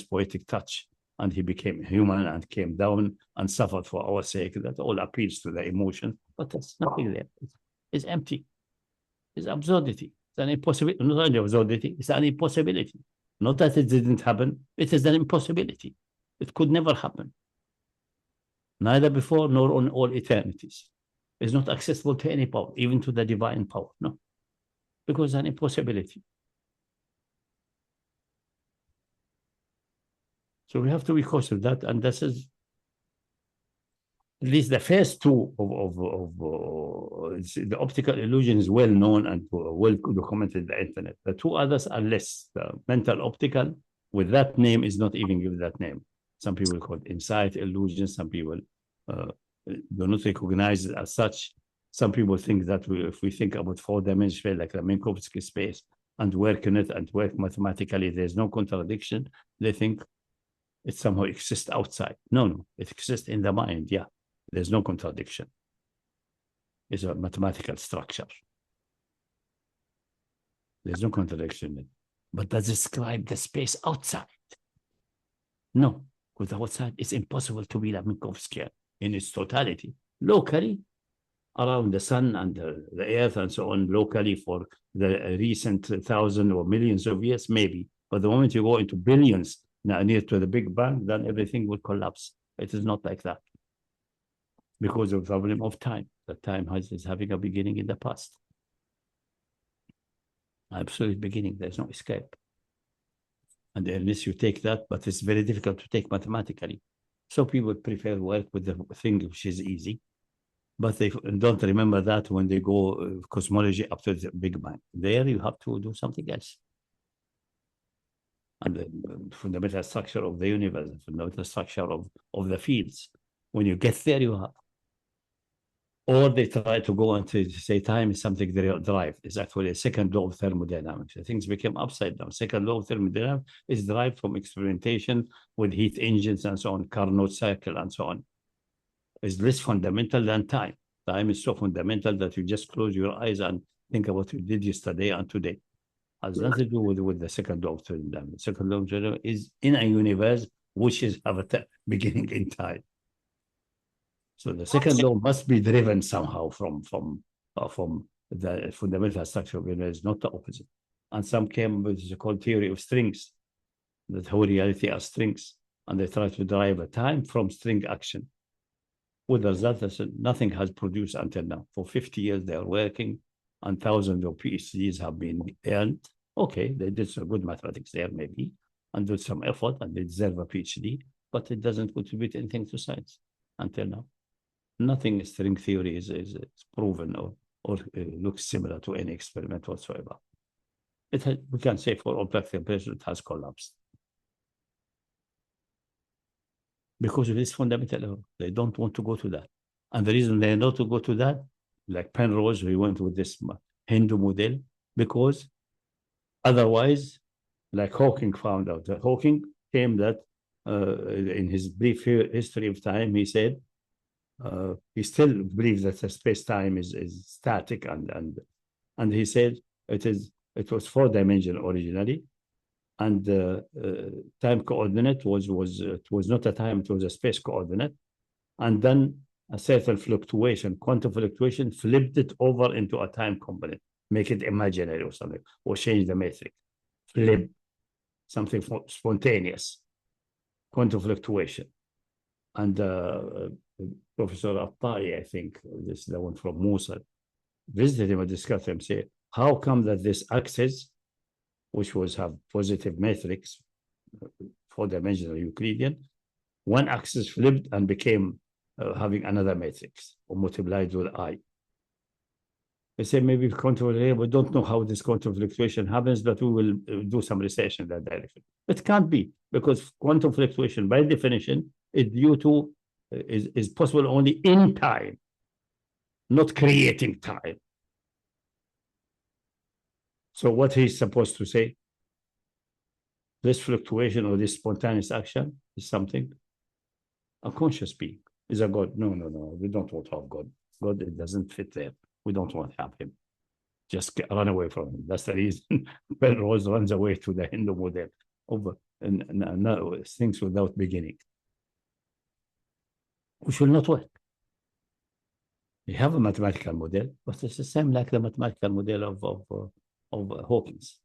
B: poetic touch. And he became human and came down and suffered for our sake. That all appeals to the emotion, but there's nothing there. It's empty. It's absurdity. It's an impossibility. Not only absurdity, it's an impossibility. Not that it didn't happen, it is an impossibility. It could never happen. Neither before nor on all eternities. It's not accessible to any power, even to the divine power, no. Because it's an impossibility. So we have to be cautious of that, and this is at least the first two of the optical illusion is well known and well documented in the internet. The two others are less. The mental optical, with that name, is not even given that name. Some people call it insight illusion. Some people do not recognize it as such. Some people think that if we think about four-dimensional, like the Minkowski space, and work in it and work mathematically, there's no contradiction. They think it somehow exists outside. No, it exists in the mind, yeah. There's no contradiction. It's a mathematical structure. There's no contradiction. But does it describe the space outside? No, because outside it's impossible to be like Minkowski in its totality. Locally, around the sun and the earth and so on, locally for the recent 1,000 or millions of years, maybe. But the moment you go into billions, near to the Big Bang, then everything will collapse. It is not like that. Because of the problem of time. The time is having a beginning in the past. Absolute beginning. There's no escape. And unless you take that, but it's very difficult to take mathematically. So people prefer work with the thing which is easy. But they don't remember that when they go cosmology up to the Big Bang. There you have to do something else. And the fundamental structure of the universe, the fundamental structure of the fields. When you get there, you have. Or they try to go into say time is something derived. It's actually a second law of thermodynamics. Things became upside down. Second law of thermodynamics is derived from experimentation with heat engines and so on, Carnot cycle and so on. It's less fundamental than time. Time is so fundamental that you just close your eyes and think about what you did yesterday and today. Has nothing to do with the second law of thermodynamics. Second law of thermodynamics is in a universe which is have a beginning in time. So the second law must be driven somehow from the fundamental structure of the universe, not the opposite. And some came with the called theory of strings, that whole reality are strings, and they try to derive a time from string action. With the result that nothing has produced until now. For 50 years they are working, and thousands of PhDs have been earned. Okay, they did some good mathematics there maybe, and did some effort, and they deserve a PhD, but it doesn't contribute anything to science until now. Nothing string theory is proven or looks similar to any experiment whatsoever. we can say for all practical purposes, it has collapsed. Because of this fundamental error. They don't want to go to that. And the reason they not to go to that, like Penrose, we went with this Hindu model, because otherwise, like Hawking found out, that Hawking came that in his brief history of time, he said, he still believes that the space-time is static, and he said it was 4-dimensional originally, and time coordinate was not a time, it was a space coordinate, and then a certain fluctuation, quantum fluctuation, flipped it over into a time component, make it imaginary or something, or change the metric, flip something spontaneous, quantum fluctuation. And Professor Attai, I think, this is the one from Mosul, visited him and discussed him, say, how come that this axis, which was have positive matrix, 4-dimensional Euclidean, one axis flipped and became having another matrix, or multiplied with I. They say maybe quantum, we don't know how this quantum fluctuation happens, but we will do some research in that direction. It can't be, because quantum fluctuation, by definition, is due to is possible only in time, not creating time. So what he's supposed to say, this fluctuation or this spontaneous action is something, a conscious being, is a God. No, we don't want to have God. God, it doesn't fit there. We don't want to have him. Just run away from him. That's the reason Penrose runs away to the Hindu model of things without beginning, which will not work. You have a mathematical model, but it's the same like the mathematical model of Hawkins.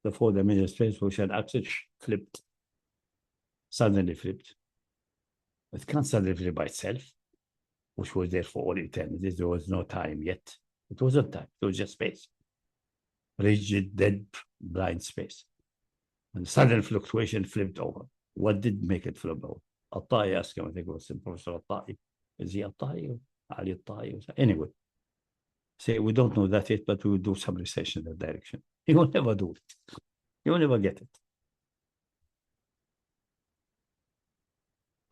B: The 4-dimensional space which had axis flipped, suddenly flipped. It can't suddenly flip by itself, which was there for all eternity. There was no time yet. It wasn't time, it was just space. Rigid, dead, blind space. And sudden fluctuation flipped over. What did make it flip over? Attai asked him, I think it was Professor Attai. Is he Attai or Ali Attai? Anyway, say, we don't know that yet, but we will do some research in that direction. He will never do it. He will never get it.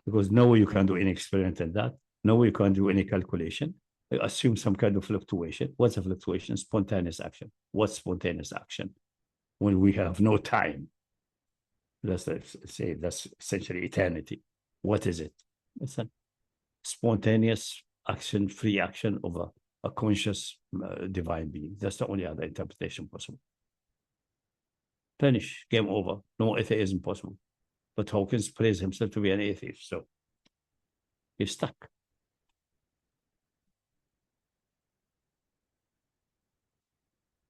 B: Because no way you can do any experiment in that. No way you can do any calculation. Assume some kind of fluctuation. What's a fluctuation? Spontaneous action. What's spontaneous action? When we have no time. Let's say that's essentially eternity. What is it? It's a spontaneous action, free action of a conscious divine being. That's the only other interpretation possible. Finish. Game over. No atheism possible. But Hawkins praised himself to be an atheist, so he's stuck.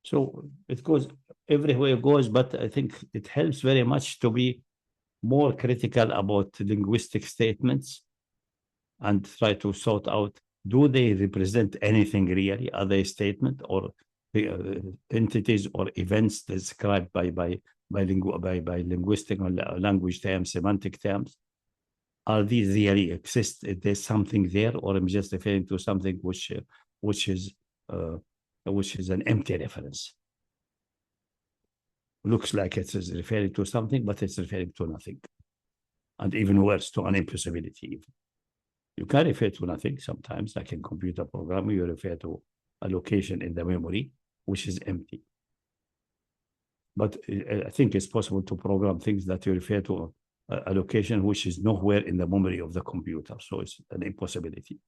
B: So it goes everywhere it goes, but I think it helps very much to be more critical about linguistic statements and try to sort out, do they represent anything really? Are they a statement or entities or events described by linguistic or language terms, semantic terms? Are these really exist? Is there something there, or I'm just referring to something which is an empty reference? Looks like it is referring to something, but it's referring to nothing. And even worse, to an impossibility. You can refer to nothing sometimes, like in computer programming, you refer to a location in the memory, which is empty. But I think it's possible to program things that you refer to a location which is nowhere in the memory of the computer. So it's an impossibility,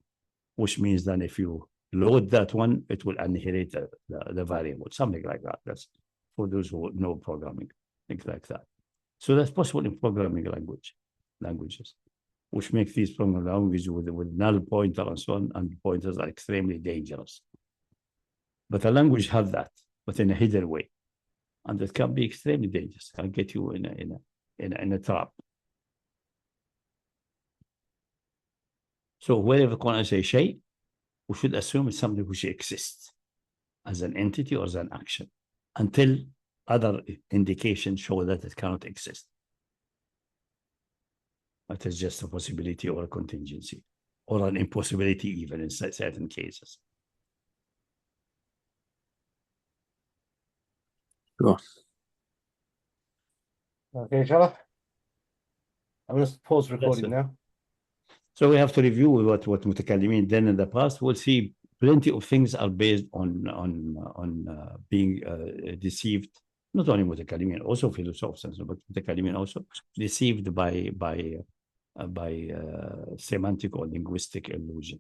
B: which means that if you load that one, it will annihilate the variable, something like that. That's for those who know programming, things like that. So that's possible in programming languages, which make these programming languages with null pointer and so on, and pointers are extremely dangerous. But a language has that, but in a hidden way. And it can be extremely dangerous. It can get you in a trap. So wherever I say shay, we should assume it's something which exists as an entity or as an action until other indications show that it cannot exist. It is just a possibility or a contingency or an impossibility even in certain cases.
C: Sure.
A: Okay, inshallah. I'm going to pause recording
B: it.
A: now.
B: So we have to review what mutakallimin done in the past. We'll see plenty of things are based on being deceived. Not only mutakallimin, also philosophers, but mutakallimin also deceived by semantic or linguistic illusion.